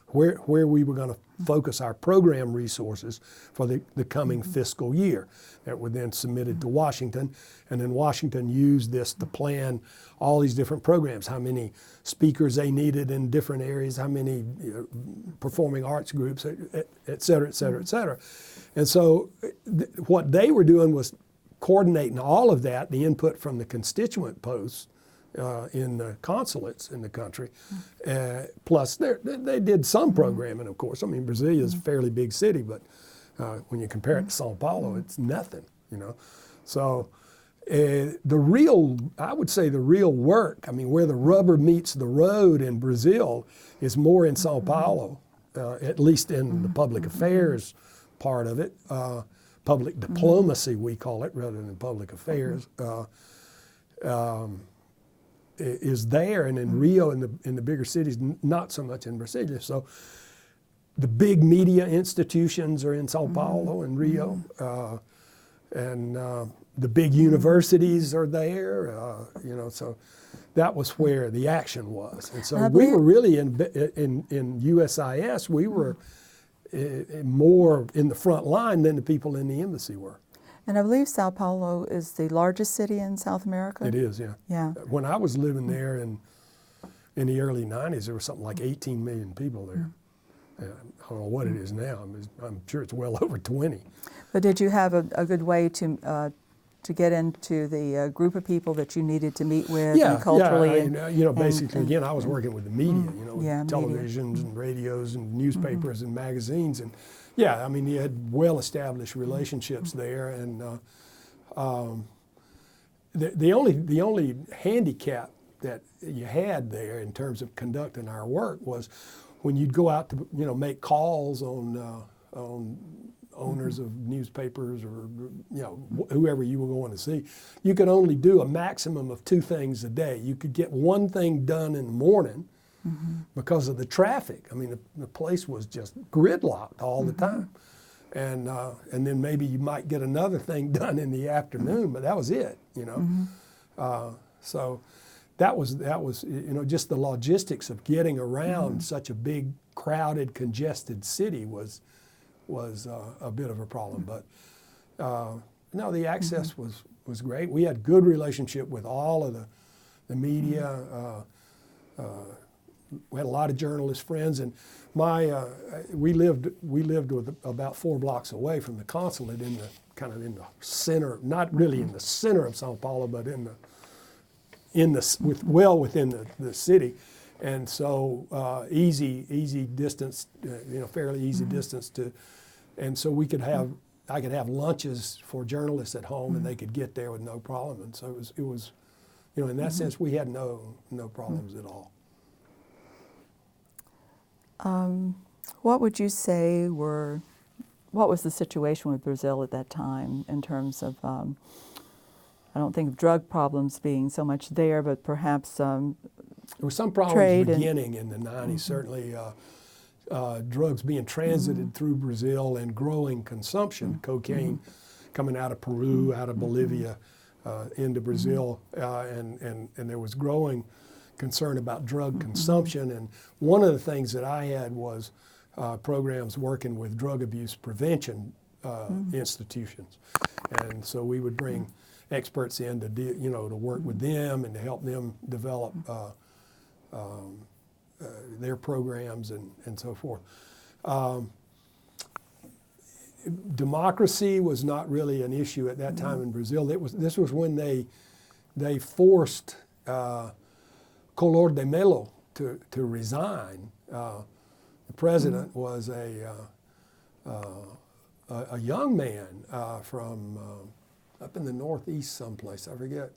where we were going to focus our program resources for the coming fiscal year that were then submitted to Washington. And then Washington used this to plan all these different programs, how many speakers they needed in different areas, how many performing arts groups, et cetera, et cetera, et cetera. And so what they were doing was coordinating all of that, the input from the constituent posts in the consulates in the country. Plus, they did some programming, of course. I mean, Brasilia is a fairly big city, but when you compare it to Sao Paulo, it's nothing, you know. So I would say the real work, I mean, where the rubber meets the road in Brazil is more in Sao Paulo, at least in the public affairs part of it. Public diplomacy, we call it, rather than public affairs. Is there, and in Rio, in the bigger cities, not so much in Brasilia. So the big media institutions are in Sao Paulo and Rio, and the big universities are there. You know, so that was where the action was. And so we were really in USIS. We were more in the front line than the people in the embassy were. And I believe Sao Paulo is the largest city in South America? It is, yeah. Yeah. When I was living there in the early 90s, there was something like 18 million people there. I don't know what it is now. I'm sure it's well over 20. But did you have a good way to get into the group of people that you needed to meet with and culturally? Yeah, basically, again, I was working with the media, you know, with televisions media. and radios and newspapers and magazines. And yeah, I mean, you had well-established relationships there. And the only handicap that you had there in terms of conducting our work was when you'd go out to, you know, make calls on owners of newspapers or, you know, whoever you were going to see, you could only do a maximum of 2 things a day. You could get one thing done in the morning because of the traffic. I mean, the place was just gridlocked all the time. And then maybe you might get another thing done in the afternoon, but that was it, you know. So that was you know, just the logistics of getting around such a big, crowded, congested city was a bit of a problem. But no, the access was great. We had good relationship with all of the media. We had a lot of journalist friends, and we lived with about 4 blocks away from the consulate in the center, not really in the center of Sao Paulo, but well within the city. And so easy distance, you know, fairly easy distance to, and so I could have lunches for journalists at home, and they could get there with no problem. And so it was, you know, in that sense, we had no problems at all. What would you say what was the situation with Brazil at that time in terms of, I don't think of drug problems being so much there, but perhaps there were some problems beginning in the 90s, certainly drugs being transited through Brazil and growing consumption, cocaine coming out of Peru, out of Bolivia, into Brazil, and there was growing concern about drug consumption. And one of the things that I had was programs working with drug abuse prevention institutions. And so we would bring experts in to work with them and to help them develop their programs and so forth. Democracy was not really an issue at that time in Brazil. This was when they forced Collor de Mello to resign. The president was a young man from up in the northeast someplace. I forget,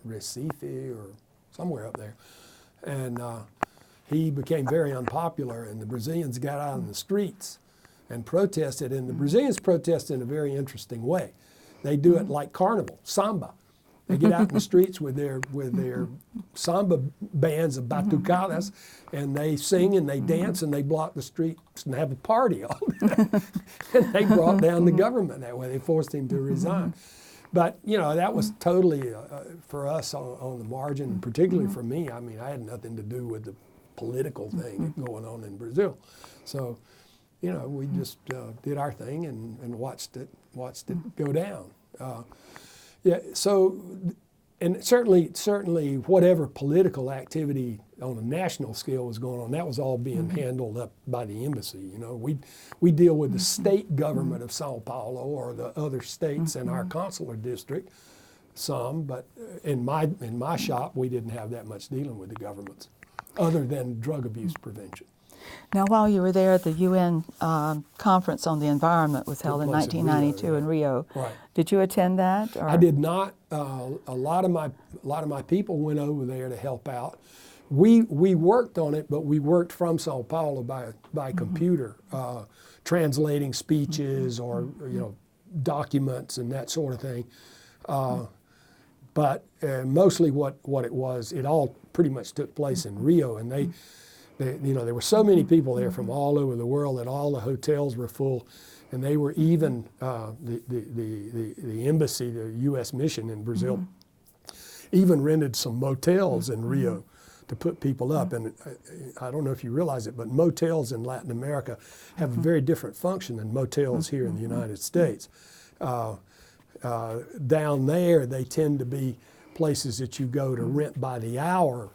Recife or somewhere up there. And he became very unpopular, and the Brazilians got out in the streets and protested. And the Brazilians protest in a very interesting way. They do it like carnival, samba. They get out in the streets with their samba bands of batucadas, and they sing and they dance and they block the streets and have a party all day. And they brought down the government that way. They forced him to resign. But you know, that was totally for us on the margin, particularly for me. I mean, I had nothing to do with the political thing going on in Brazil. So we just did our thing and watched it go down. Yeah. So, and certainly whatever political activity on a national scale was going on, that was all being handled up by the embassy. We deal with the state government of Sao Paulo or the other states in our consular district, some, but in my shop we didn't have that much dealing with the governments, other than drug abuse prevention. Now, while you were there, the UN conference on the environment was held in 1992 in Rio. Right. Did you attend that? Or? I did not. A lot of my people went over there to help out. We worked on it, but we worked from Sao Paulo by computer, translating speeches or documents and that sort of thing. But mostly what it was, it all pretty much took place in Rio, and there were so many people there from all over the world that all the hotels were full, and they were even the embassy, the U.S. mission in Brazil, even rented some motels in Rio to put people up. And I don't know if you realize it, but motels in Latin America have a very different function than motels here in the United States. Down there, they tend to be places that you go to rent by the hour.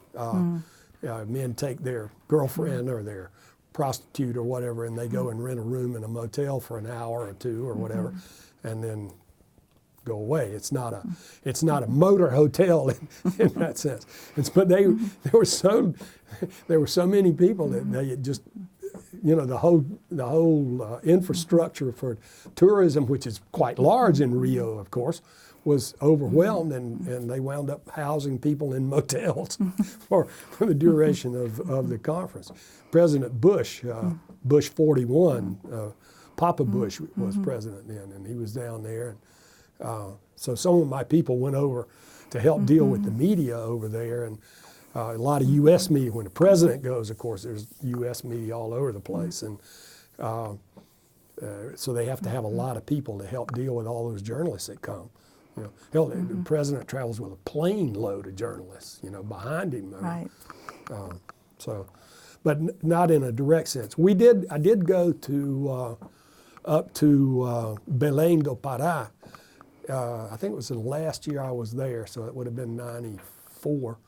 Men take their girlfriend or their prostitute or whatever, and they go and rent a room in a motel for an hour or two or whatever, and then go away. It's not a motor hotel in that sense. But there were so many people that they just, the whole infrastructure for tourism, which is quite large in Rio, of course, was overwhelmed, and they wound up housing people in motels for the duration of the conference. President Bush, Bush 41, Papa Bush was president then, and he was down there. And so some of my people went over to help deal with the media over there, and a lot of U.S. media. When the president goes, of course, there's U.S. media all over the place, and so they have to have a lot of people to help deal with all those journalists that come. Hell, the president travels with a plane load of journalists, behind him. Right. But not in a direct sense. I did go to up to Belém do Pará. I think it was the last year I was there, so it would have been '94.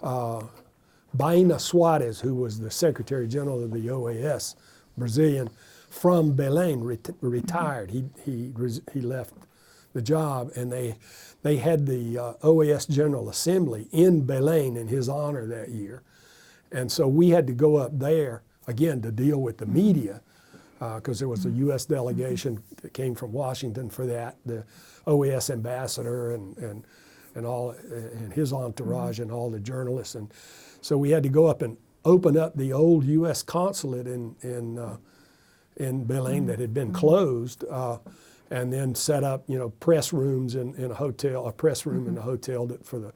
Baina Soares, who was the Secretary General of the OAS, Brazilian, from Belém, retired. He left the job, and they had the OAS General Assembly in Belém in his honor that year. And so we had to go up there, again, to deal with the media, because there was a U.S. delegation that came from Washington for that, the OAS ambassador and all, and his entourage and all the journalists. And so we had to go up and open up the old U.S. consulate in Belém that had been closed, and then set up, press rooms in a hotel, a press room in a hotel for the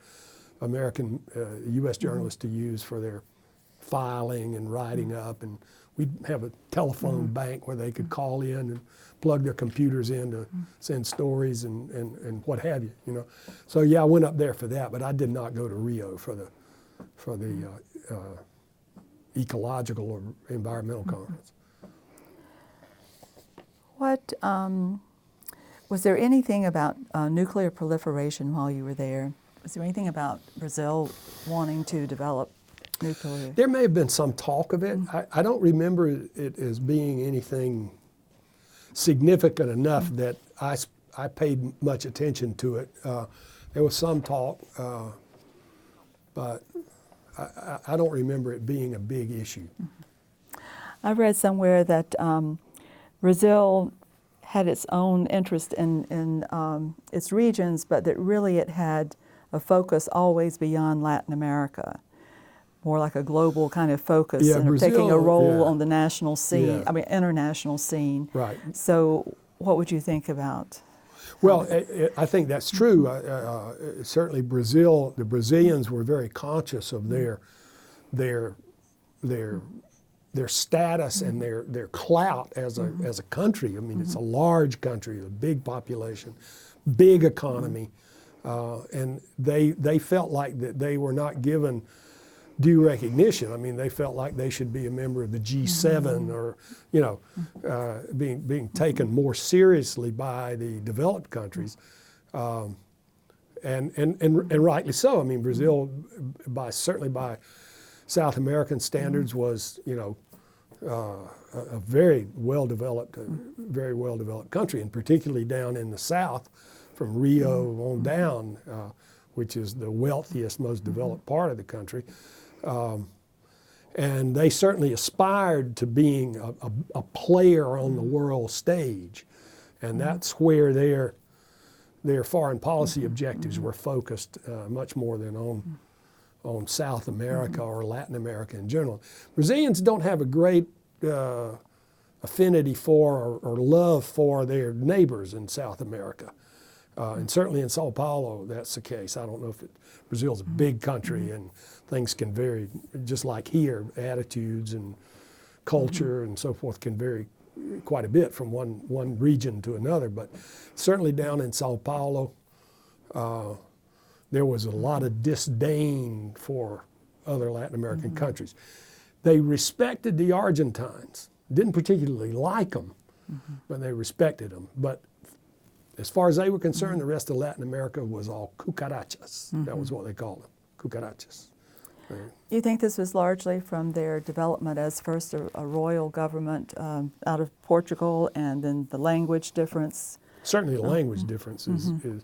American, U.S. journalists to use for their filing and writing up. And we'd have a telephone bank where they could call in and plug their computers in to send stories and what have you, So yeah, I went up there for that, but I did not go to Rio for the ecological or environmental conference. What was there anything about nuclear proliferation while you were there? Was there anything about Brazil wanting to develop nuclear? There may have been some talk of it. I don't remember it as being anything significant enough that I paid much attention to it. There was some talk, but I don't remember it being a big issue. I've read somewhere that Brazil had its own interest in its regions, but that really it had a focus always beyond Latin America, more like a global kind of focus, and Brazil, taking a role on the national scene, Yeah. International scene. Right. So what would you think about? Well, I think that's true. Certainly the Brazilians were very conscious of their status and their clout as a country. I mean, it's a large country, a big population, big economy, and they felt like that they were not given due recognition. I mean, they felt like they should be a member of the G7 or, you know, being taken more seriously by the developed countries. And rightly so. I mean, Brazil, certainly by South American standards, was, you know, a very well developed country, and particularly down in the south, from Rio on down, which is the wealthiest, most developed part of the country. And they certainly aspired to being a player on the world stage, and that's where their foreign policy objectives were focused much more than on South America or Latin America in general. Brazilians don't have a great affinity for or love for their neighbors in South America. And certainly in Sao Paulo, that's the case. I don't know if Brazil's a big country and things can vary, just like here, attitudes and culture and so forth can vary quite a bit from one region to another. But certainly down in Sao Paulo, there was a lot of disdain for other Latin American countries. They respected the Argentines, didn't particularly like them, but they respected them. But as far as they were concerned, the rest of Latin America was all cucarachas. That was what they called them, cucarachas. You think this was largely from their development as first a royal government out of Portugal, and then the language difference? Certainly the language difference is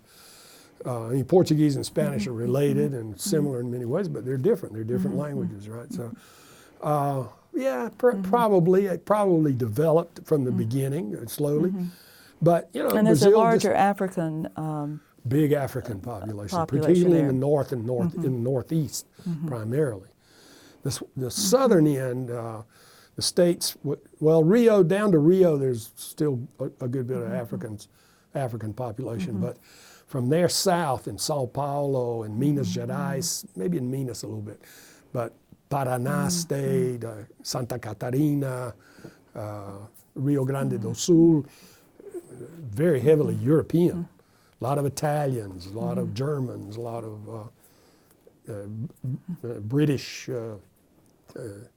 I mean, Portuguese and Spanish are related and similar in many ways, but they're different. They're different languages, right? So, yeah, probably it probably developed from the beginning slowly, but you know, and there's Brazil a larger African big African population particularly there. in the north and in the northeast primarily. The southern end, the states, well, Rio down to Rio, there's still a good bit of African population, but from there south in Sao Paulo and Minas Gerais, maybe in Minas a little bit, but Paraná State, Santa Catarina, Rio Grande do Sul, very heavily European. A lot of Italians, a lot of Germans, a lot of British,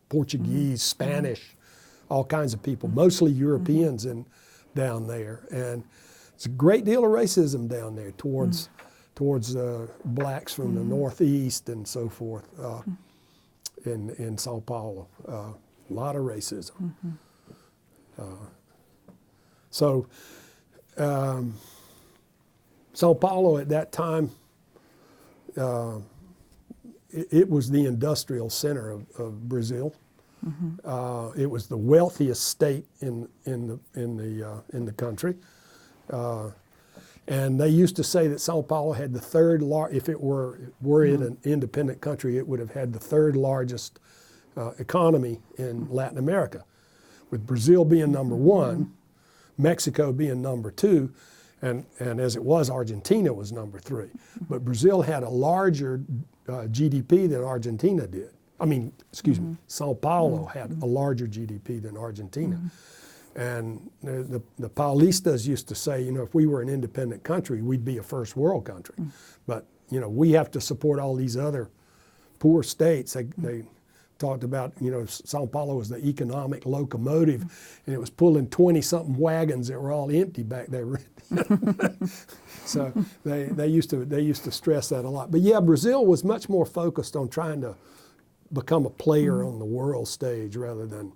Portuguese, Spanish, all kinds of people, mostly Europeans down there. And it's a great deal of racism down there towards blacks from the northeast and so forth in Sao Paulo. A lot of racism. So Sao Paulo at that time, it was the industrial center of Brazil. It was the wealthiest state in the country, and they used to say that Sao Paulo had the third if it were it an independent country, it would have had the third largest economy in Latin America, with Brazil being number one, Mexico being number two, and as it was, Argentina was number three. But Brazil had a larger GDP than Argentina did. I mean, excuse me, Sao Paulo had a larger GDP than Argentina. And the Paulistas used to say, you know, if we were an independent country, we'd be a first world country. But, you know, we have to support all these other poor states. They talked about, you know, Sao Paulo was the economic locomotive, and it was pulling 20-something wagons that were all empty back there. So they used to stress that a lot. But yeah, Brazil was much more focused on trying to become a player on the world stage rather than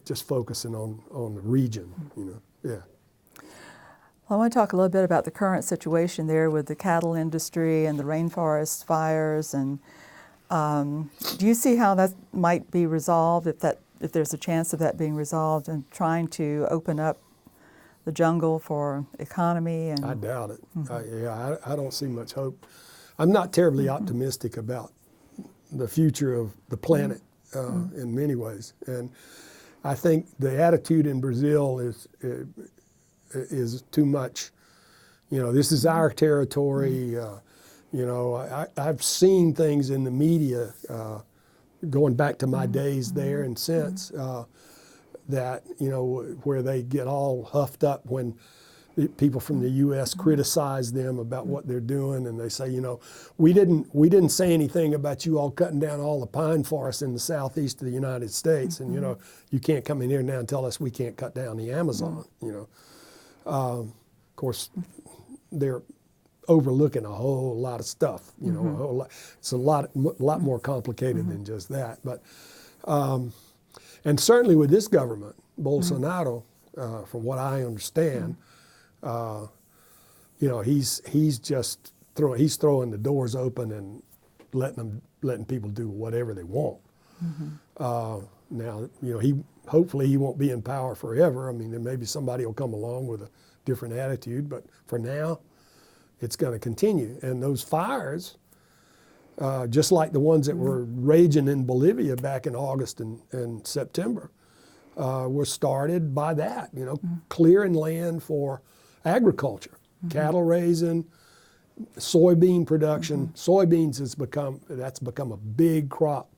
just focusing on the region, you know. Yeah. Well, I want to talk a little bit about the current situation there with the cattle industry and the rainforest fires, and do you see how that might be resolved, if there's a chance of that being resolved, and trying to open up the jungle for economy? And I doubt it. I don't see much hope. I'm not terribly optimistic about the future of the planet in many ways, and I think the attitude in Brazil is too much. You know, this is our territory. You know, I've seen things in the media going back to my days there and since that, you know, where they get all huffed up when people from the U.S. criticize them about what they're doing, and they say, you know, we didn't say anything about you all cutting down all the pine forests in the southeast of the United States, and you know, you can't come in here now and tell us we can't cut down the Amazon. You know, of course, they're overlooking a whole lot of stuff. You know, a whole lot. It's a lot more complicated than just that. But and certainly with this government, Bolsonaro, from what I understand. You know, he's just throwing the doors open and letting people do whatever they want. Now, you know, hopefully he won't be in power forever. I mean, there maybe somebody will come along with a different attitude, but for now, it's going to continue. And those fires, just like the ones that were raging in Bolivia back in August and September, were started by that. You know, clearing land for agriculture, cattle raising, soybean production. Soybeans that's become a big crop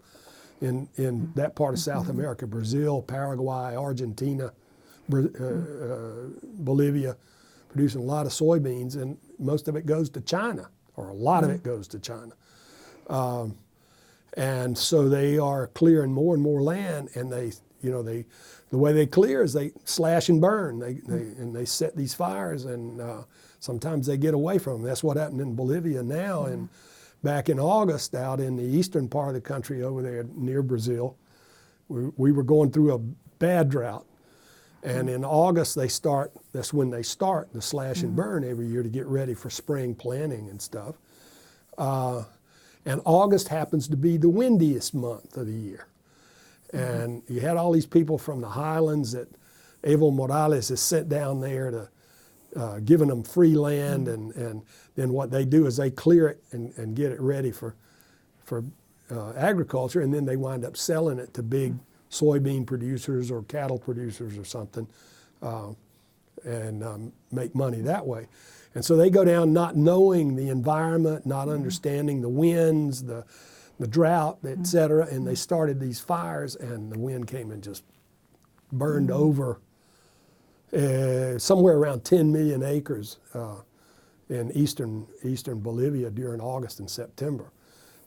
in that part of South America, Brazil, Paraguay, Argentina, Bolivia, producing a lot of soybeans, and most of it goes to China, or a lot of it goes to China. And so they are clearing more and more land, and the way they clear is they slash and burn. They set these fires, and sometimes they get away from them. That's what happened in Bolivia now. And back in August, out in the eastern part of the country over there near Brazil, we were going through a bad drought. And in August, that's when they start the slash and burn every year to get ready for spring planting and stuff. And August happens to be the windiest month of the year. And you had all these people from the highlands that Evo Morales has sent down there to giving them free land, and then what they do is they clear it and get it ready for agriculture, and then they wind up selling it to big soybean producers or cattle producers or something, and make money that way. And so they go down not knowing the environment, not understanding the winds, the drought, et cetera, and they started these fires, and the wind came and just burned over somewhere around 10 million acres in eastern Bolivia during August and September.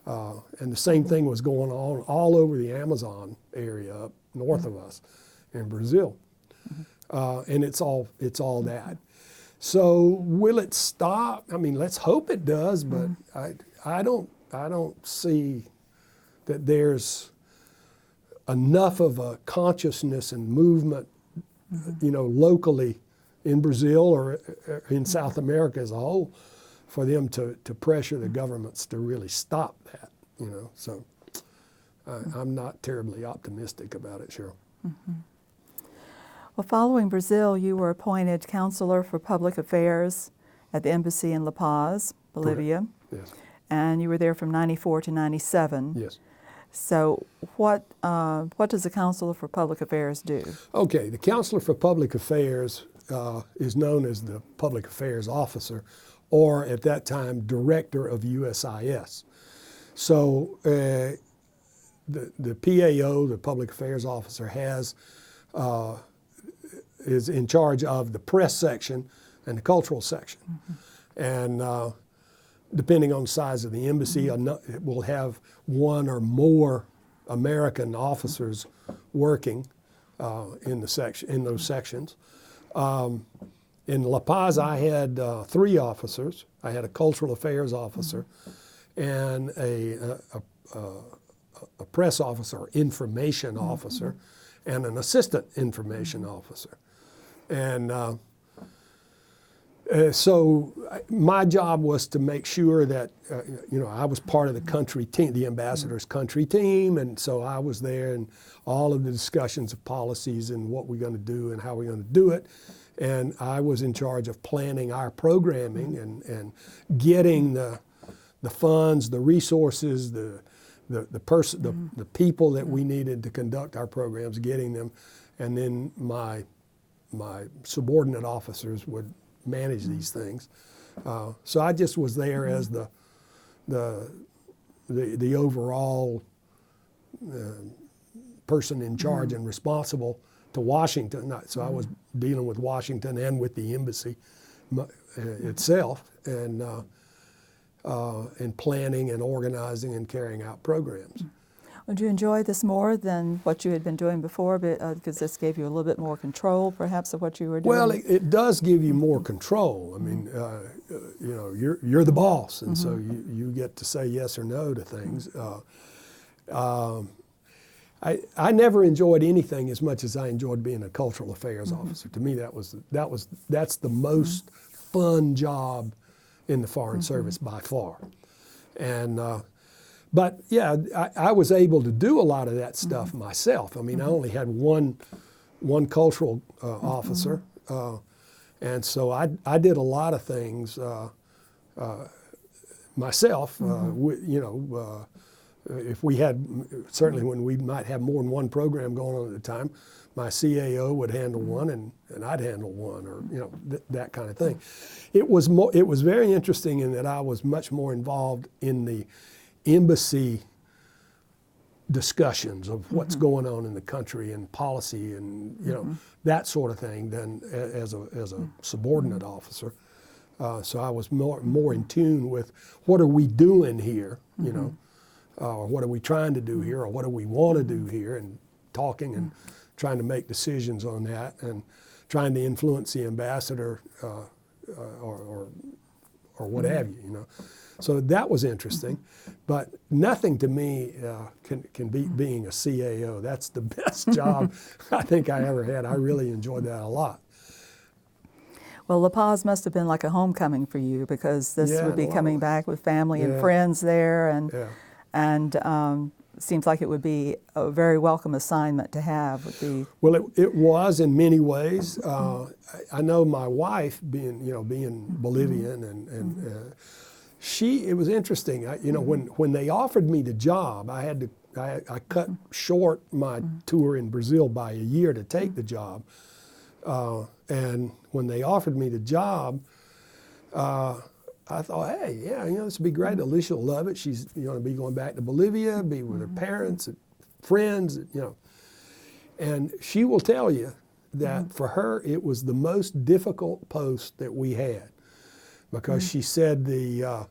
And the same thing was going on all over the Amazon area up north of us in Brazil. And it's all that. So will it stop? I mean, let's hope it does, but I don't see that there's enough of a consciousness and movement, you know, locally in Brazil or in South America as a whole, for them to pressure the governments to really stop that, you know. So I'm not terribly optimistic about it, Sheryl. Well, following Brazil, you were appointed counselor for public affairs at the embassy in La Paz, Bolivia. Yes. And you were there from 94 to 97. Yes. So what does the Counselor for Public Affairs do? Okay, the Counselor for Public Affairs is known as the Public Affairs Officer, or at that time, Director of USIS. So the PAO, the Public Affairs Officer, is in charge of the press section and the cultural section. And depending on the size of the embassy, it will have one or more American officers working in those sections. In La Paz, I had 3 officers. I had a cultural affairs officer and a press officer, or information officer, and an assistant information officer. And so my job was to make sure that, you know, I was part of the country team, the ambassador's country team, and so I was there in all of the discussions of policies and what we're going to do and how we're going to do it. And I was in charge of planning our programming and getting the funds, the resources, the people that we needed to conduct our programs, getting them, and then my subordinate officers would manage these things. So I just was there as the overall person in charge and responsible to Washington. So I was dealing with Washington and with the embassy itself, and planning and organizing and carrying out programs. Would you enjoy this more than what you had been doing before, because this gave you a little bit more control, perhaps, of what you were doing? Well, it does give you more control. I mean, you know, you're the boss, and so you get to say yes or no to things. I never enjoyed anything as much as I enjoyed being a cultural affairs officer. To me, that's the most fun job in the Foreign Service by far. And but yeah, I was able to do a lot of that stuff myself. I mean, I only had one cultural officer, and so I did a lot of things myself. You know, if we had, certainly when we might have more than one program going on at a time, my CAO would handle one and I'd handle one, or you know, that kind of thing. It was very interesting in that I was much more involved in the embassy discussions of what's going on in the country and policy and you know that sort of thing than as a subordinate officer. So I was more in tune with what are we doing here, you know, or what are we trying to do here, or what do we want to do here, and talking and trying to make decisions on that, and trying to influence the ambassador or what have you, you know. So that was interesting, but nothing to me can beat being a CAO. That's the best job I think I ever had. I really enjoyed that a lot. Well, La Paz must have been like a homecoming for you, because this would be coming back with family and friends there, and seems like it would be a very welcome assignment to have. Well, it was in many ways. I know my wife, being Bolivian, and it was interesting. You know, when they offered me the job, I cut short my tour in Brazil by a year to take the job. And when they offered me the job, I thought, hey, yeah, you know, this would be great. Alicia will love it. She's going to be going back to Bolivia, be with her parents and friends, you know. And she will tell you that for her, it was the most difficult post that we had, because she said the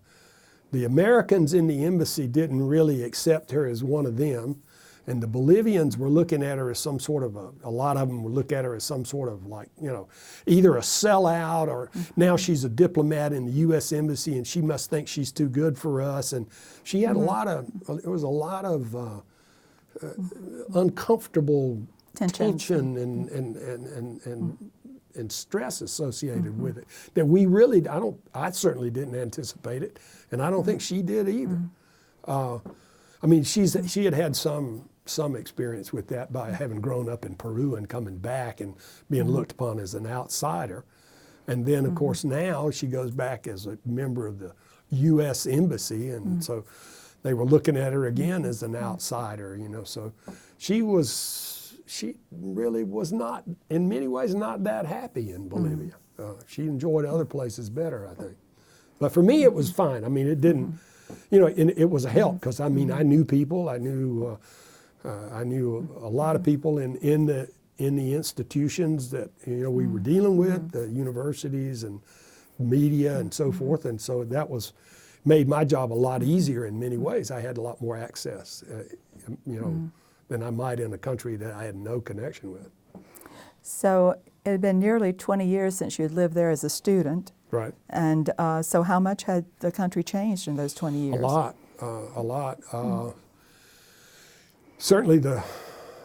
Americans in the embassy didn't really accept her as one of them. And the Bolivians were looking at her as some sort of a lot of them would look at her as some sort of, like, you know, either a sellout, or now she's a diplomat in the U.S. Embassy and she must think she's too good for us. And she had there was a lot of uncomfortable tension and stress associated with it that we really, I certainly didn't anticipate it, and I don't think she did either. I mean, she had some experience with that by having grown up in Peru and coming back and being looked upon as an outsider. And then, of course, now she goes back as a member of the U.S. Embassy, and so they were looking at her again as an outsider, you know. So she really was not, in many ways, not that happy in Bolivia. She enjoyed other places better, I think. But for me, it was fine. I mean, it didn't, you know, and it was a help, because I mean, I knew people. I knew a lot of people in the institutions that, you know, we were dealing with, the universities and media and so forth, and so that made my job a lot easier in many ways. I had a lot more access, you know, than I might in a country that I had no connection with. So it had been nearly 20 years since you had lived there as a student. Right. And so how much had the country changed in those 20 years? A lot. Certainly,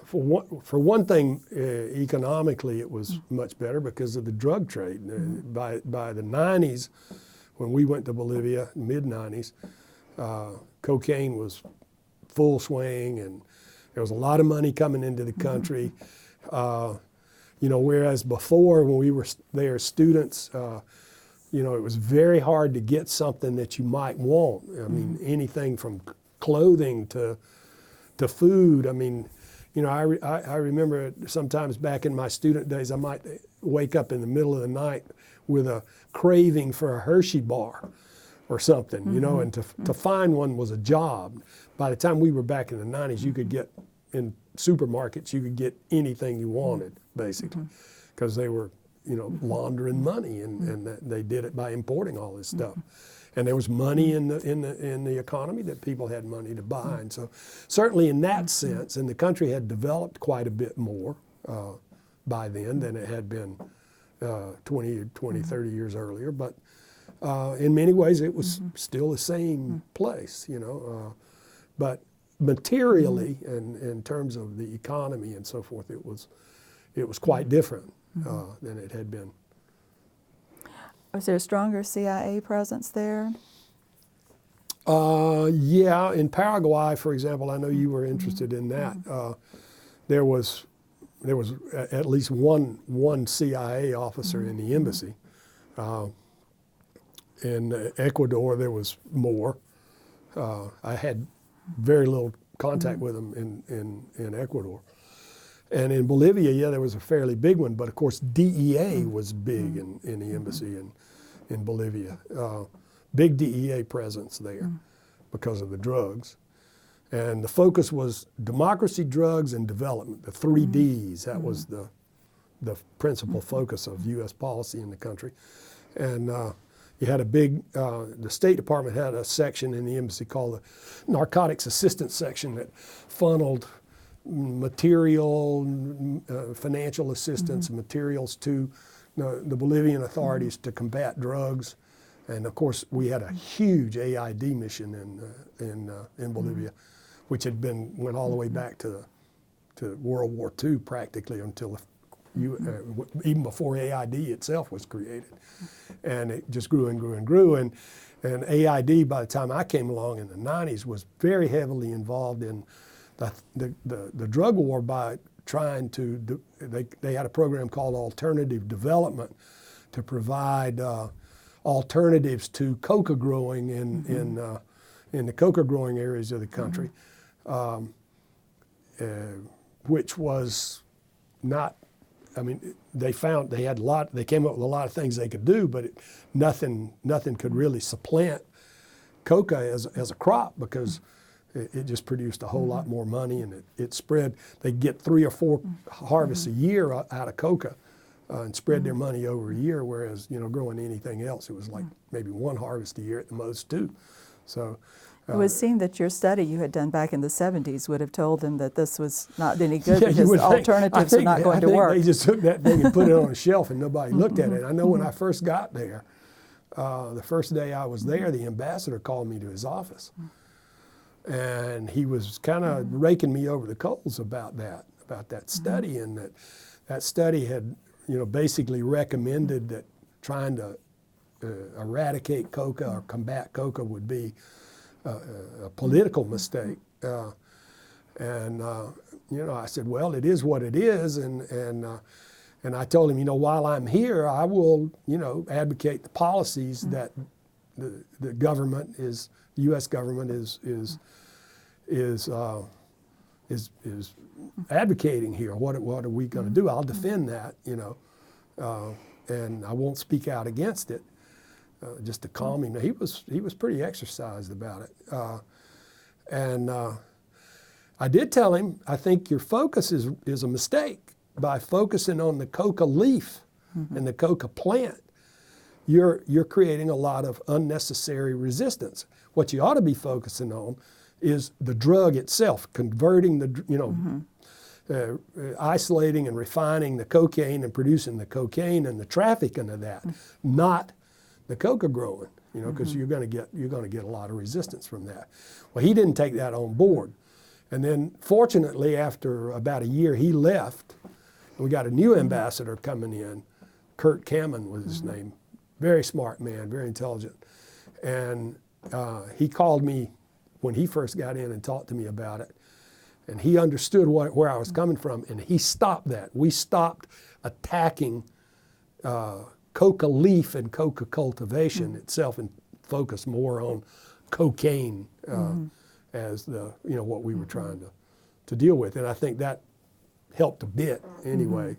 for one thing, economically it was much better because of the drug trade. By the 90s, when we went to Bolivia, mid-90s, cocaine was full swing, and there was a lot of money coming into the country. You know, whereas before, when we were there as students, you know, it was very hard to get something that you might want. I mean, anything from clothing to food. I mean, you know, I remember sometimes back in my student days, I might wake up in the middle of the night with a craving for a Hershey bar or something, you know, and to find one was a job. By the time we were back in the 90s, you could get in supermarkets, you could get anything you wanted, basically, because they were, laundering money, and they did it by importing all this stuff. And there was money in the economy that people had money to buy. And so certainly in that sense, and the country had developed quite a bit more by then than it had been 20, 30 years earlier. But in many ways it was still the same place, but materially and in terms of the economy and so forth, it was quite different than it had been. Was there a stronger CIA presence there? Yeah, in Paraguay, for example, I know you were interested in that. There was at least one CIA officer in the embassy. In Ecuador, there was more. I had very little contact with them in Ecuador. And in Bolivia, yeah, there was a fairly big one, but of course DEA was big in the embassy in Bolivia. Big DEA presence there because of the drugs. And the focus was democracy, drugs, and development, the 3 Ds. That was the principal focus of U.S. policy in the country. And you had a big, the State Department had a section in the embassy called the Narcotics Assistance Section that funneled material, financial assistance, materials to the Bolivian authorities to combat drugs. And of course, we had a huge AID mission in Bolivia, which went all the way back to World War II practically until even before AID itself was created. And it just grew and grew and grew. And AID, by the time I came along in the 90s, was very heavily involved in the drug war by trying to, they had a program called Alternative Development to provide alternatives to coca growing in the coca growing areas of the country, which was not, I mean, they came up with a lot of things they could do, but nothing could really supplant coca as a crop because it just produced a whole lot more money, and it spread. They'd get 3 or 4 harvests a year out of coca and spread their money over a year, whereas, growing anything else, it was like maybe 1 harvest a year at the most, 2. So it would seem that your study you had done back in the 70s would have told them that this was not any good because alternatives are not going to work. They just took that thing and put it on a shelf and nobody looked at it. I know when I first got there, the first day I was there, the ambassador called me to his office. And he was kind of raking me over the coals about that study, and that study had, basically recommended that trying to eradicate coca or combat coca would be a political mistake. And I said, well, it is what it is, and I told him, while I'm here, I will, advocate the policies that the government is. The U.S. government is advocating here. What are we going to do? I'll defend that, and I won't speak out against it. Just to calm him. He was pretty exercised about it, and I did tell him, I think your focus is a mistake. By focusing on the coca leaf and the coca plant, you're creating a lot of unnecessary resistance. What you ought to be focusing on is the drug itself, converting isolating and refining the cocaine and producing the cocaine and the trafficking of that, not the coca growing, because you're going to get a lot of resistance from that. Well, he didn't take that on board, and then fortunately, after about a year, he left. And we got a new ambassador coming in. Kurt Kamen was his name. Very smart man, very intelligent. And he called me when he first got in and talked to me about it. And he understood where I was coming from, and he stopped that. We stopped attacking coca leaf and coca cultivation itself and focused more on cocaine as what we were trying to deal with. And I think that helped a bit anyway,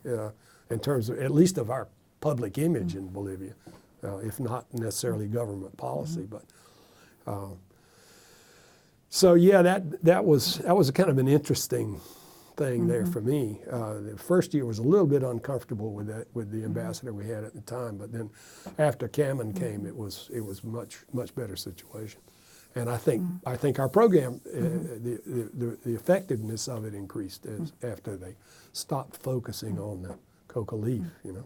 in terms of at least of our public image in Bolivia. If not necessarily government policy, but so yeah, that was kind of an interesting thing there for me. The first year was a little bit uncomfortable with that, with the ambassador we had at the time, but then after Cameron came, it was much better situation. And I think our program, the effectiveness of it increased after they stopped focusing on the Coca leaf, you know.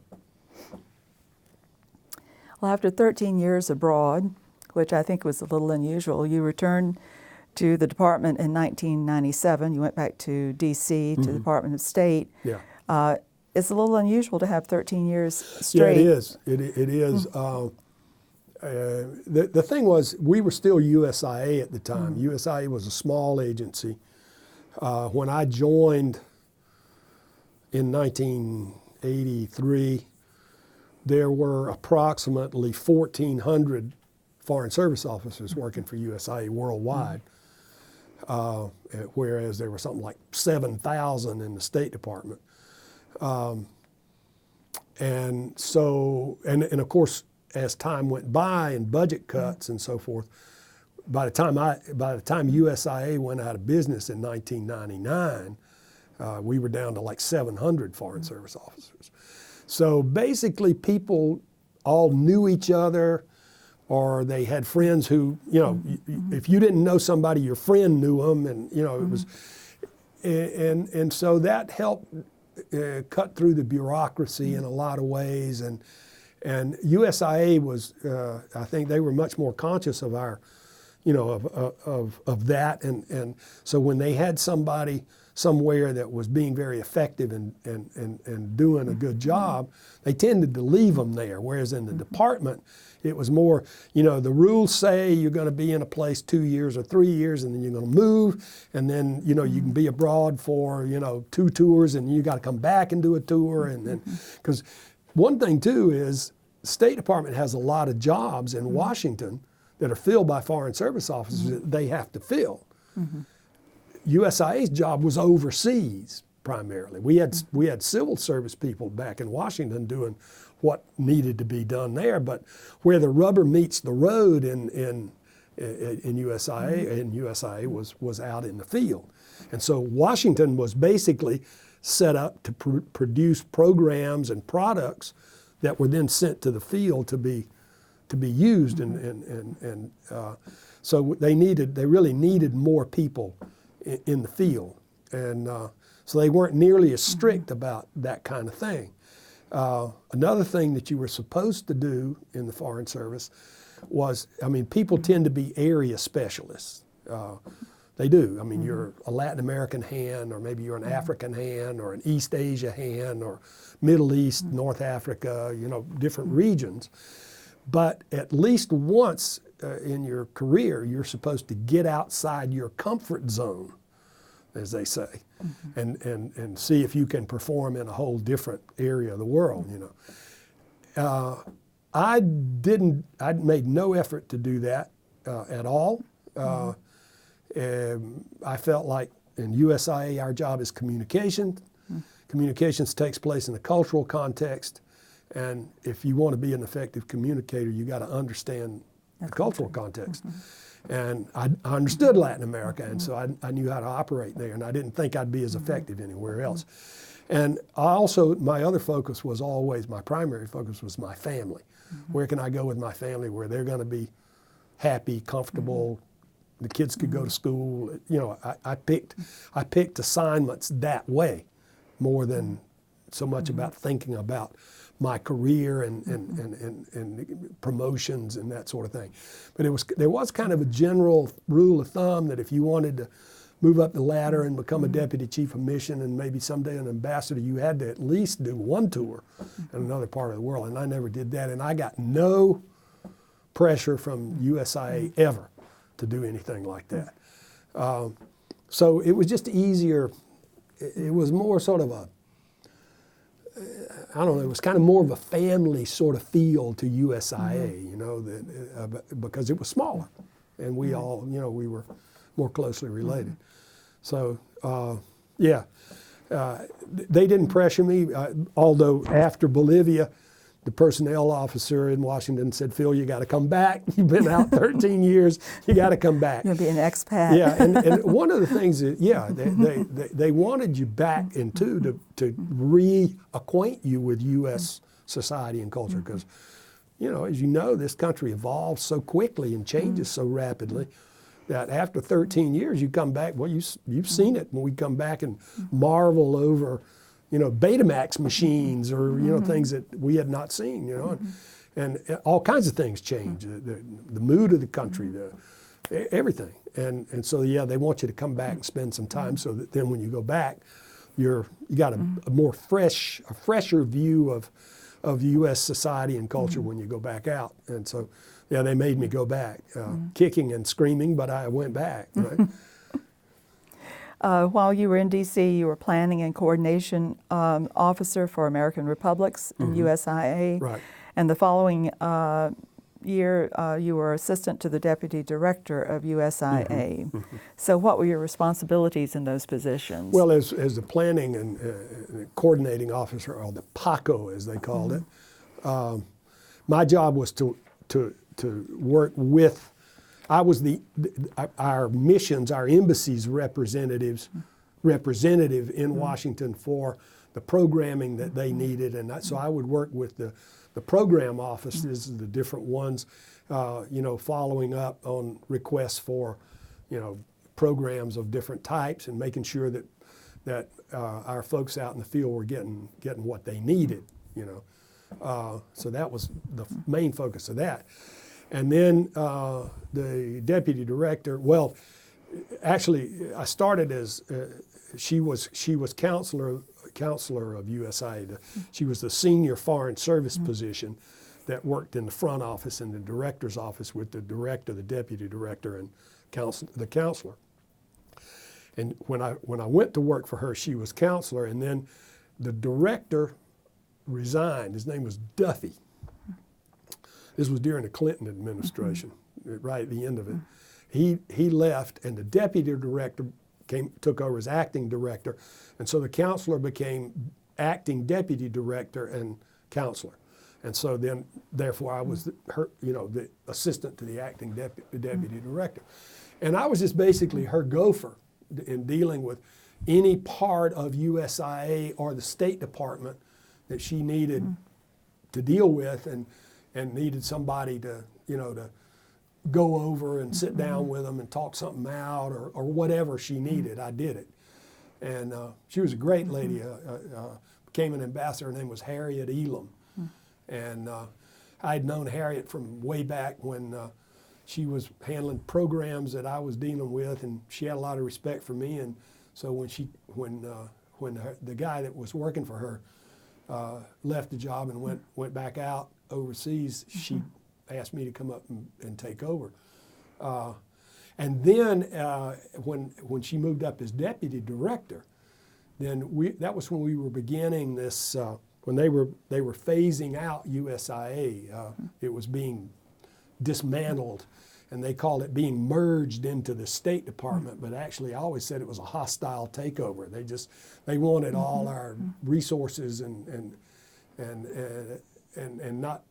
Well, after 13 years abroad, which I think was a little unusual, you returned to the department in 1997. You went back to D.C., to the Department of State. Yeah. It's a little unusual to have 13 years straight. Yeah, it is. It is. The thing was, we were still USIA at the time. USIA was a small agency. When I joined in 1983, there were approximately 1,400 Foreign Service officers working for USIA worldwide, whereas there were something like 7,000 in the State Department. And so, and of course, as time went by and budget cuts and so forth, by the time USIA went out of business in 1999, we were down to like 700 Foreign Service officers. So basically, people all knew each other, or they had friends who, you know, if you didn't know somebody, your friend knew them, and you know it was, and so that helped cut through the bureaucracy in a lot of ways, and USIA was, I think they were much more conscious of our, you know, of that, and so when they had somebody somewhere that was being very effective and doing a good job, they tended to leave them there. Whereas in the department, it was more, you know, the rules say you're going to be in a place 2 years or 3 years, and then you're going to move, and then, you know, you can be abroad for, you know, 2 tours, and you got to come back and do a tour, and then, because one thing too is the State Department has a lot of jobs in Washington that are filled by Foreign Service officers that they have to fill. USIA's job was overseas primarily. We had civil service people back in Washington doing what needed to be done there, but where the rubber meets the road in USIA was out in the field. And so Washington was basically set up to produce programs and products that were then sent to the field to be used, and so they really needed more people in the field, and so they weren't nearly as strict about that kind of thing. Another thing that you were supposed to do in the Foreign Service was, I mean, people tend to be area specialists. They do. I mean, you're a Latin American hand, or maybe you're an African hand, or an East Asia hand, or Middle East, North Africa, you know, different regions. But at least once in your career, you're supposed to get outside your comfort zone, as they say, and see if you can perform in a whole different area of the world, you know. I made no effort to do that at all. I felt like in USIA, our job is communication. Communications takes place in a cultural context, and if you want to be an effective communicator, you got to understand the cultural context. And I understood Latin America, and so I knew how to operate there, and I didn't think I'd be as effective anywhere else. And my other focus was always, my primary focus was my family. Where can I go with my family where they're going to be happy, comfortable, the kids could go to school. You know, I picked assignments that way more than so much about thinking about my career and promotions and that sort of thing. But there was kind of a general rule of thumb that if you wanted to move up the ladder and become a deputy chief of mission and maybe someday an ambassador, you had to at least do 1 tour in another part of the world. And I never did that. And I got no pressure from USIA ever to do anything like that. So it was just easier. It was more sort of a, I don't know, it was kind of more of a family sort of feel to USIA, you know, because it was smaller, and we all, you know, we were more closely related. So, they didn't pressure me, although after Bolivia, the personnel officer in Washington said, "Phil, you got to come back. You've been out 13 years. You got to come back." You'll be an expat. Yeah, and one of the things that, they wanted you back, and two, to reacquaint you with U.S. society and culture, because, as you know, this country evolves so quickly and changes so rapidly that after 13 years, you come back, well, you've seen it when we come back and marvel over, Betamax machines or, things that we had not seen, and all kinds of things change, the mood of the country, everything. And so, they want you to come back and spend some time so that then when you go back, you got a fresher view of U.S. society and culture when you go back out. And so, they made me go back, kicking and screaming, but I went back, right? While you were in D.C., you were planning and coordination officer for American Republics in USIA. Right. And the following year, you were assistant to the deputy director of USIA. So what were your responsibilities in those positions? Well, as the planning and coordinating officer, or the PACO as they called it, my job was to work with, I was our missions, our embassies representative in Washington for the programming that they needed, and so I would work with the program offices, the different ones, following up on requests for, programs of different types, and making sure that our folks out in the field were getting what they needed, So that was the main focus of that. And then the deputy director, well, actually, I started as, she was counselor of USIA. She was the senior foreign service position that worked in the front office and the director's office with the director, the deputy director, and the counselor. And when I went to work for her, she was counselor, and then the director resigned. His name was Duffy. This was during the Clinton administration, right at the end of it. He left, and the deputy director took over as acting director, and so the counselor became acting deputy director and counselor. And so then, therefore, I was the assistant to the acting deputy director. And I was just basically her gopher in dealing with any part of USIA or the State Department that she needed to deal with, and needed somebody to go over and sit down with them and talk something out, or whatever she needed. I did it. And she was a great lady, became an ambassador. Her name was Harriet Elam. And I had known Harriet from way back when she was handling programs that I was dealing with, and she had a lot of respect for me. And so when the guy that was working for her left the job and went back out overseas, she asked me to come up and take over. And then when she moved up as deputy director, then that was when we were beginning this, when they were phasing out USIA. It was being dismantled, and they called it being merged into the State Department, but actually I always said it was a hostile takeover. They wanted all our resources and not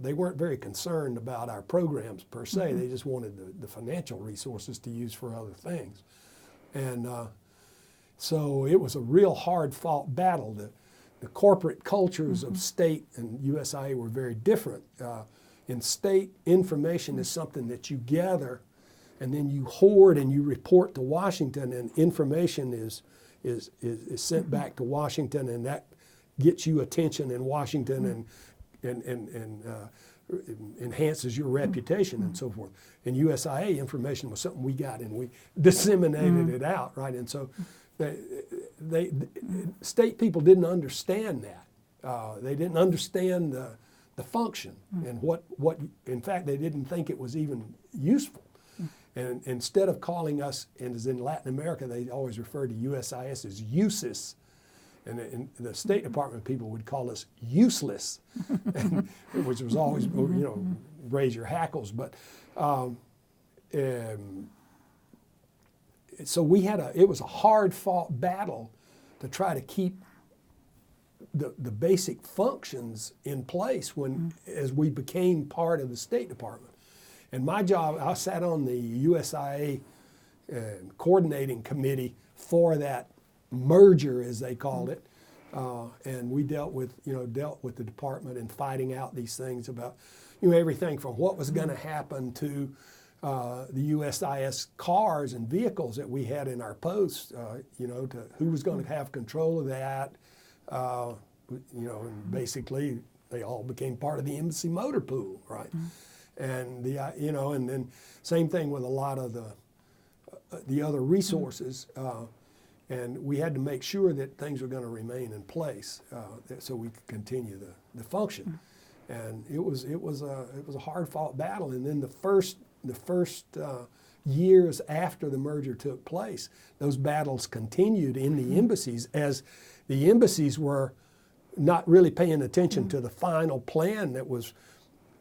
they weren't very concerned about our programs per se. They just wanted the financial resources to use for other things. And so it was a real hard-fought battle. The corporate cultures of state and USIA were very different. In state, information is something that you gather, and then you hoard and you report to Washington, and information is sent back to Washington, and that gets you attention in Washington and enhances your reputation and so forth. In USIA, information was something we got, and we disseminated it out, right? And so state people didn't understand that. They didn't understand the function and what in fact they didn't think it was even useful. And instead of calling us, and as in Latin America, they always refer to USIS as uses. And the State Department people would call us useless, which was always, raise your hackles. But so it was a hard-fought battle to try to keep the basic functions in place as we became part of the State Department. And my job, I sat on the USIA coordinating committee for that merger, as they called it, and we dealt with the department and fighting out these things about everything from what was going to happen to the USIS cars and vehicles that we had in our posts, to who was going to have control of that, and basically they all became part of the embassy motor pool, right? And and then same thing with a lot of the other resources, and we had to make sure that things were going to remain in place so we could continue the function. And it was a hard-fought battle. And then the first years after the merger took place, those battles continued in the embassies as the embassies were not really paying attention to the final plan that was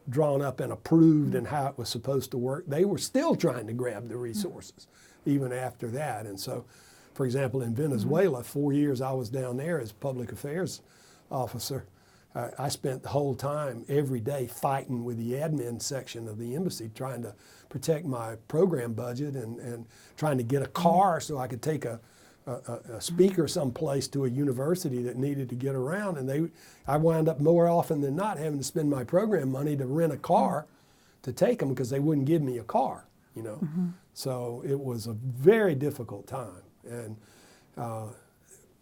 drawn up and approved and how it was supposed to work. They were still trying to grab the resources even after that. And so, for example, in Venezuela, 4 years I was down there as public affairs officer. I spent the whole time, every day, fighting with the admin section of the embassy, trying to protect my program budget and trying to get a car so I could take a speaker someplace to a university that needed to get around. And I wound up more often than not having to spend my program money to rent a car to take them because they wouldn't give me a car, So it was a very difficult time. And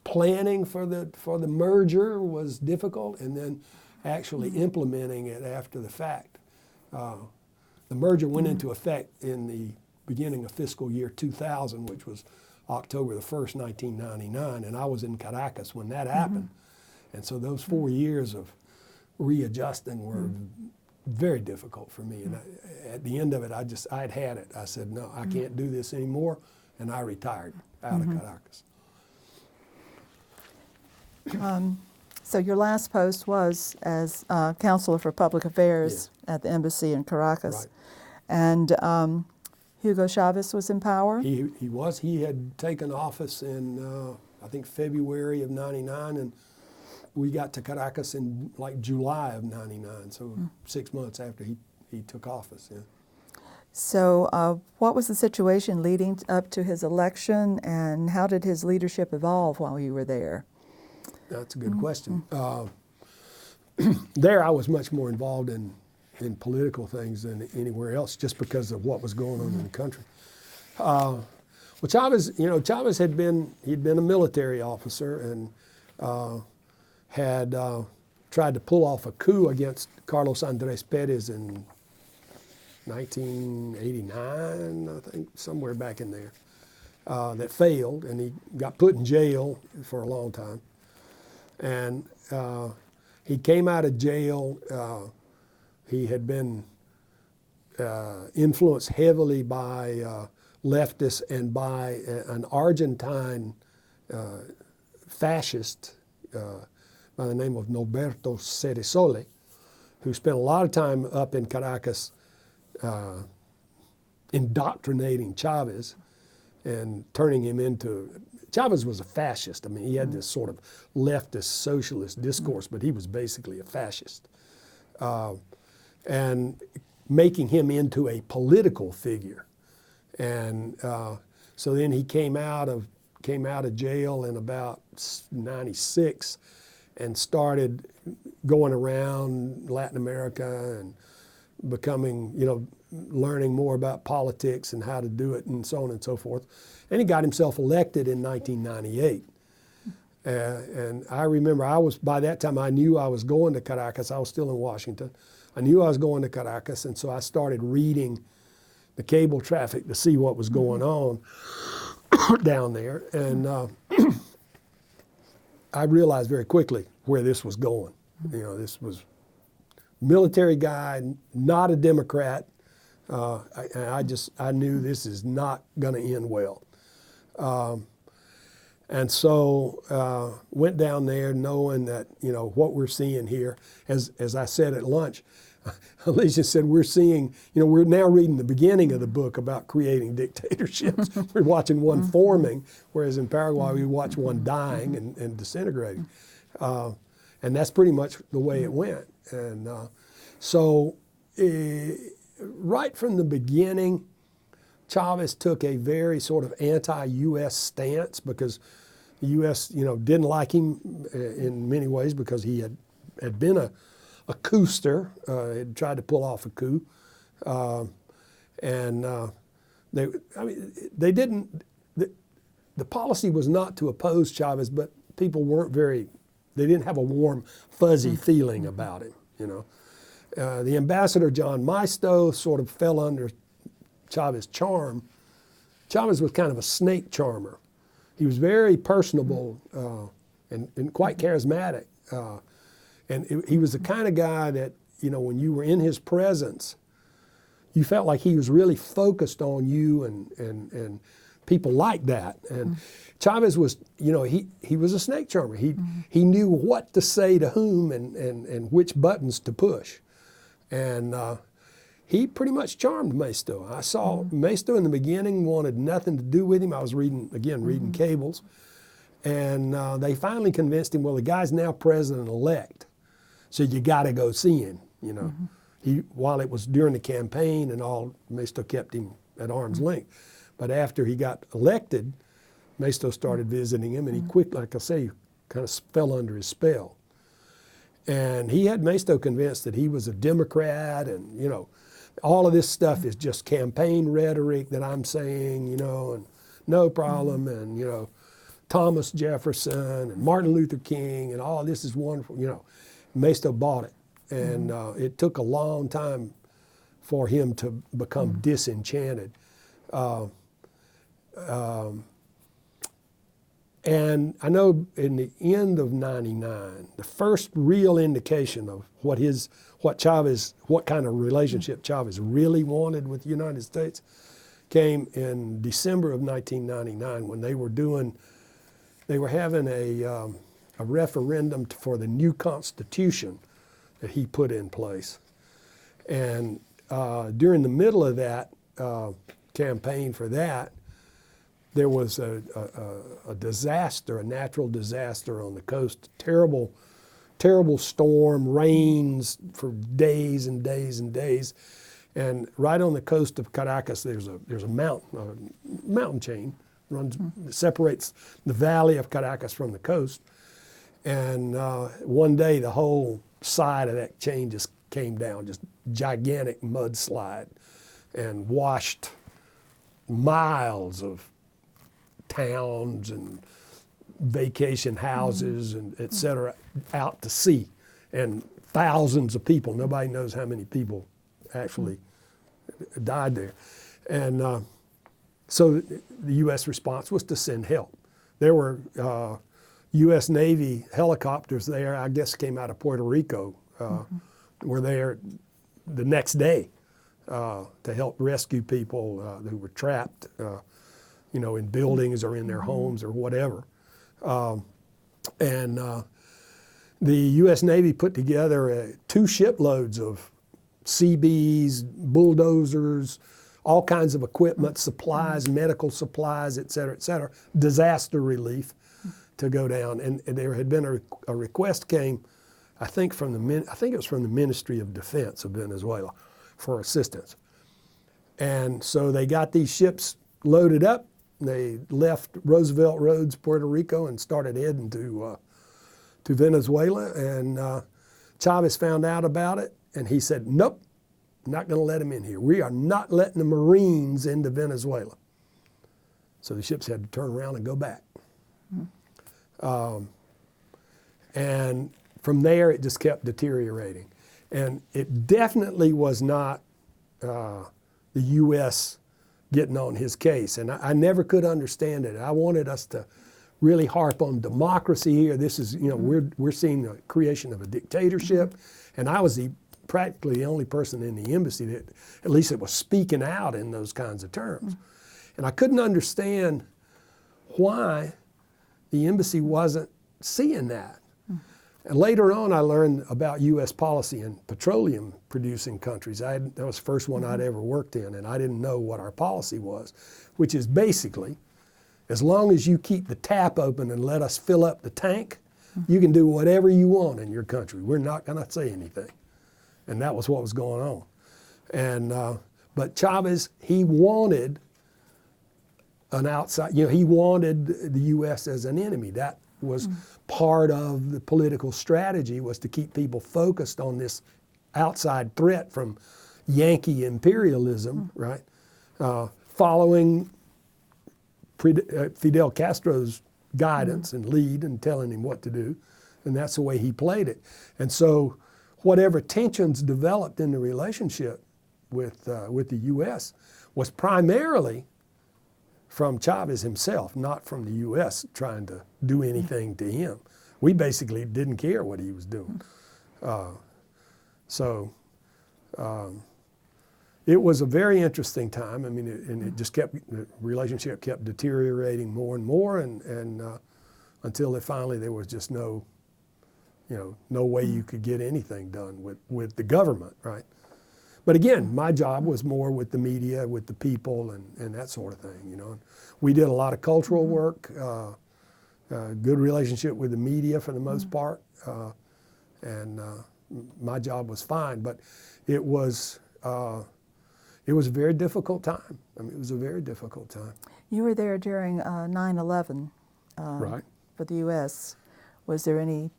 planning for the merger was difficult, and then actually implementing it after the fact. The merger went into effect in the beginning of fiscal year 2000, which was October the 1st, 1999, and I was in Caracas when that happened. And so those 4 years of readjusting were very difficult for me. And at the end of it, I'd had it. I said, no, I can't do this anymore, and I retired out of Caracas. So your last post was as Counselor for Public Affairs at the embassy in Caracas. Right. And Hugo Chavez was in power? He was. He had taken office in, I think, February of '99, and we got to Caracas in like July of '99, so 6 months after he took office. Yeah. So what was the situation leading up to his election, and how did his leadership evolve while you were there? That's a good question. There I was much more involved in political things than anywhere else, just because of what was going on in the country. Well, Chavez he'd been a military officer and had tried to pull off a coup against Carlos Andrés Pérez in 1989, I think, somewhere back in there, that failed, and he got put in jail for a long time. And he came out of jail. He had been influenced heavily by leftists and by an Argentine fascist by the name of Norberto Ceresole, who spent a lot of time up in Caracas indoctrinating Chavez and turning him into... Chavez was a fascist. I mean, he had this sort of leftist socialist discourse, but he was basically a fascist. And making him into a political figure. And so then he came out of jail in about '96 and started going around Latin America and becoming, learning more about politics and how to do it and so on and so forth. And he got himself elected in 1998. And I remember by that time I knew I was going to Caracas. I was still in Washington. I knew I was going to Caracas, and so I started reading the cable traffic to see what was going on down there. And I realized very quickly where this was going. This was military guy, not a Democrat. I knew this is not going to end well. And so went down there knowing that, what we're seeing here, as I said at lunch, Alicia said, we're seeing, we're now reading the beginning of the book about creating dictatorships. We're watching one forming, whereas in Paraguay we watch one dying and disintegrating. And that's pretty much the way it went. And so right from the beginning, Chavez took a very sort of anti-U.S. stance because the U.S. didn't like him in many ways because he had been a coupster, had tried to pull off a coup, and they didn't. The policy was not to oppose Chavez, but people they didn't have a warm, fuzzy feeling about him. The ambassador John Maisto sort of fell under Chavez's charm. Chavez was kind of a snake charmer. He was very personable and quite charismatic. And he was the kind of guy that, when you were in his presence, you felt like he was really focused on you and people like that. And Chavez was, he was a snake charmer. He knew what to say to whom and which buttons to push. And he pretty much charmed Maisto. I saw Maisto in the beginning wanted nothing to do with him. I was reading cables. And they finally convinced him, well, the guy's now president-elect, so you got to go see him, While it was during the campaign and all, Maisto kept him at arm's length. But after he got elected, Maisto started visiting him, and he quickly, like I say, kind of fell under his spell. And he had Maisto convinced that he was a Democrat, and all of this stuff is just campaign rhetoric that I'm saying, and no problem, and Thomas Jefferson and Martin Luther King and all this is wonderful. Maisto bought it, and it took a long time for him to become disenchanted. And I know in the end of '99, the first real indication of what kind of relationship Chavez really wanted with the United States came in December of 1999 when they were having a referendum for the new Constitution that he put in place. And during the middle of that campaign for that, there was a disaster, a natural disaster on the coast. Terrible storm, rains for days and days and days. And right on the coast of Caracas, there's a mountain chain separates the valley of Caracas from the coast. And one day, the whole side of that chain just came down, just gigantic mudslide, and washed miles of towns and vacation houses and et cetera out to sea, and thousands of people. Nobody knows how many people actually died there. And so the U.S. response was to send help. There were U.S. Navy helicopters there, I guess came out of Puerto Rico, were there the next day to help rescue people who were trapped in buildings or in their homes or whatever. And the U.S. Navy put together 2 shiploads of CBs, bulldozers, all kinds of equipment, supplies, medical supplies, et cetera, disaster relief to go down. And there had been a request came, I think it was from the Ministry of Defense of Venezuela for assistance. And so they got these ships loaded up. They left Roosevelt Roads, Puerto Rico, and started heading to Venezuela. And Chavez found out about it, and he said, nope, not going to let them in here. We are not letting the Marines into Venezuela. So the ships had to turn around and go back. And from there, it just kept deteriorating. And it definitely was not the U.S. getting on his case. And I never could understand it. I wanted us to really harp on democracy here. This is, we're seeing the creation of a dictatorship. And I was practically the only person in the embassy that, at least it was speaking out in those kinds of terms. And I couldn't understand why the embassy wasn't seeing that. And later on, I learned about U.S. policy in petroleum-producing countries. That was the first one I'd ever worked in, and I didn't know what our policy was, which is basically, as long as you keep the tap open and let us fill up the tank, You can do whatever you want in your country. We're not going to say anything. And that was what was going on. And but Chavez, he wanted an outside, he wanted the U.S. as an enemy. That was part of the political strategy, was to keep people focused on this outside threat from Yankee imperialism, right? Following Fidel Castro's guidance and lead and telling him what to do. And that's the way he played it. And so whatever tensions developed in the relationship with the U.S. was primarily from Chavez himself, not from the U.S. trying to do anything to him. We basically didn't care what he was doing. It was a very interesting time. I mean, the relationship kept deteriorating more and more, and until finally there was just no way you could get anything done with the government, right? But again, my job was more with the media, with the people, and that sort of thing, We did a lot of cultural work, good relationship with the media for the most part, and my job was fine. But it was a very difficult time. I mean, it was a very difficult time. You were there during 9/11 right. for the U.S. Was there any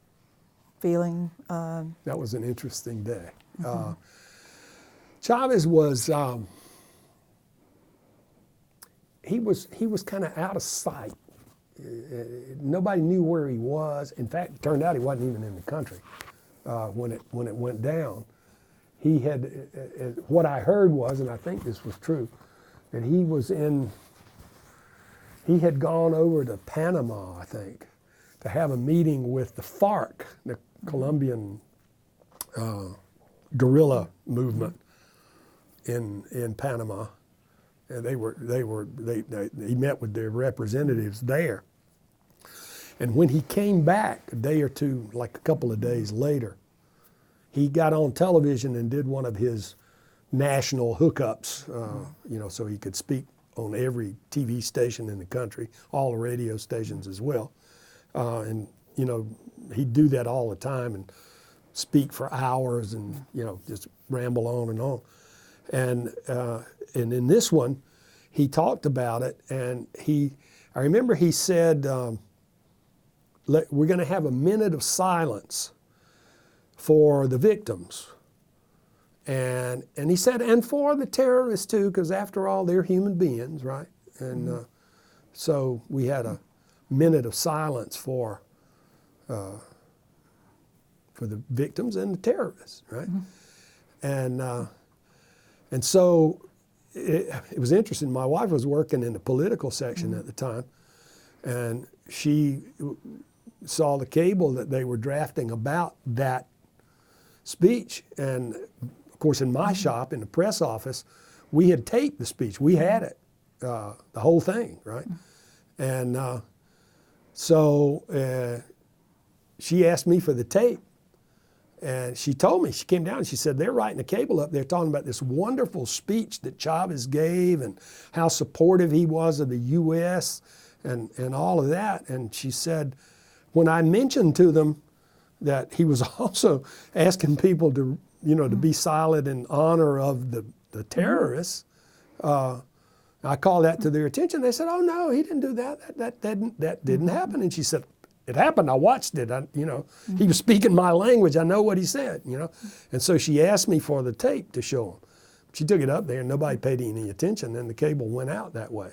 feeling? That was an interesting day. Chavez was he was kind of out of sight. Nobody knew where he was. In fact, it turned out he wasn't even in the country when it went down. He had what I heard was, and I think this was true, that he had gone over to Panama, I think, to have a meeting with the FARC, the Colombian guerrilla movement in Panama. And he met with their representatives there. And when he came back a day or two, like a couple of days later, he got on television and did one of his national hookups, so he could speak on every TV station in the country, all the radio stations as well. And he'd do that all the time and speak for hours and, just ramble on and on. And in this one, he talked about it, and I remember he said, we're going to have a minute of silence for the victims. And he said, and for the terrorists too, because after all, they're human beings, right? And so we had a minute of silence for the victims and the terrorists, right? And so it was interesting. My wife was working in the political section at the time, and she saw the cable that they were drafting about that speech. And of course, in my shop, in the press office, we had taped the speech. We had it, the whole thing, right? And so she asked me for the tape. And she told me, she came down and she said, they're writing a cable up there talking about this wonderful speech that Chavez gave and how supportive he was of the U.S. and all of that. And she said, when I mentioned to them that he was also asking people to, to be silent in honor of the terrorists, I called that to their attention. They said, oh no, he didn't do that. That didn't happen. And she said, it happened. I watched it. He was speaking my language. I know what he said. And so she asked me for the tape to show him. She took it up there, and nobody paid any attention. And the cable went out that way.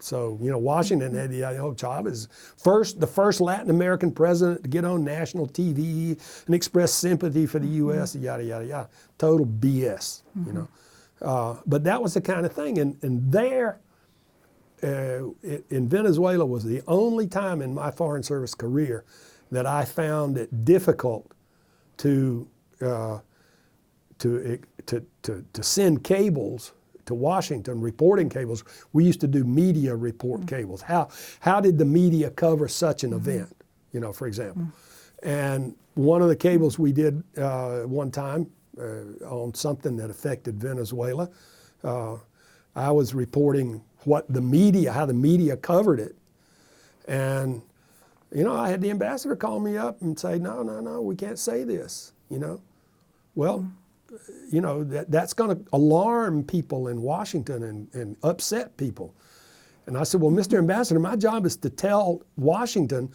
So Washington had Chavez, the first Latin American president to get on national TV and express sympathy for the U.S. Yada yada yada. Total BS. But that was the kind of thing. And there. In Venezuela was the only time in my Foreign Service career that I found it difficult to send cables to Washington, reporting cables. We used to do media report cables. How did the media cover such an event, for example? And one of the cables we did one time on something that affected Venezuela, I was reporting how the media covered it. And I had the ambassador call me up and say, no, we can't say this, Well, that's going to alarm people in Washington and upset people. And I said, well, Mr. Ambassador, my job is to tell Washington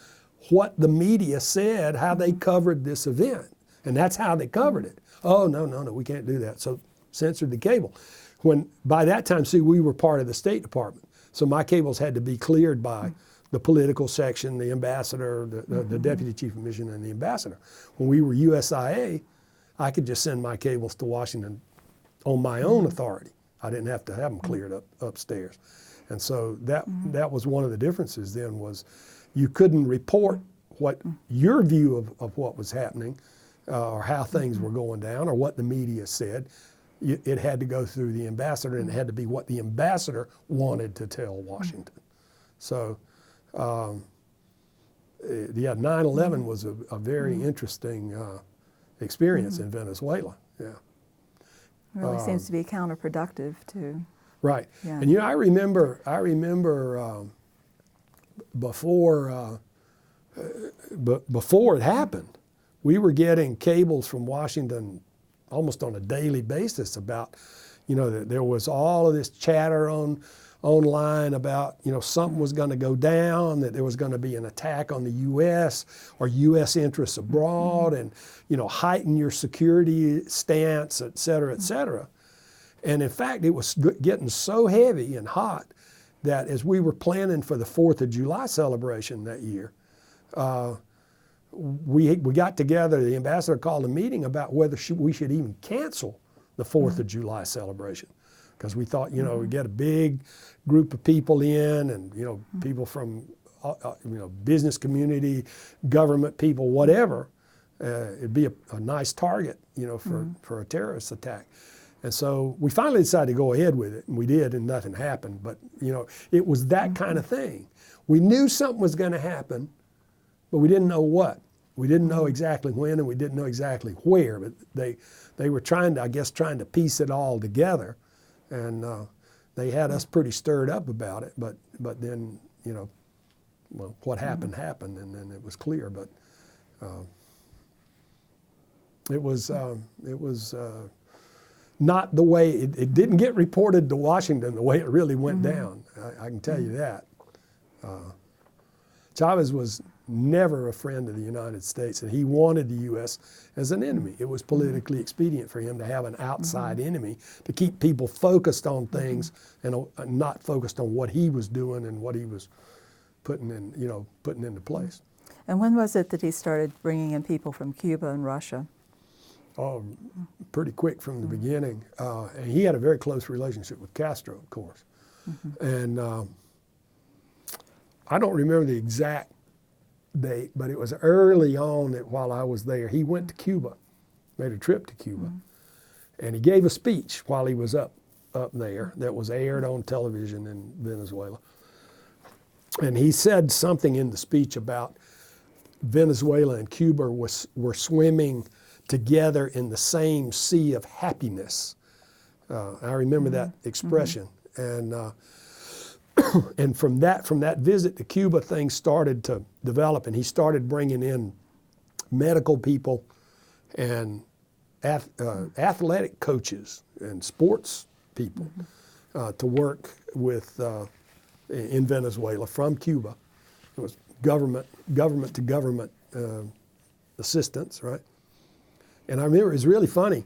what the media said, how they covered this event. And that's how they covered it. Oh, no, we can't do that. So censored the cable. When by that time, see, we were part of the State Department. So my cables had to be cleared by the political section, the ambassador, the deputy chief of mission, and the ambassador. When we were USIA, I could just send my cables to Washington on my own authority. I didn't have to have them cleared up upstairs. And so that was one of the differences then, was you couldn't report what your view of what was happening or how things were going down or what the media said. It had to go through the ambassador, and it had to be what the ambassador wanted to tell Washington. So, 9/11 was a very interesting experience in Venezuela. Yeah. It really seems to be counterproductive too. Right. Yeah. And I remember before it happened, we were getting cables from Washington almost on a daily basis about, that there was all of this chatter online about, something was going to go down, that there was going to be an attack on the U.S. or U.S. interests abroad, and, heighten your security stance, et cetera, et cetera. And in fact, it was getting so heavy and hot that as we were planning for the 4th of July celebration that year, we got together, the ambassador called a meeting about whether we should even cancel the 4th of July celebration. Because we thought, we'd get a big group of people in, and, people from, business community, government people, whatever. It'd be a nice target, for a terrorist attack. And so we finally decided to go ahead with it, and we did, and nothing happened. But, it was that kind of thing. We knew something was going to happen, but we didn't know what. We didn't know exactly when, and we didn't know exactly where. But they were trying to piece it all together, and they had us pretty stirred up about it. But then, what happened, and then it was clear. But it was not the way, it didn't get reported to Washington the way it really went down. I can tell you that. Chavez was never a friend of the United States, and he wanted the U.S. as an enemy. It was politically expedient for him to have an outside enemy to keep people focused on things and not focused on what he was doing and what he was putting into place. And when was it that he started bringing in people from Cuba and Russia? Oh, pretty quick from the beginning. And he had a very close relationship with Castro, of course. And I don't remember the exact date, but it was early on that while I was there, he went to Cuba, made a trip to Cuba, and he gave a speech while he was up there that was aired on television in Venezuela. And he said something in the speech about Venezuela and Cuba were swimming together in the same sea of happiness. I remember that expression. And from that visit to Cuba, things started to develop, and he started bringing in medical people and athletic coaches and sports people to work with in Venezuela from Cuba. It was government to government assistance, right? And I remember it was really funny.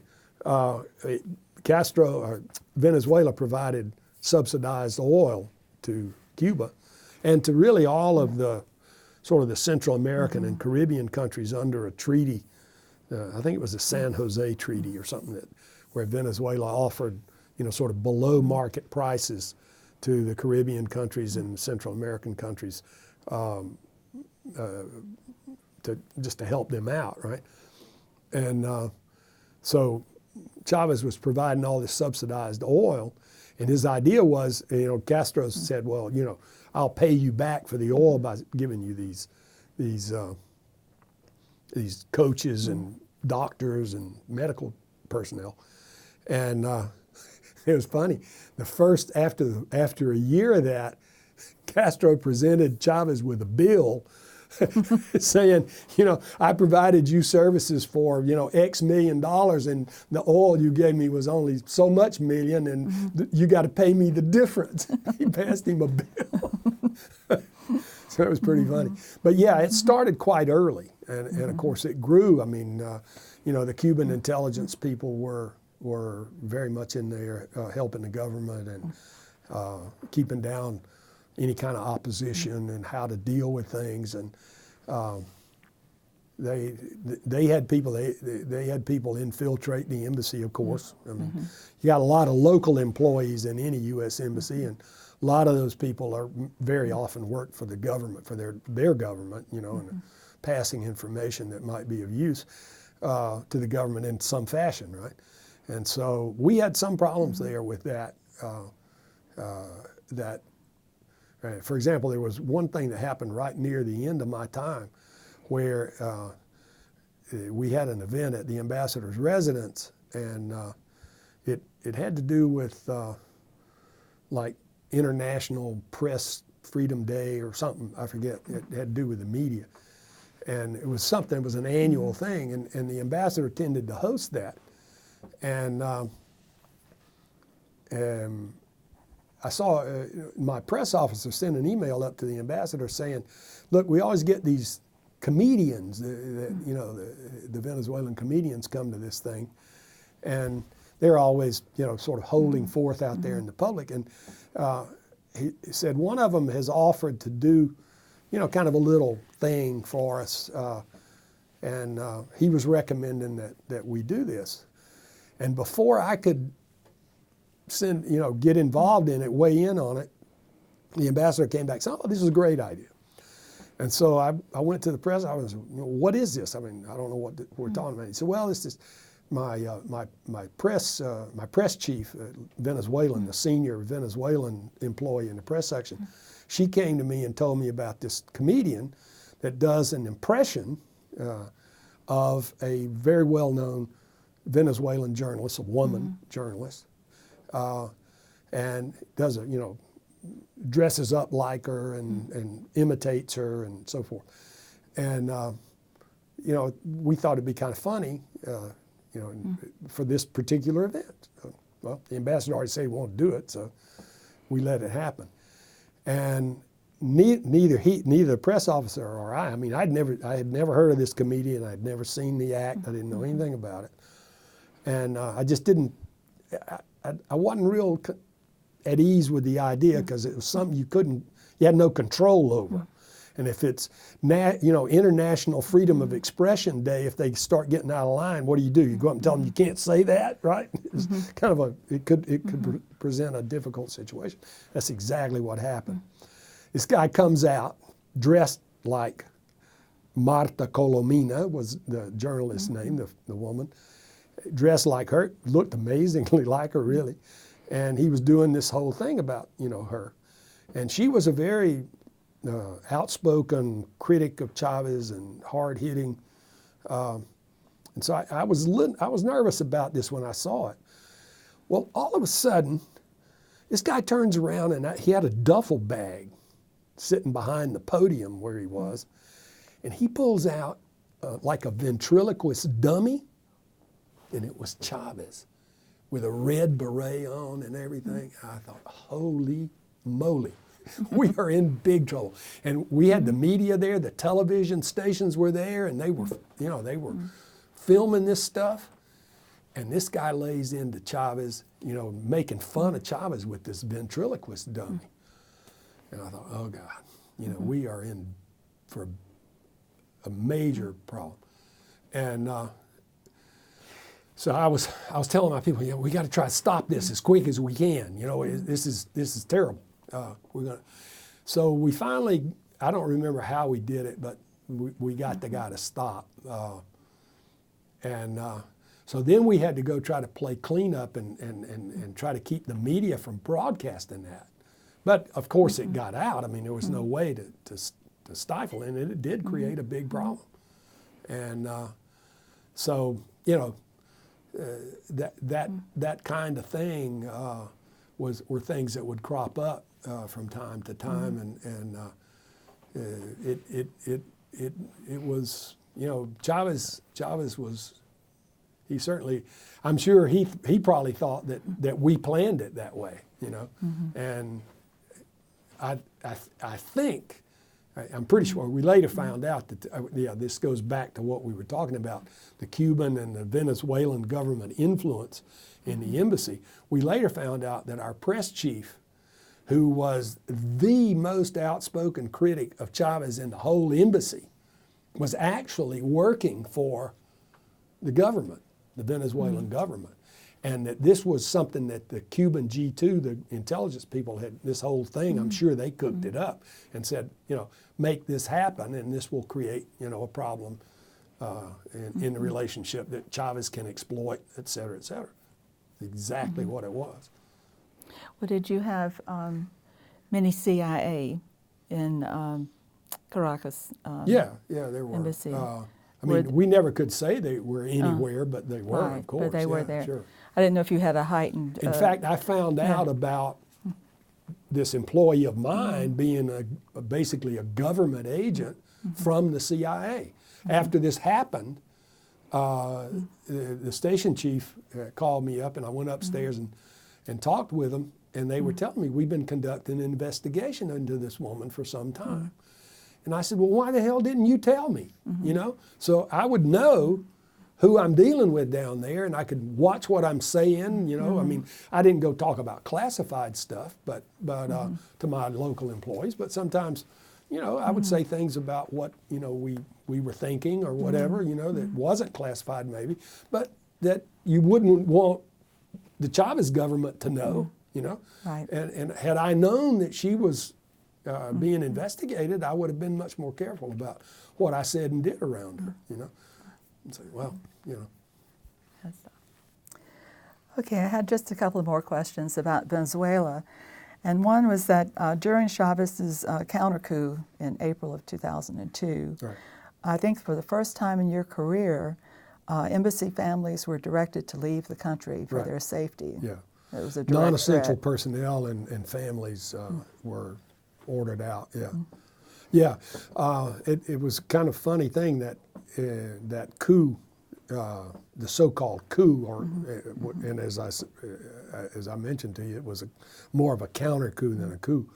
Venezuela provided subsidized oil to Cuba and to really all of the sort of the Central American and Caribbean countries under a treaty. I think it was the San Jose Treaty or something where Venezuela offered, sort of below market prices to the Caribbean countries and Central American countries just to help them out, right? And so Chavez was providing all this subsidized oil, and his idea was, Castro said, well, I'll pay you back for the oil by giving you these coaches and doctors and medical personnel. And it was funny. After a year of that, Castro presented Chavez with a bill saying, I provided you services for, X million dollars, and the oil you gave me was only so much million, and you got to pay me the difference. He passed him a bill. So it was pretty funny. But yeah, it started quite early, and of course it grew. I mean, the Cuban intelligence people were very much in there helping the government and keeping down any kind of opposition and how to deal with things. And they had people infiltrate the embassy, of course. I mean, you got a lot of local employees in any U.S. embassy, and a lot of those people are very often work for the government, for their government, and passing information that might be of use to the government in some fashion, right? And so we had some problems there with that. For example, there was one thing that happened right near the end of my time where we had an event at the ambassador's residence, and it had to do with like International Press Freedom Day or something, I forget. It had to do with the media. And it was an annual thing, and the ambassador tended to host that. And I saw my press officer send an email up to the ambassador saying, look, we always get these comedians, the Venezuelan comedians come to this thing, and they're always, sort of holding forth out there in the public. And he said one of them has offered to do, kind of a little thing for us, and he was recommending that we do this. And before I could get involved in it, weigh in on it, the ambassador came back and said, oh, this is a great idea. And so I went to the press. I was, what is this? I mean, I don't know what we're talking about. He said, well, this is my press chief, Venezuelan, the senior Venezuelan employee in the press section. She came to me and told me about this comedian that does an impression of a very well-known Venezuelan journalist, a woman journalist, and does dresses up like her and imitates her and so forth. And we thought it'd be kind of funny, for this particular event. Well, the ambassador already said he won't do it, so we let it happen. And neither the press officer or I mean, I had never heard of this comedian. I had never seen the act. I didn't know anything about it. And I just didn't, I wasn't real at ease with the idea because it was something you had no control over. And if it's, International Freedom of Expression Day, if they start getting out of line, what do? You go up and tell them you can't say that, right? It's kind of it could present a difficult situation. That's exactly what happened. This guy comes out dressed like Marta Colomina was the journalist's name, the woman. Dressed like her, looked amazingly like her, really. And he was doing this whole thing about, her. And she was a very outspoken critic of Chavez and hard-hitting. And so I was nervous about this when I saw it. Well, all of a sudden, this guy turns around and he had a duffel bag sitting behind the podium where he was. And he pulls out like a ventriloquist dummy, and it was Chavez with a red beret on and everything. I thought, holy moly, we are in big trouble. And we had the media there, the television stations were there, and they were filming this stuff. And this guy lays into Chavez, making fun of Chavez with this ventriloquist dummy. And I thought, oh God, we are in for a major problem. And so I was telling my people, we got to try to stop this as quick as we can. This is terrible. So we finally, I don't remember how we did it, but we got the guy to stop. So then we had to go try to play cleanup and try to keep the media from broadcasting that. But of course it got out. I mean, there was no way to stifle it, and it did create a big problem. And so, that kind of thing were things that would crop up from time to time, and it was, Chavez was, he certainly, I'm sure he probably thought that we planned it that way, and I think, I'm pretty sure we later found out that, this goes back to what we were talking about, the Cuban and the Venezuelan government influence in the embassy. We later found out that our press chief, who was the most outspoken critic of Chavez in the whole embassy, was actually working for the government, the Venezuelan government. And that this was something that the Cuban G2, the intelligence people had, this whole thing, I'm sure they cooked it up and said, make this happen and this will create, a problem in the relationship that Chavez can exploit, et cetera, et cetera. Exactly what it was. Well, did you have many CIA in Caracas? Yeah, there were. Embassy. We never could say they were anywhere, but they were, right, of course. But they were there. Sure. I didn't know if you had a heightened. In fact, I found out about this employee of mine being basically a government agent from the CIA. After this happened, the station chief called me up, and I went upstairs and talked with him, and they were telling me, we've been conducting an investigation into this woman for some time. And I said, well, why the hell didn't you tell me? So I would know who I'm dealing with down there, and I could watch what I'm saying. I mean, I didn't go talk about classified stuff, but to my local employees. But sometimes, I would say things about what we were thinking or whatever, that wasn't classified maybe, but that you wouldn't want the Chavez government to know. Right. And had I known that she was being investigated, I would have been much more careful about what I said and did around her, and say, well, Okay, I had just a couple of more questions about Venezuela. And one was that during Chavez's counter coup in April of 2002, right. I think for the first time in your career, embassy families were directed to leave the country for their safety. Yeah. It was a direct Non-essential threat. personnel and families were ordered out. Yeah, it was a kind of funny thing that that coup, the so-called coup, and as I mentioned to you, it was more of a counter coup than a coup.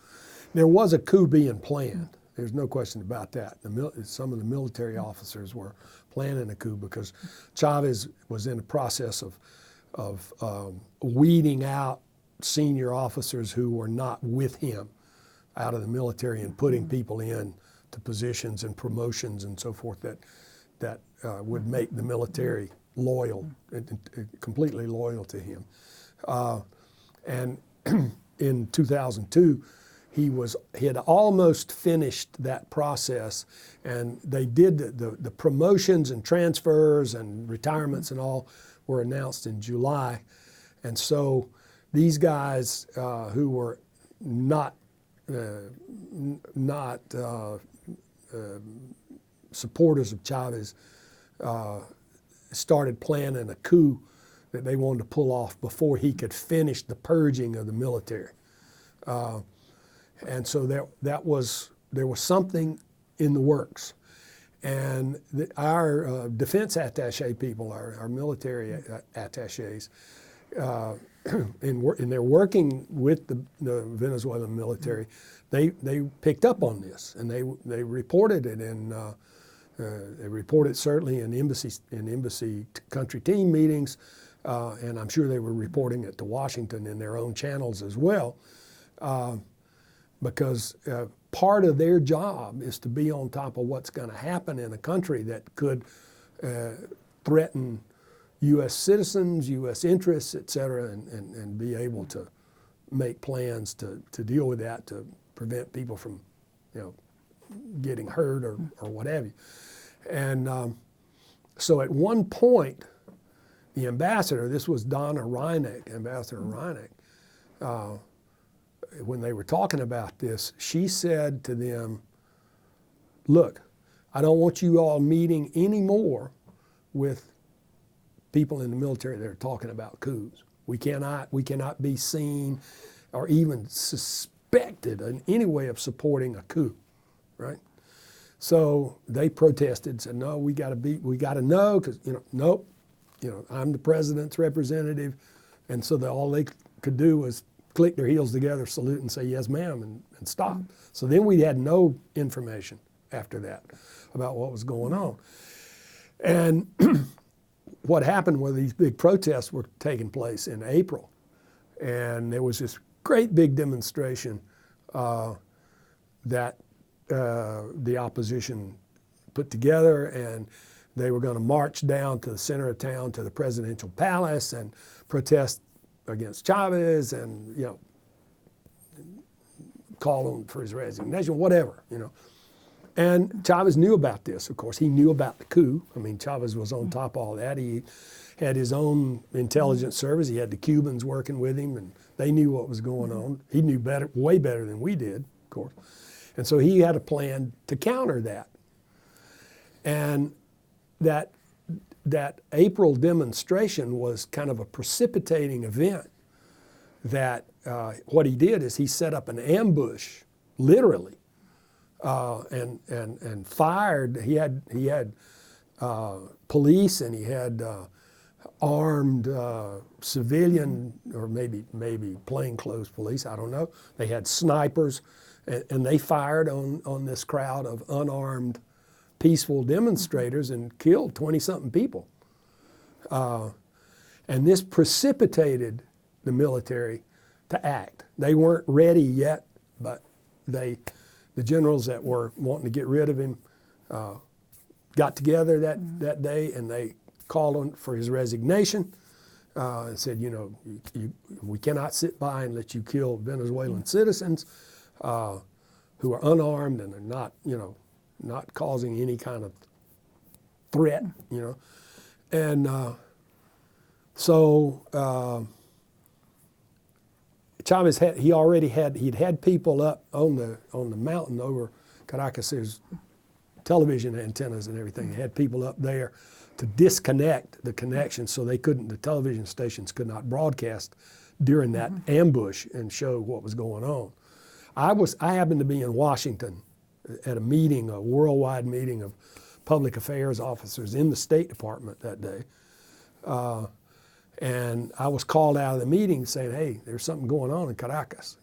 There was a coup being planned. There's no question about that. Some of the military officers were planning a coup because Chavez was in the process of weeding out senior officers who were not with him out of the military and putting people in to positions and promotions and so forth that would make the military loyal, completely loyal to him. And in 2002, he had almost finished that process, and they did the promotions and transfers and retirements and all were announced in July. And so these guys who were not supporters of Chavez started planning a coup that they wanted to pull off before he could finish the purging of the military. And so there was something in the works. And our defense attaché people, our military attachés, and they're working with the Venezuelan military. They picked up on this, and they reported it they reported certainly in embassy country team meetings, and I'm sure they were reporting it to Washington in their own channels as well, because part of their job is to be on top of what's going to happen in a country that could threaten U.S. citizens, U.S. interests, et cetera, and be able to make plans to deal with that, to prevent people from, getting hurt or what have you. And so at one point, the ambassador, this was Ambassador Reineck, when they were talking about this, she said to them, look, I don't want you all meeting anymore with people in the military that are talking about coups. We cannot be seen or even suspected in any way of supporting a coup, right? So they protested, said, no, we got to know, because, nope, I'm the president's representative. And so all they could do was click their heels together, salute, and say, yes, ma'am, and stop. So then we had no information after that about what was going on. And what happened was these big protests were taking place in April. And there was this great big demonstration that the opposition put together, and they were going to march down to the center of town to the presidential palace and protest against Chavez and, call him for his resignation, whatever, And Chavez knew about this, of course. He knew about the coup. I mean, Chavez was on top of all that. He had his own intelligence service. He had the Cubans working with him, and they knew what was going on. He knew better, way better than we did, of course. And so he had a plan to counter that. And that April demonstration was kind of a precipitating event that what he did is he set up an ambush, literally, and fired. He had police, and he had armed civilian, or maybe plainclothes police, I don't know. They had snipers, and they fired on this crowd of unarmed, peaceful demonstrators and killed 20-something people. And this precipitated the military to act. They weren't ready yet, but the generals that were wanting to get rid of him got together that day, and they called on for his resignation and said, we cannot sit by and let you kill Venezuelan citizens who are unarmed and are not causing any kind of threat, And so Chavez he'd had people up on the mountain over Caracas. There's television antennas and everything. He had people up there to disconnect the connection so the television stations could not broadcast during that ambush and show what was going on. I happened to be in Washington at a meeting, a worldwide meeting of public affairs officers in the State Department that day. And I was called out of the meeting saying, hey, there's something going on in Caracas,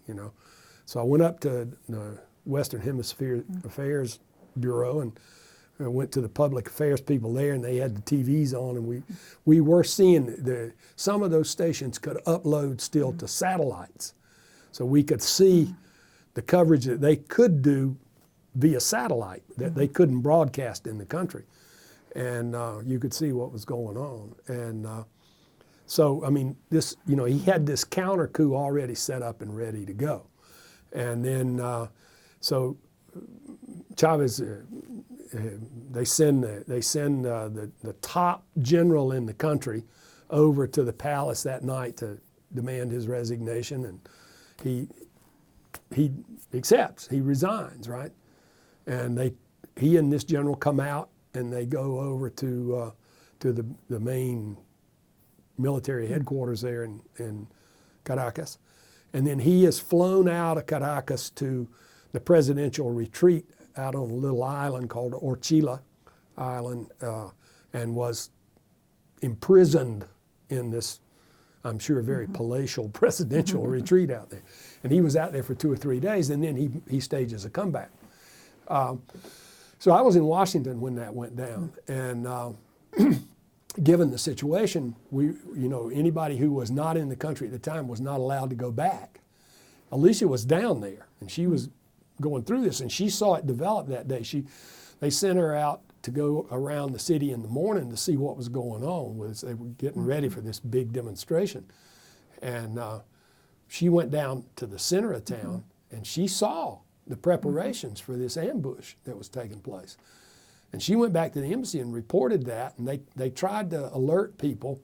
So I went up to the Western Hemisphere Affairs Bureau and went to the public affairs people there, and they had the TVs on, and we were seeing some of those stations could upload still to satellites. So we could see the coverage that they could do via satellite that they couldn't broadcast in the country. And you could see what was going on. And so, I mean, he had this counter coup already set up and ready to go. And then, so Chavez, they send the top general in the country over to the palace that night to demand his resignation, and he accepts, he resigns, right? And he and this general come out, and they go over to the main military headquarters there in Caracas. And then he is flown out of Caracas to the presidential retreat out on a little island called Orchila Island, and was imprisoned in this, I'm sure, very palatial presidential retreat out there. And he was out there for 2 or 3 days, and then he stages a comeback. So I was in Washington when that went down, and given the situation, anybody who was not in the country at the time was not allowed to go back. Alicia was down there, and she was going through this, and she saw it develop that day. They sent her out to go around the city in the morning to see what was going on. They were getting ready for this big demonstration, and she went down to the center of town, and she saw the preparations for this ambush that was taking place. And she went back to the embassy and reported that, and they tried to alert people,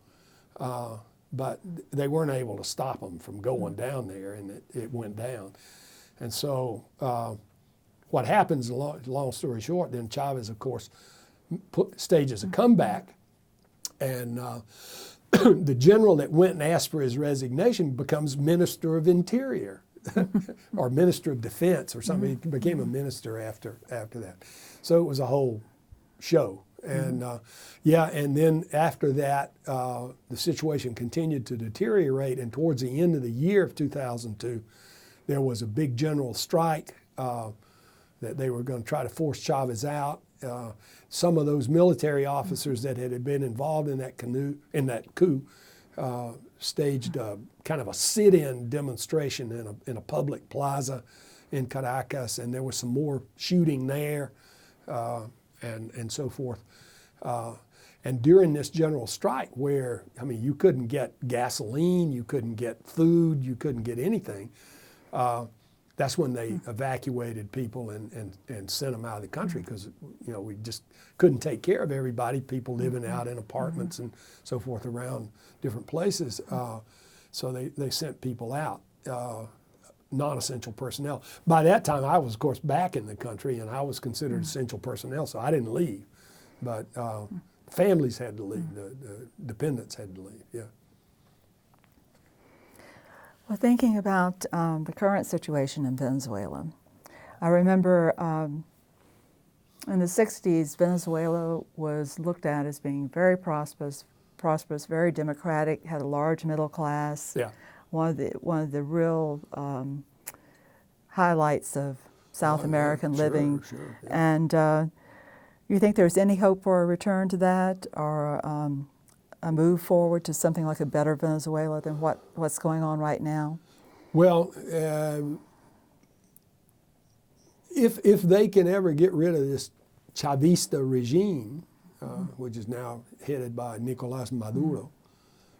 but they weren't able to stop them from going down there, and it went down. And so what happens, long story short, then Chavez, of course, stages a comeback, and the general that went and asked for his resignation becomes Minister of Interior or minister of defense or something. He became a minister after that. So it was a whole show. And and then after that, the situation continued to deteriorate. And towards the end of the year of 2002, there was a big general strike that they were going to try to force Chavez out. Some of those military officers that had been involved in that coup staged kind of a sit-in demonstration in a public plaza in Caracas, and there was some more shooting there and so forth. And during this general strike where, I mean, you couldn't get gasoline, you couldn't get food, you couldn't get anything, that's when they evacuated people and sent them out of the country because, you know, we just couldn't take care of everybody, people living out in apartments and so forth around different places. So they sent people out, non-essential personnel. By that time, I was, of course, back in the country, and I was considered essential personnel, so I didn't leave. But families had to leave, the dependents had to leave, yeah. Well, thinking about the current situation in Venezuela, I remember in the 60s, Venezuela was looked at as being very prosperous, very democratic, had a large middle class. Yeah. One of the real highlights of South American living. Sure, yeah. And you think there's any hope for a return to that, or a move forward to something like a better Venezuela than what's going on right now? Well, if they can ever get rid of this Chavista regime, which is now headed by Nicolás Maduro,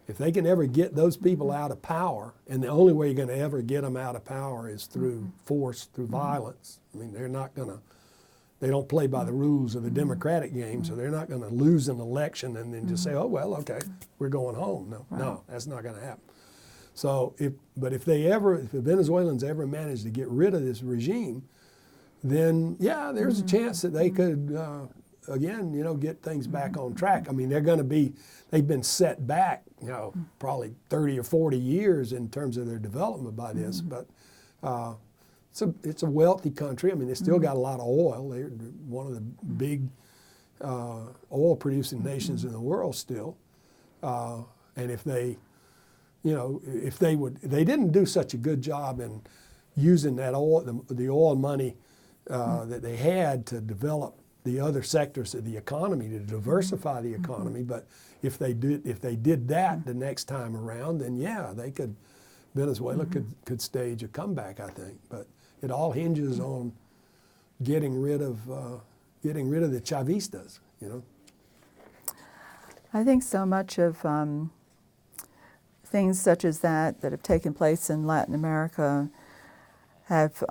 if they can ever get those people out of power, and the only way you're going to ever get them out of power is through force, through violence. I mean, they don't play by the rules of the democratic game, so they're not going to lose an election and then just say, oh, well, okay, we're going home. No, that's not going to happen. So, if the Venezuelans ever manage to get rid of this regime, then, yeah, there's a chance that they could, again, you know, get things back on track. I mean, they've been set back, you know, probably 30 or 40 years in terms of their development by this, but it's a wealthy country. I mean, they still got a lot of oil. They're one of the big oil-producing nations in the world still. And if they, you know, they didn't do such a good job in using that oil, the oil money that they had to develop the other sectors of the economy, to diversify the economy. But if they did that the next time around, then yeah, Venezuela could stage a comeback, I think. But it all hinges on getting rid of the Chavistas, you know. I think so much of things such as that have taken place in Latin America have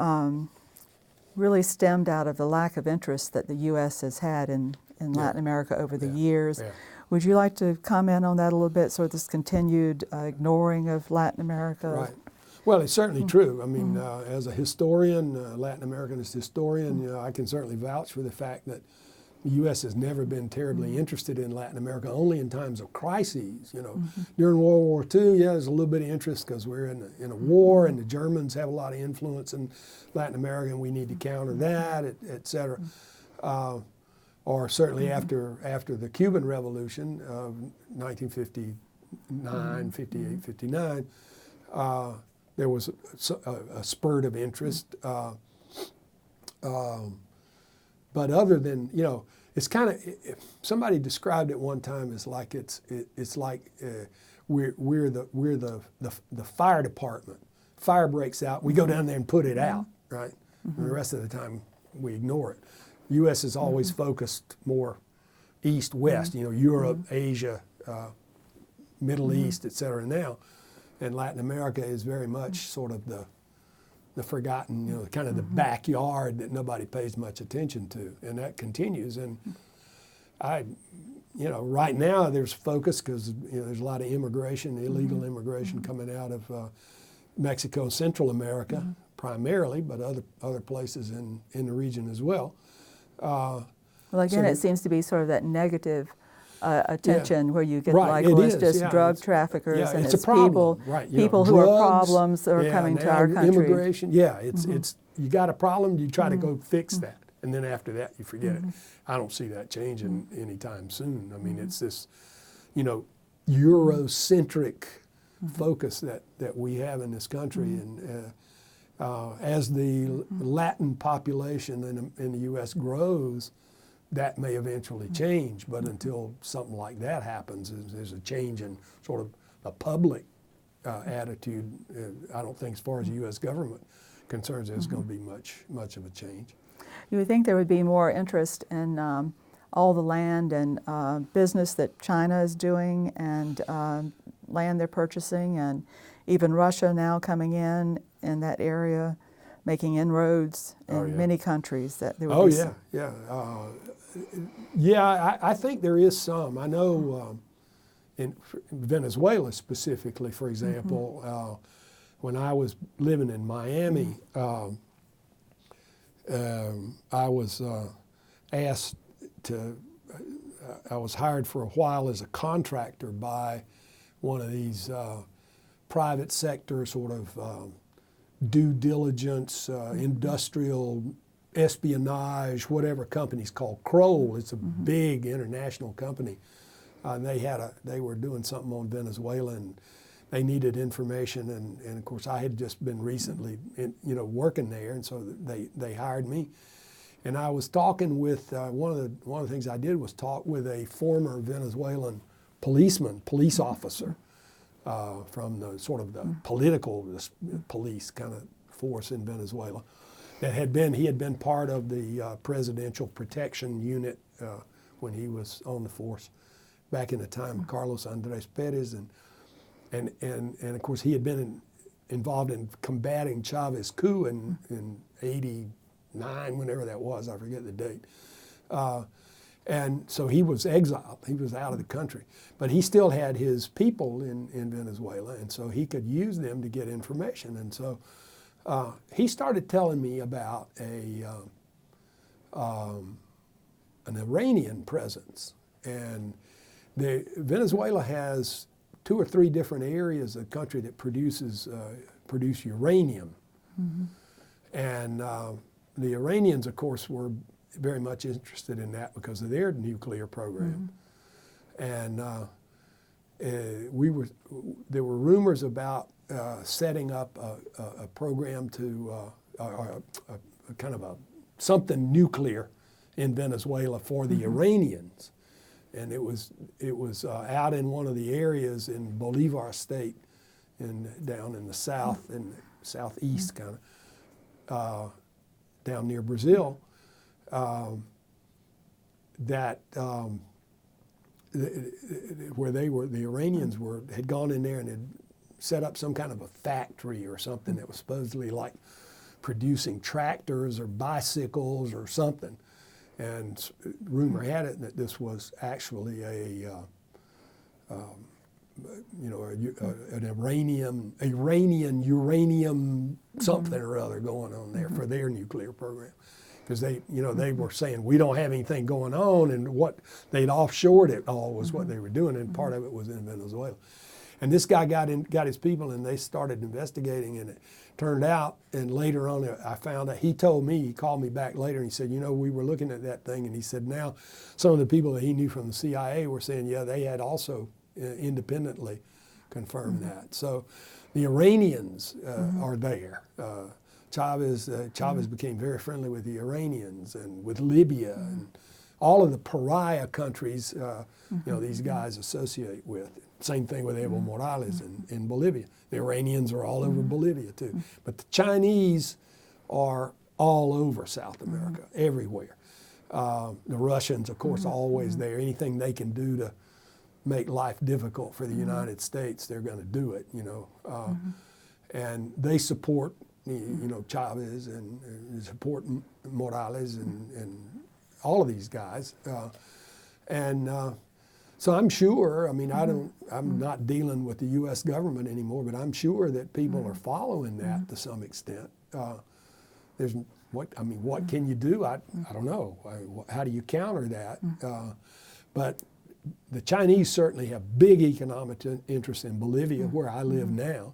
really stemmed out of the lack of interest that the U.S. has had in Latin America over the years. Yeah. Would you like to comment on that a little bit, sort of this continued ignoring of Latin America? Right. Well, it's certainly true. I mean, as a historian, Latin American historian, you know, I can certainly vouch for the fact that the U.S. has never been terribly interested in Latin America, only in times of crises. You know, during World War II, yeah, there's a little bit of interest because we're in a war, and the Germans have a lot of influence in Latin America, and we need to counter that, et cetera. Or certainly after the Cuban Revolution of 1959, 58, 59. There was a spurt of interest, but other than, you know, it's kind of, somebody described it one time as like it's like we're the fire department. Fire breaks out, we go down there and put it out, right? And the rest of the time we ignore it. The U.S. is always focused more east-west, you know, Europe, Asia, Middle East, et cetera now. And Latin America is very much sort of the forgotten, you know, kind of the backyard that nobody pays much attention to, and that continues. And you know, right now there's focus because, you know, there's a lot of immigration, illegal immigration coming out of Mexico, Central America primarily, but other places in the region as well. Well, again, it seems to be sort of that negative attention where you get Right, like, it well, it's is, just yeah, drug it's- traffickers Yeah, and it's it's a problem, people, right? You know, people who are drugs, problems that are coming to now our country. Immigration, yeah, it's you got a problem, you try to go fix that, and then after that you forget it. I don't see that changing anytime soon. I mean, it's this, you know, Eurocentric focus that we have in this country, and as the Latin population in the U.S. grows, that may eventually change. But until something like that happens, there's a change in sort of a public attitude. I don't think, as far as the U.S. government concerns, there's going to be much of a change. You would think there would be more interest in all the land and business that China is doing, and land they're purchasing, and even Russia now coming in that area, making inroads in many countries. That there would be I think there is some. I know in Venezuela specifically, for example, when I was living in Miami, I was asked to, I was hired for a while as a contractor by one of these private sector sort of due diligence, industrial espionage, whatever company's called Kroll. It's a big international company. They were doing something on Venezuela, and they needed information, and of course I had just been recently working there, and so they hired me. And I was talking with one of the things I did was talk with a former Venezuelan police officer from the sort of the political police kind of force in Venezuela. He had been part of the Presidential Protection Unit when he was on the force back in the time of Carlos Andres Perez, and of course he had been involved in combating Chavez coup in '89, whenever that was, I forget the date. And so he was exiled, he was out of the country. But he still had his people in Venezuela, and so he could use them to get information. And so he started telling me about an Iranian presence. And Venezuela has 2 or 3 different areas of the country that produce uranium. And the Iranians, of course, were very much interested in that because of their nuclear program. And there were rumors about setting up a program to, kind of something nuclear in Venezuela for the Iranians. And it was out in one of the areas in Bolivar State, down in the south, in the southeast kind of, down near Brazil, where the Iranians had gone in there and had set up some kind of a factory or something that was supposedly like producing tractors or bicycles or something. And rumor had it that this was actually an Iranian uranium something or other going on there for their nuclear program. Because they were saying we don't have anything going on, and what they'd offshored it all was what they were doing, and part of it was in Venezuela. And this guy got his people, and they started investigating, and it turned out, and later on I found out, he called me back later, and he said, we were looking at that thing, and he said now some of the people that he knew from the CIA were saying, yeah, they had also independently confirmed that. So the Iranians are there. Chavez became very friendly with the Iranians and with Libya and all of the pariah countries these guys associate with. Same thing with Evo Morales in Bolivia. The Iranians are all over Bolivia too. But the Chinese are all over South America, everywhere. The Russians, of course, are always there. Anything they can do to make life difficult for the United States, they're going to do it, And they support Chavez and support Morales and all of these guys. So I'm sure, I'm not dealing with the U.S. government anymore, but I'm sure that people are following that to some extent. What can you do? I don't know. How do you counter that? But the Chinese certainly have big economic interest in Bolivia, where I live now.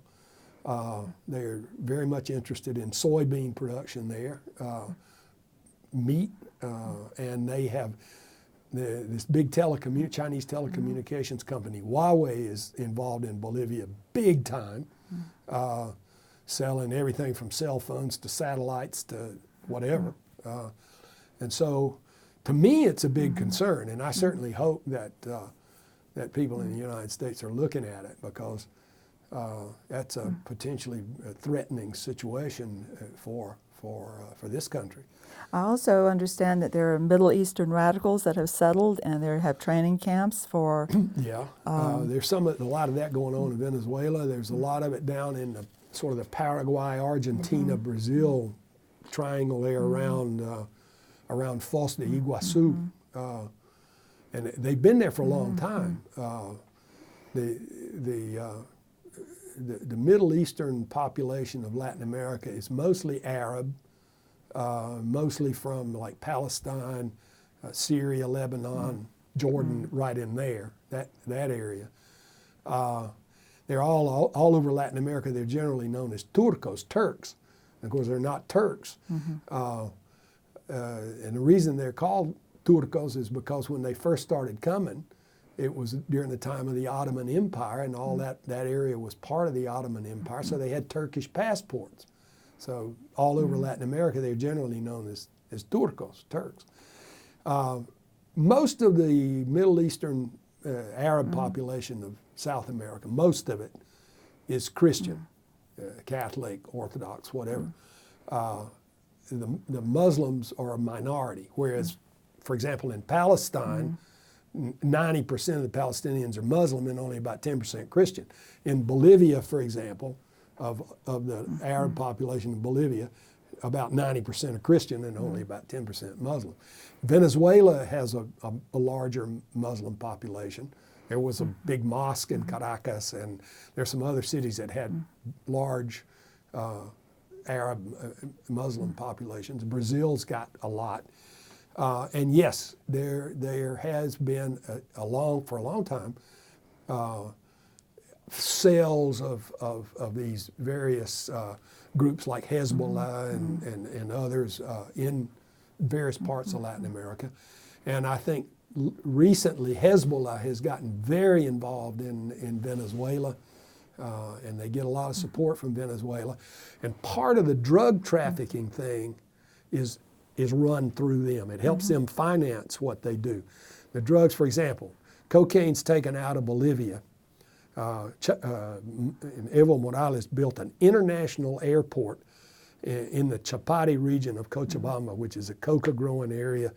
They're very much interested in soybean production there, meat, and they have this big Chinese telecommunications company, Huawei, is involved in Bolivia big time, selling everything from cell phones to satellites to whatever. And so, to me, it's a big concern, and I certainly hope that that people in the United States are looking at it, because that's a potentially threatening situation for this country. I also understand that there are Middle Eastern radicals that have settled, and they have training camps for. Yeah, there's a lot of that going on in Venezuela. There's a lot of it down in the sort of the Paraguay, Argentina, Brazil triangle there around Foz de Iguazu, and they've been there for a long time. The Middle Eastern population of Latin America is mostly Arab, mostly from like Palestine, Syria, Lebanon, Jordan, right in there, that area. They're all over Latin America. They're generally known as Turcos, Turks. Of course, they're not Turks. And the reason they're called Turcos is because when they first started coming, it was during the time of the Ottoman Empire, and all that area was part of the Ottoman Empire, so they had Turkish passports. So all over Latin America, they're generally known as Turcos, Turks. Most of the Middle Eastern Arab population of South America, most of it is Christian, Catholic, Orthodox, whatever. The Muslims are a minority, whereas, for example, in Palestine, 90% of the Palestinians are Muslim and only about 10% Christian. In Bolivia, for example, of the Arab population of Bolivia, about 90% are Christian and only about 10% Muslim. Venezuela has a larger Muslim population. There was a big mosque in Caracas, and there's some other cities that had large Arab Muslim populations. Brazil's got a lot. And yes, there has been for a long time cells of these various groups like Hezbollah and others in various parts of Latin America. And I think recently Hezbollah has gotten very involved in Venezuela, and they get a lot of support from Venezuela. And part of the drug trafficking thing is run through them. It helps them finance what they do. The drugs, for example, cocaine's taken out of Bolivia. Evo Morales built an international airport in the Chapare region of Cochabamba, which is a coca growing area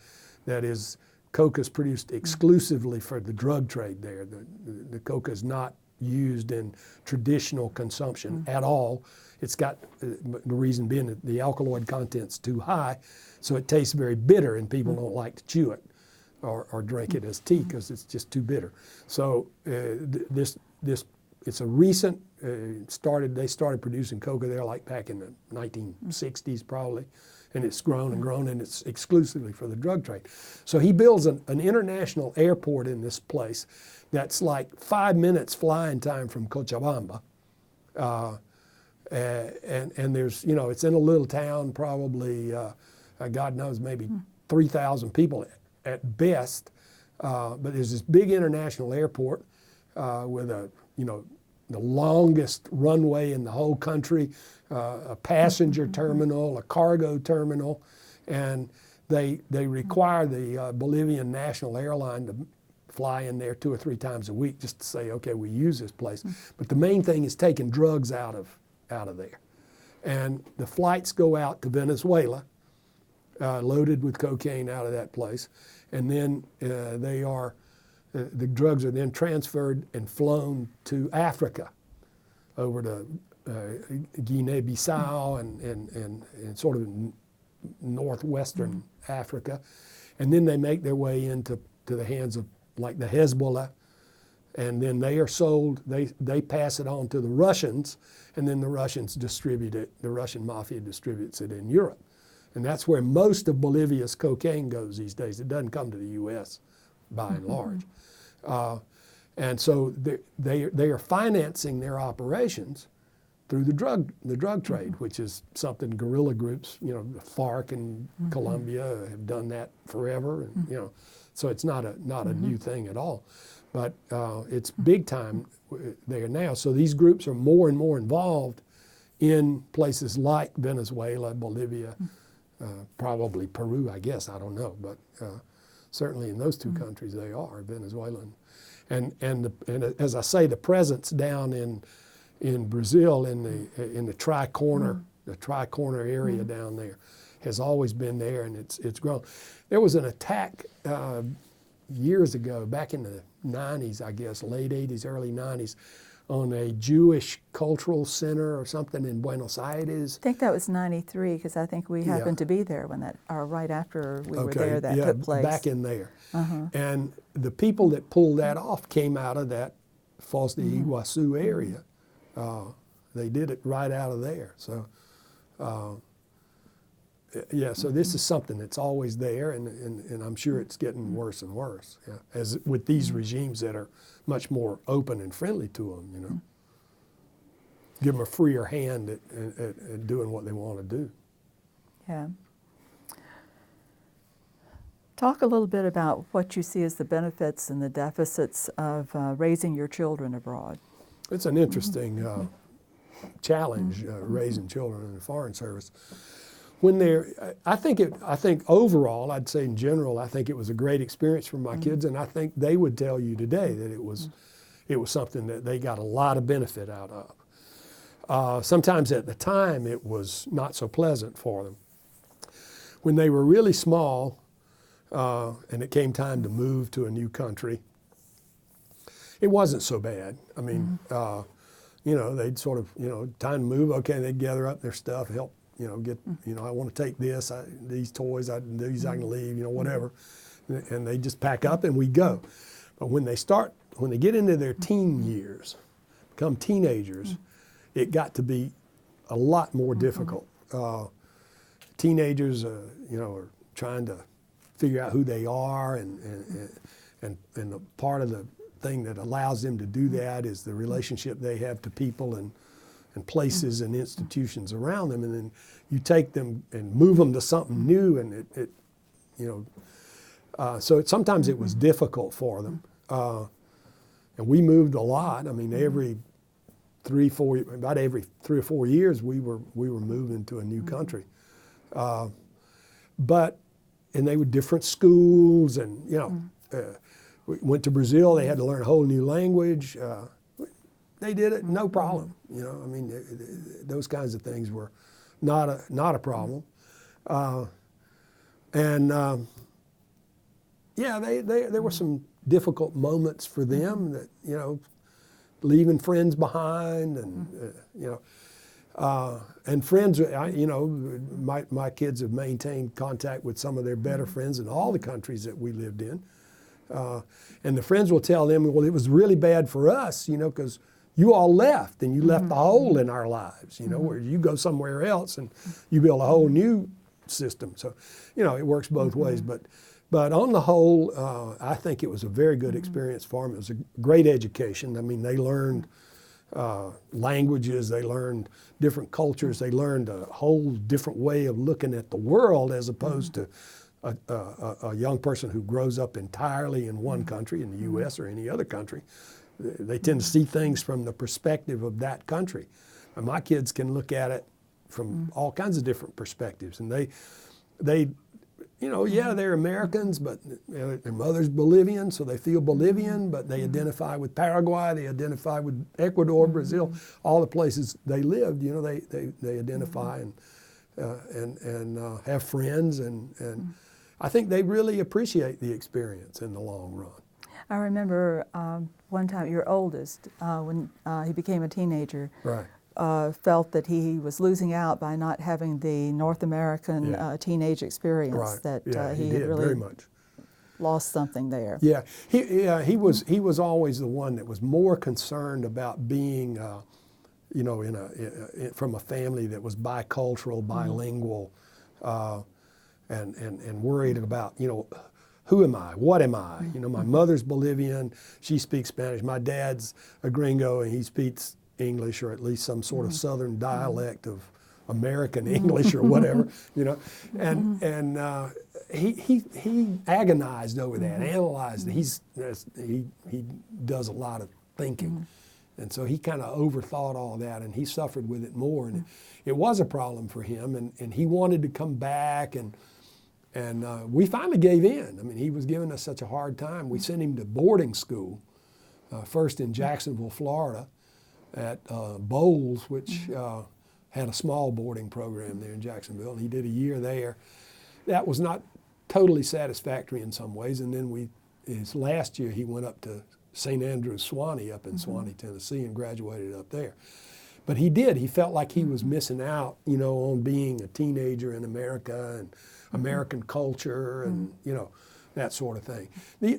that is, coca's produced exclusively for the drug trade there. The coca is not used in traditional consumption at all. It's got, the reason being that the alkaloid content's too high, so it tastes very bitter and people don't like to chew it or drink it as tea because it's just too bitter. So it's a recent, they started producing coca there like back in the 1960s probably, and it's grown and grown, and it's exclusively for the drug trade. So he builds an international airport in this place that's like 5 minutes flying time from Cochabamba. And there's, it's in a little town, probably, God knows, maybe 3,000 people at best. But there's this big international airport with the longest runway in the whole country, a passenger terminal, a cargo terminal, and they require the Bolivian national airline to fly in there 2 or 3 times a week just to say, okay, we use this place. But the main thing is taking drugs out of there. And the flights go out to Venezuela, loaded with cocaine out of that place. And then the drugs are then transferred and flown to Africa, over to Guinea-Bissau and sort of northwestern Africa. And then they make their way into the hands of like the Hezbollah, and then they are sold, they pass it on to the Russians, and then the Russians distribute it, the Russian mafia distributes it in Europe. And that's where most of Bolivia's cocaine goes these days. It doesn't come to the U.S. by and large. And so they are financing their operations through the drug trade, which is something guerrilla groups, you know, the FARC in Colombia have done that forever, and you know, so it's not a new thing at all, but it's big time there now. So these groups are more and more involved in places like Venezuela, Bolivia, probably Peru, I guess, I don't know, but certainly in those two countries they are, Venezuela and as I say, the presence down in Brazil in the tri-corner area down there has always been there, and it's grown. There was an attack years ago, back in the 90s, I guess, late 80s, early 90s, on a Jewish cultural center or something in Buenos Aires. I think that was 93, because I think we happened to be there when that, or right after we were there, that took place. Back in there. And the people that pulled that off came out of that Foz de Iguaçu area. They did it right out of there. So, so this is something that's always there, and I'm sure it's getting worse and worse, as with these regimes that are much more open and friendly to them, you know. Give them a freer hand at doing what they want to do. Yeah. Talk a little bit about what you see as the benefits and the deficits of raising your children abroad. It's an interesting challenge, raising children in the Foreign Service. When I think overall, I'd say in general, I think it was a great experience for my kids, and I think they would tell you today that it was something that they got a lot of benefit out of. Sometimes at the time it was not so pleasant for them. When they were really small, and it came time to move to a new country, it wasn't so bad. I mean, you know, they'd sort of, you know, time to move. Okay, they'd gather up their stuff, help, you know, get, you know, I want to take this, these toys, these I can leave, you know, whatever, and they just pack up and we go. But when they get into their teen years, become teenagers, it got to be a lot more difficult. Teenagers, you know, are trying to figure out who they are, and the part of the thing that allows them to do that is the relationship they have to people and places and institutions around them, and then you take them and move them to something new, and it you know, so sometimes it was difficult for them, and we moved a lot. I mean, about every 3 or 4 years we were moving to a new country, and they were different schools, and you know. We went to Brazil, they had to learn a whole new language. They did it, no problem. You know, I mean, those kinds of things were not a problem. There were some difficult moments for them that, you know, leaving friends behind, and you know, and friends. You know, my kids have maintained contact with some of their better friends in all the countries that we lived in. And the friends will tell them, well, it was really bad for us, you know, because you all left, and you left a hole in our lives, you know, where you go somewhere else and you build a whole new system. So, you know, it works both ways. But on the whole, I think it was a very good experience for them. It was a great education. I mean, they learned languages, they learned different cultures, they learned a whole different way of looking at the world, as opposed to a young person who grows up entirely in one country, in the U.S. or any other country. They tend to see things from the perspective of that country. And my kids can look at it from all kinds of different perspectives. And they you know, yeah, they're Americans, but their mother's Bolivian, so they feel Bolivian, but they identify with Paraguay, they identify with Ecuador, Brazil, all the places they lived, you know, they identify and have friends, and I think they really appreciate the experience in the long run. I remember one time, your oldest, when he became a teenager, Right. Felt that he was losing out by not having the North American teenage experience. Right. That he he did, had really very much. lost something there. Yeah, he was always the one that was more concerned about being, you know, from a family that was bicultural, bilingual, and worried about, you know, who am I? What am I? You know, my mother's Bolivian. She speaks Spanish. My dad's a gringo, and he speaks English, or at least some sort of Southern dialect of American English or whatever. You know, and he agonized over that, analyzed it. He does a lot of thinking. And so he kind of overthought all that, and he suffered with it more. And it was a problem for him, and he wanted to come back, and we finally gave in. I mean, he was giving us such a hard time. We sent him to boarding school, first in Jacksonville, Florida, at Bowles, which had a small boarding program there in Jacksonville, and he did a year there. That was not totally satisfactory in some ways, and then his last year he went up to St. Andrews Swanee up in Swanee, Tennessee, and graduated up there. But he did. He felt like he was missing out, you know, on being a teenager in America and American culture and, you know, that sort of thing.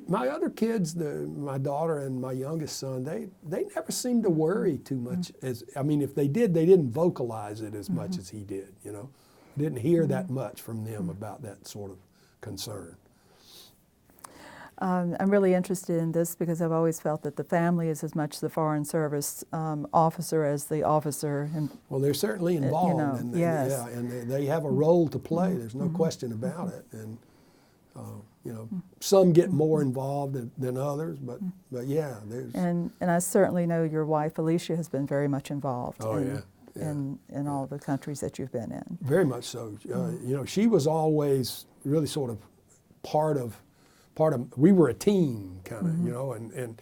My other kids, my daughter and my youngest son, they never seemed to worry too much. I mean, if they did, they didn't vocalize it as much as he did, you know. Didn't hear that much from them about that sort of concern. I'm really interested in this because I've always felt that the family is as much the Foreign Service officer as the officer. Well, they're certainly involved, you know, and yes. yeah, and they have a role to play. There's no question about it. And you know, some get more involved than others, but yeah, there's. And I certainly know your wife Alicia has been very much involved. Oh, in, yeah. in all the countries that you've been in. Very much so. You know, she was always really sort of part of. We were a team, kind of, you know, and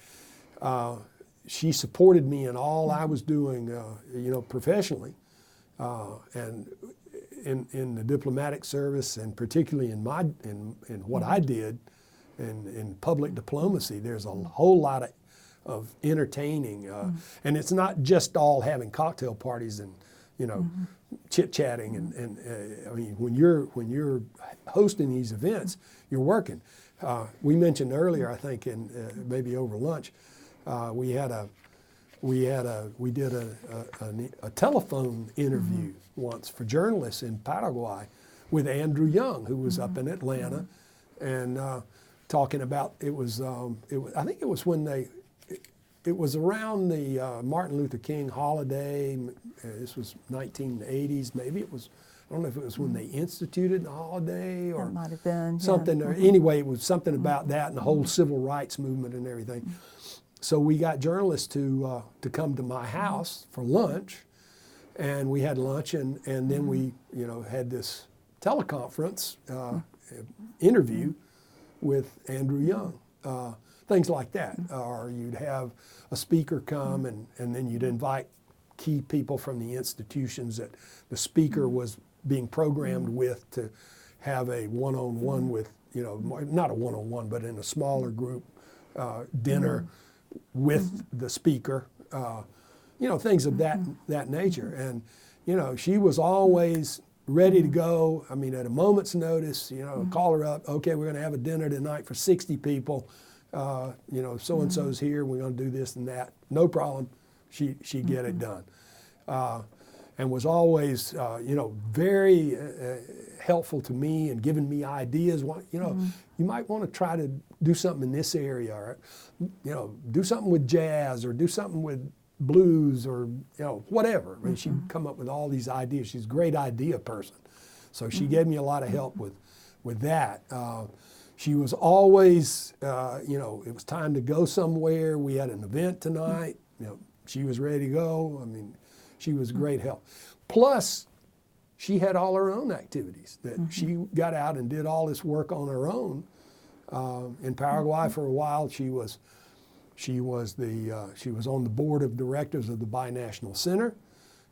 she supported me in all I was doing, you know, professionally, and in the diplomatic service, and particularly in what I did, in public diplomacy. There's a whole lot of entertaining, and it's not just all having cocktail parties and, you know, chit-chatting, and I mean, when you're hosting these events, you're working. We mentioned earlier, I think, in maybe over lunch, we did a telephone interview once for journalists in Paraguay with Andrew Young, who was up in Atlanta, and talking about it was I think it was when it was around the Martin Luther King holiday. This was 1980s, maybe it was. I don't know if it was when they instituted the holiday or that might have been, something. yeah. Or anyway, it was something about that and the whole civil rights movement and everything. So we got journalists to come to my house for lunch, and we had lunch, and then we, you know, had this teleconference interview with Andrew Young. Things like that. Or you'd have a speaker come, and then you'd invite key people from the institutions that the speaker was being programmed with to have a one-on-one with, you know, not a one-on-one, but in a smaller group dinner with the speaker, you know, things of that nature. And, you know, she was always ready to go. I mean, at a moment's notice, you know, call her up, okay, we're going to have a dinner tonight for 60 people. You know, so-and-so's here, we're going to do this and that. No problem. She'd get it done. And was always, you know, very helpful to me and giving me ideas. You know, you might want to try to do something in this area, or, you know, do something with jazz, or do something with blues, or, you know, whatever. I mean, she'd come up with all these ideas. She's a great idea person. So she gave me a lot of help with that. She was always, you know, it was time to go somewhere. We had an event tonight. You know, she was ready to go. I mean, she was a great help. Plus, she had all her own activities that she got out and did all this work on her own. In Paraguay for a while, she was on the board of directors of the Binational Center,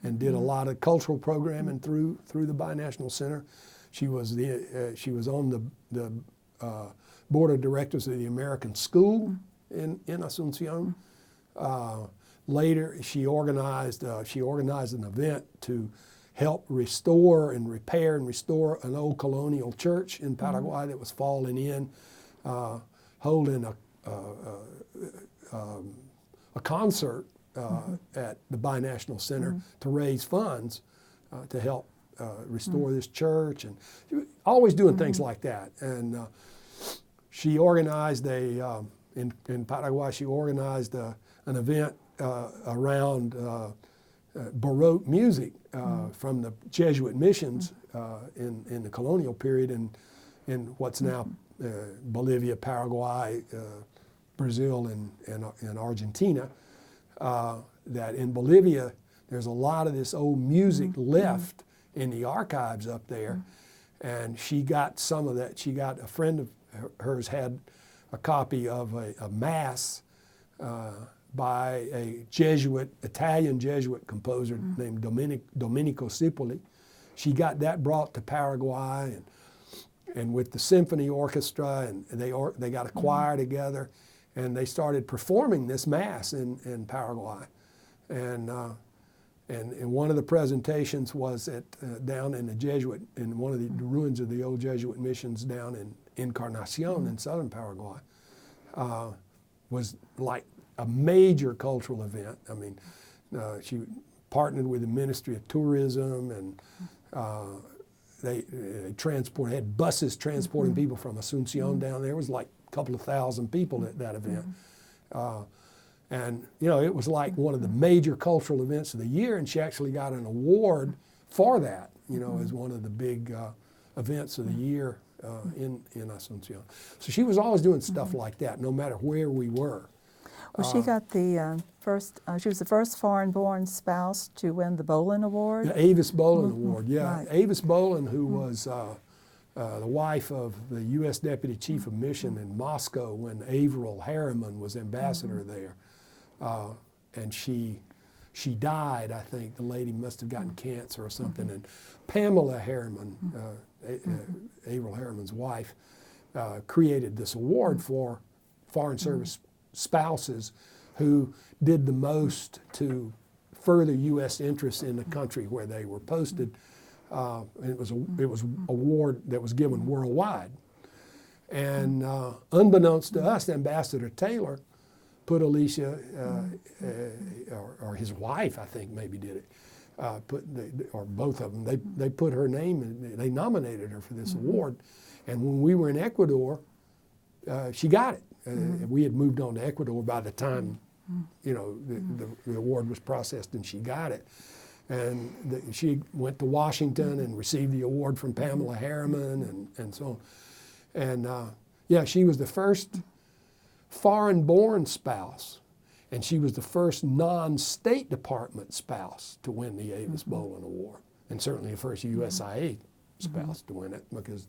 and did a lot of cultural programming through the Binational Center. She was on the board of directors of the American School in Asunción. Later, she organized an event to help restore and repair and restore an old colonial church in Paraguay that was falling in, holding a concert at the Binational Center to raise funds to help restore this church, and always doing things like that. And she organized in Paraguay, she organized an event around Baroque music from the Jesuit missions in the colonial period in what's now Bolivia, Paraguay, Brazil, and Argentina. That in Bolivia, there's a lot of this old music left in the archives up there, and she got some of that. She got, a friend of hers had a copy of a mass by a Italian Jesuit composer named Domenico Cipolli. She got that brought to Paraguay, and with the symphony orchestra, and they got a choir together, and they started performing this mass in Paraguay. And one of the presentations was down in in one of the ruins of the old Jesuit missions down in Encarnacion in southern Paraguay. Was like a major cultural event. I mean, she partnered with the Ministry of Tourism, and they had buses transporting people from Asunción down there. It was like a couple of thousand people at that event. And it was like one of the major cultural events of the year, and she actually got an award for that, as one of the big events of the year in Asunción. So she was always doing stuff like that, no matter where we were. Well, she got the she was the first foreign-born spouse to win the Bolin Award. The Avis Bolin Award, yeah. Right. Avis Bolin, who was the wife of the U.S. Deputy Chief of Mission in Moscow when Averil Harriman was ambassador there. And she died, I think. The lady must have gotten cancer or something. And Pamela Harriman, Averil Harriman's wife, created this award for Foreign Service spouses who did the most to further U.S. interests in the country where they were posted. And it was an award that was given worldwide. And unbeknownst to us, Ambassador Taylor put Alicia, or his wife, I think, maybe did it, or both of them. They put her name in. They nominated her for this award, and when we were in Ecuador, she got it. We had moved on to Ecuador by the time, the award was processed, and she got it. And she went to Washington and received the award from Pamela Harriman, and so on. And she was the first foreign-born spouse, and she was the first non-State Department spouse to win the Avis Bolin Award, and certainly the first USIA spouse to win it, because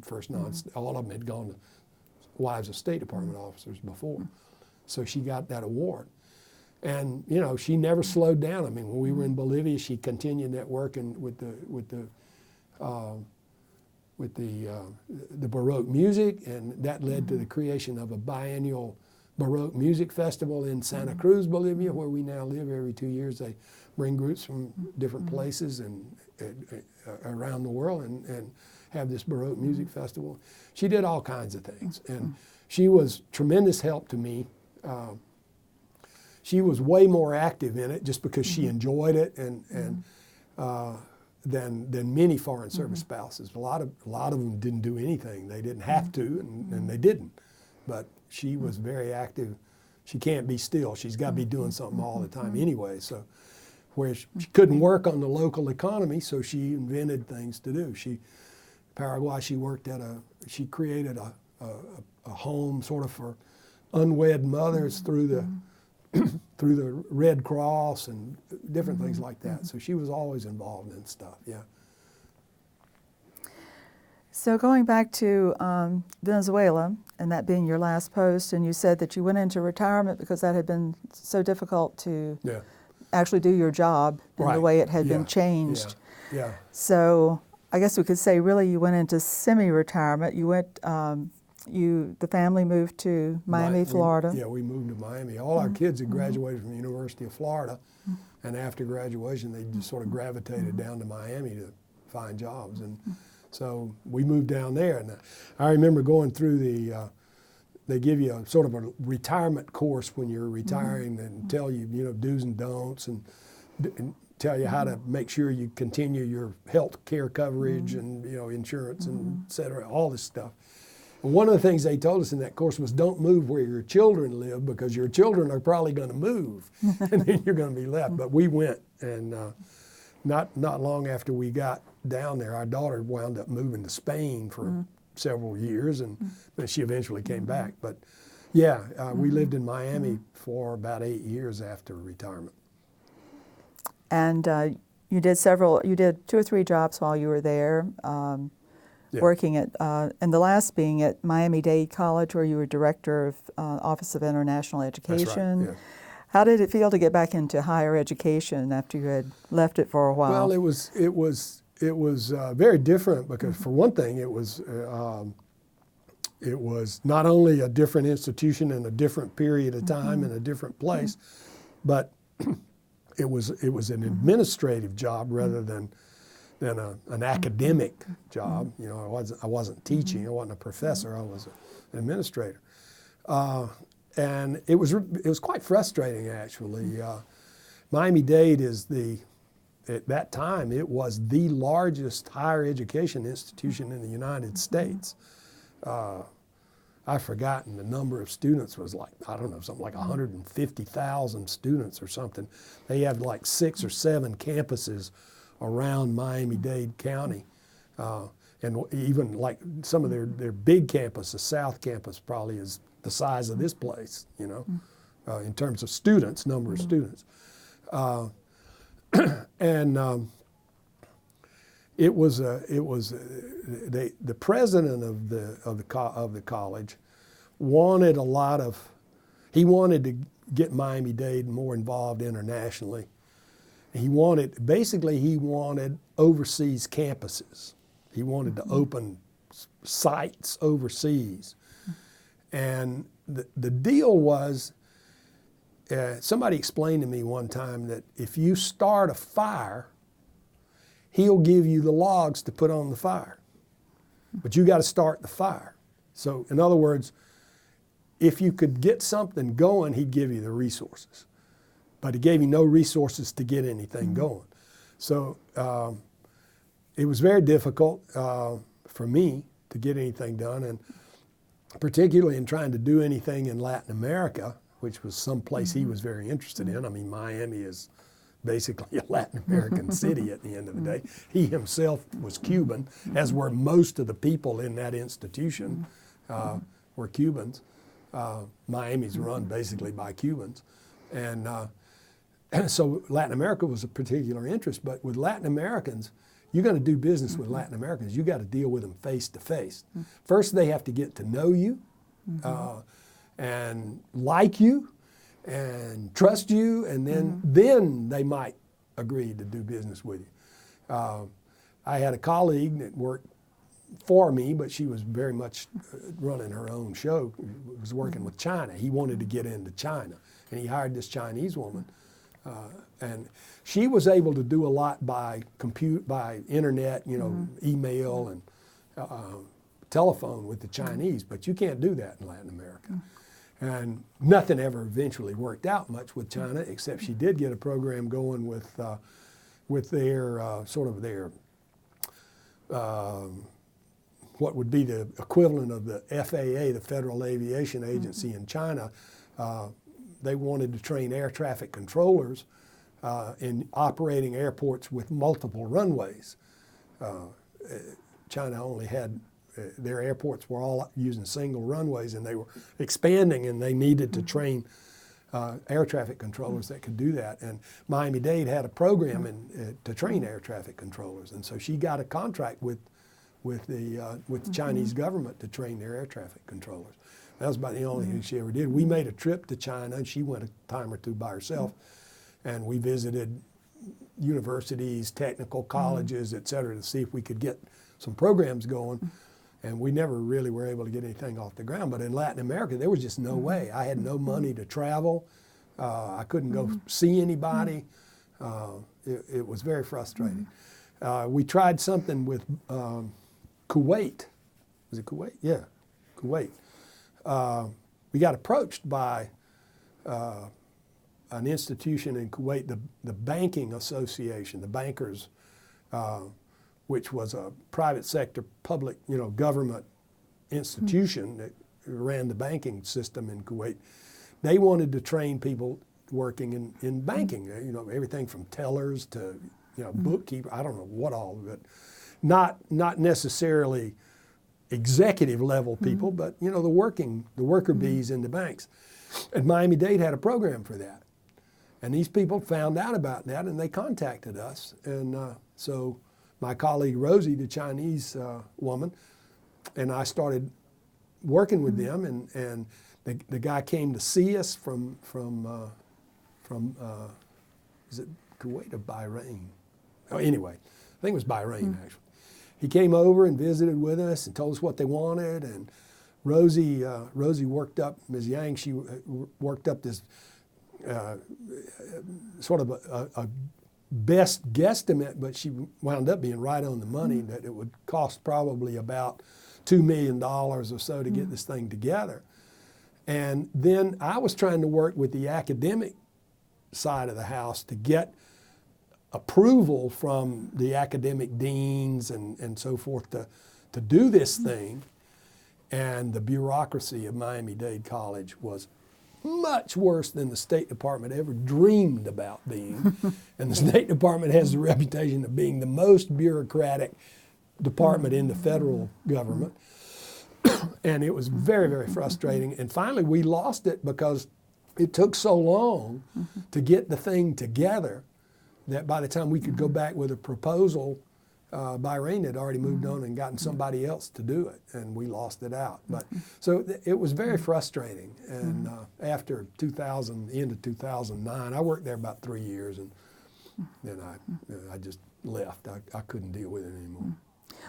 first all of them had gone to wives of State Department officers before. So she got that award. And she never slowed down. I mean, when we were in Bolivia, she continued that work with the Baroque music, and that led to the creation of a biennial Baroque music festival in Santa Cruz, Bolivia, where we now live. Every 2 years they bring groups from different places and around the world and have this Baroque music festival. She did all kinds of things, and she was tremendous help to me. She was way more active in it just because she enjoyed it, and than many Foreign Service spouses. A lot of them didn't do anything. They didn't have to, and they didn't. But she was very active. She can't be still. She's got to be doing something all the time anyway. So, where she couldn't work on the local economy, so she invented things to do. Paraguay, she created a home sort of for unwed mothers through the through the Red Cross and different things like that. So she was always involved in stuff, yeah. So going back to Venezuela, and that being your last post, and you said that you went into retirement because that had been so difficult to actually do your job in the way it had been changed. Yeah. So I guess we could say really you went into semi-retirement. You went, the family moved to Miami, Florida. We moved to Miami. All our kids had graduated from the University of Florida, and after graduation they just sort of gravitated down to Miami to find jobs. And so we moved down there, and I remember going through they give you a sort of a retirement course when you're retiring, and tell you, do's and don'ts, and tell you how to make sure you continue your health care coverage and, insurance and et cetera, all this stuff. One of the things they told us in that course was don't move where your children live because your children are probably going to move and then you're going to be left. But we went, and not long after we got down there, our daughter wound up moving to Spain for several years, and then she eventually came back. But yeah, we lived in Miami for about 8 years after retirement. And you did 2 or 3 jobs while you were there. Working at, and the last being at Miami-Dade College, where you were director of Office of International Education. That's right, yeah. How did it feel to get back into higher education after you had left it for a while? Well, it was very different because, for one thing, it was not only a different institution in a different period of time in a different place, but it was an administrative job rather than an academic job. You know, I wasn't teaching. I wasn't a professor. I was an administrator, and it was quite frustrating actually. Miami-Dade at that time it was the largest higher education institution in the United States. I've forgotten the number of students was like, I don't know, something like 150,000 students or something. They had like 6 or 7 campuses around Miami-Dade County. And even like some of their big campus, the South Campus probably is the size of this place, you know, in terms of students, number of students. And the president of the college wanted he wanted to get Miami-Dade more involved internationally. He wanted overseas campuses. He wanted to open sites overseas. And the deal was, somebody explained to me one time that if you start a fire, he'll give you the logs to put on the fire. But you got to start the fire. So in other words, if you could get something going, he'd give you the resources. But he gave you no resources to get anything going. So it was very difficult for me to get anything done, and particularly in trying to do anything in Latin America, which was some place he was very interested in. I mean, Miami is basically a Latin American city at the end of the day. He himself was Cuban, as were most of the people in that institution were Cubans. Miami's run basically by Cubans. And so Latin America was a particular interest, but with Latin Americans, you're going to do business with Latin Americans, you got to deal with them face to face. First, they have to get to know you and like you and trust you, and then they might agree to do business with you. I had a colleague that worked for me, but she was very much running her own show, was working with China. He wanted to get into China, and he hired this Chinese woman. And she was able to do a lot by internet, you know, email and telephone with the Chinese, but you can't do that in Latin America. And nothing ever eventually worked out much with China, except she did get a program going with their what would be the equivalent of the FAA, the Federal Aviation Agency in China. They wanted to train air traffic controllers in operating airports with multiple runways. China only had, their airports were all using single runways, and they were expanding, and they needed to train air traffic controllers that could do that. And Miami-Dade had a program to train air traffic controllers, and so she got a contract with the Chinese government to train their air traffic controllers. That was about the only thing she ever did. We made a trip to China, and she went a time or two by herself, and we visited universities, technical colleges, et cetera, to see if we could get some programs going. And we never really were able to get anything off the ground. But in Latin America, there was just no way. I had no money to travel. I couldn't go see anybody. It was very frustrating. We tried something with Kuwait. Was it Kuwait? Yeah, Kuwait. We got approached by an institution in Kuwait, the Banking Association, the bankers, which was a private sector, public, government institution that ran the banking system in Kuwait, they wanted to train people working in banking. You know, everything from tellers to bookkeeper. I don't know what all, but not necessarily executive level people, but the worker bees in the banks. And Miami-Dade had a program for that. And these people found out about that and they contacted us. And so my colleague Rosie, the Chinese woman, and I started working with them, and the guy came to see us from is it Kuwait or Bahrain? Oh, anyway, I think it was Bahrain actually. He came over and visited with us and told us what they wanted. And Rosie worked up, Ms. Yang, she worked up this sort of a best guesstimate, but she wound up being right on the money, that it would cost probably about $2 million or so to get this thing together. And then I was trying to work with the academic side of the house to get approval from the academic deans and so forth to do this thing. And the bureaucracy of Miami-Dade College was much worse than the State Department ever dreamed about being. And the State Department has the reputation of being the most bureaucratic department in the federal government. And it was very, very frustrating. And finally we lost it because it took so long to get the thing together that by the time we could go back with a proposal, Bahrain had already moved on and gotten somebody else to do it, and we lost it out. But so it was very frustrating. And after 2000, the end of 2009, I worked there about 3 years, and then I just left. I couldn't deal with it anymore.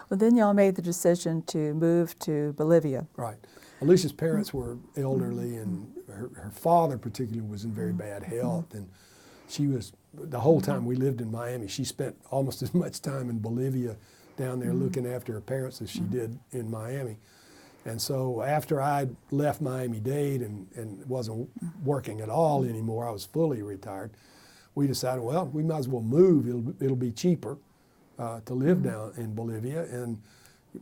Well, then y'all made the decision to move to Bolivia. Right. Alicia's parents were elderly, and her father particularly was in very bad health, and she was, the whole time we lived in Miami, she spent almost as much time in Bolivia down there looking after her parents as she did in Miami. And so after I left Miami-Dade and wasn't working at all anymore, I was fully retired, we decided, well, we might as well move. It'll be cheaper to live down in Bolivia, and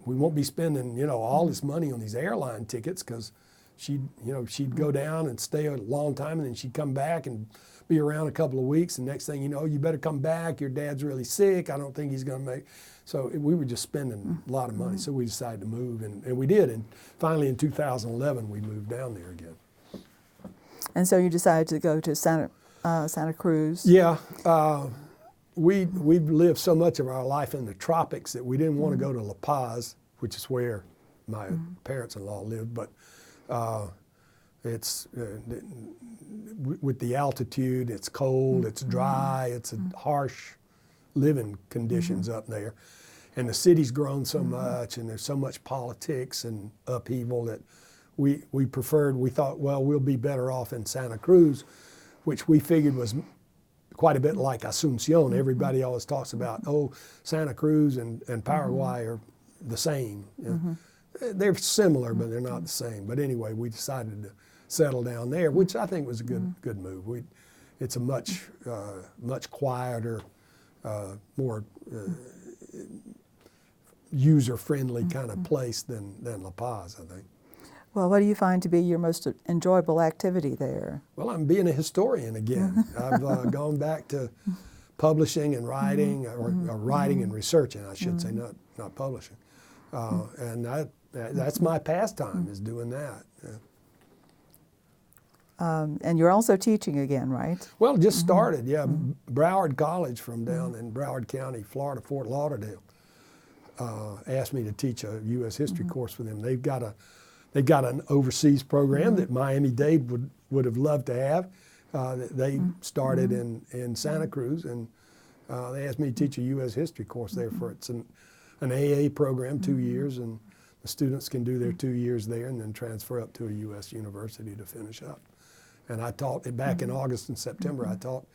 we won't be spending, all this money on these airline tickets, because she'd go down and stay a long time, and then she'd come back and be around a couple of weeks, and next thing you know, you better come back, your dad's really sick, I don't think he's going to make. So we were just spending a lot of money, so we decided to move, and we did. And finally in 2011, we moved down there again. And so you decided to go to Santa Cruz. Yeah. We've lived so much of our life in the tropics that we didn't want to go to La Paz, which is where my parents-in-law lived, but it's with the altitude, it's cold, it's dry, it's a harsh living conditions up there. And the city's grown so much, and there's so much politics and upheaval that we thought, well, we'll be better off in Santa Cruz, which we figured was quite a bit like Asunción. Everybody always talks about, Santa Cruz and Paraguay are the same. They're similar, but they're not the same. But anyway, we decided to settle down there, which I think was a good move. It's a much quieter, more user-friendly kind of place than La Paz, I think. Well, what do you find to be your most enjoyable activity there? Well, I'm being a historian again. I've gone back to publishing and writing, or writing and researching, I should say, not publishing. And that's my pastime, is doing that. Yeah. And you're also teaching again, right? Well, just started, yeah. Broward College from down in Broward County, Florida, Fort Lauderdale, asked me to teach a U.S. history course for them. They've got an overseas program that Miami-Dade would have loved to have. They started in Santa Cruz, and they asked me to teach a U.S. history course there for it's an AA program, 2 years, and the students can do their 2 years there and then transfer up to a U.S. university to finish up. And I taught, back in August and September, I taught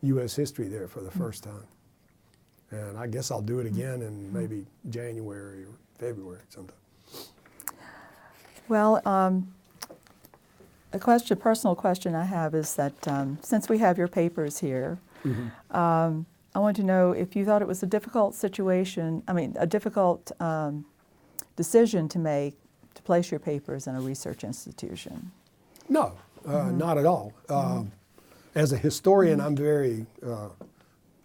U.S. history there for the first time. And I guess I'll do it again in maybe January or February sometime. Well, a personal question I have is that since we have your papers here, I want to know if you thought it was a difficult situation, a difficult decision to make to place your papers in a research institution? No, not at all. As a historian, I'm very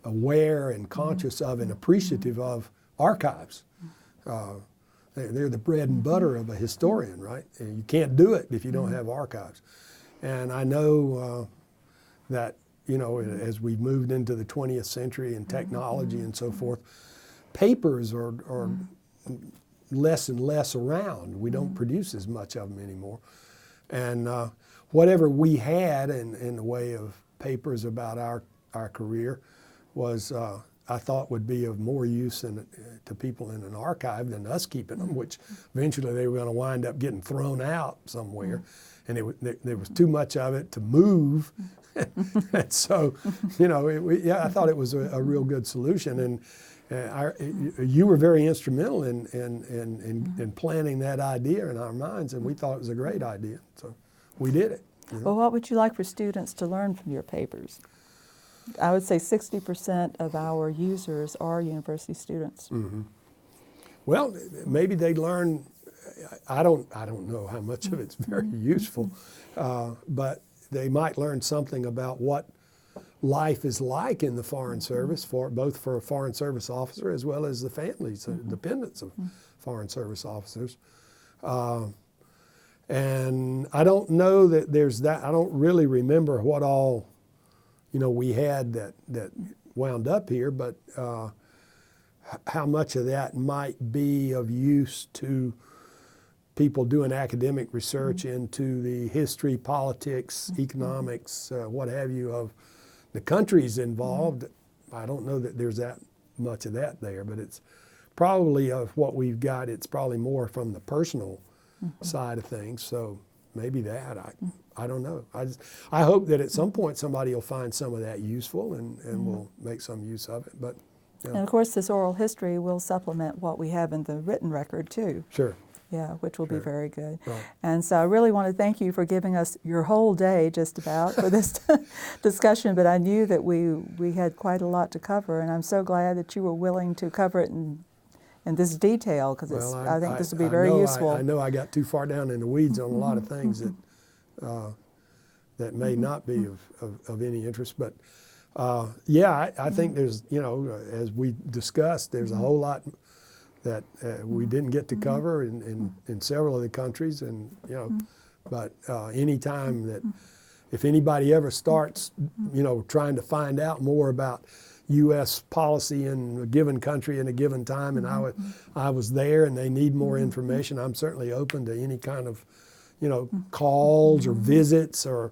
aware and conscious of and appreciative of archives. They're the bread and butter of a historian, right? And you can't do it if you don't have archives. And I know that, you know, as we've moved into the 20th century and technology and so forth, papers are less and less around. We don't produce as much of them anymore. And whatever we had in the way of papers about our career was, I thought, would be of more use to people in an archive than us keeping them, which eventually they were going to wind up getting thrown out somewhere. And there was too much of it to move. And so, you know, I thought it was a real good solution. And you were very instrumental in planning that idea in our minds, and we thought it was a great idea. So we did it. You know? Well, what would you like for students to learn from your papers? I would say 60% of our users are university students. Well, maybe they learn. I don't know how much of it's very useful, but they might learn something about what life is like in the Foreign Service, both for a Foreign Service officer as well as the families, dependents of Foreign Service officers. And I don't know that there's that. I don't really remember what all, you know, we had that wound up here, but how much of that might be of use to people doing academic research into the history, politics, economics, what have you, of the countries involved. I don't know that there's that much of that there, but it's probably of what we've got, it's probably more from the personal side of things. So maybe that, I don't know. I hope that at some point somebody will find some of that useful and will make some use of it. But you know. And of course, this oral history will supplement what we have in the written record too. Sure. Yeah, which will be very good. Right. And so I really want to thank you for giving us your whole day just about for this discussion, but I knew that we had quite a lot to cover, and I'm so glad that you were willing to cover it in this detail, because I think this will be very useful. I know I got too far down in the weeds on a lot of things that may not be of any interest, but yeah, I think there's, you know, as we discussed, there's a whole lot that we didn't get to cover in several of the countries, and you know, but any time that if anybody ever starts, you know, trying to find out more about U.S. policy in a given country in a given time, and I was there, and they need more information, I'm certainly open to any kind of, you know, calls or visits or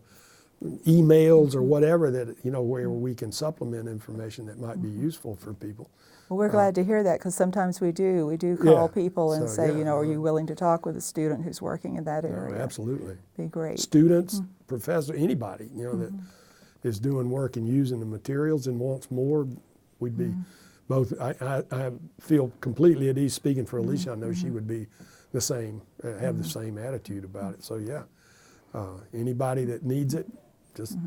emails or whatever that, you know, where we can supplement information that might be useful for people. Well, we're glad to hear that, because sometimes we do call people and say, you know, are you willing to talk with a student who's working in that area? Absolutely. Be great. Students, professors, anybody, you know, that is doing work and using the materials and wants more, we'd be both. I feel completely at ease speaking for Alicia. I know she would be the same, have the same attitude about it. So yeah, anybody that needs it, just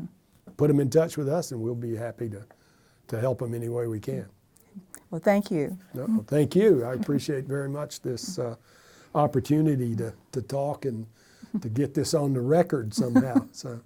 put them in touch with us, and we'll be happy to help them any way we can. Well, thank you. No, thank you. I appreciate very much this opportunity to talk and to get this on the record somehow. So.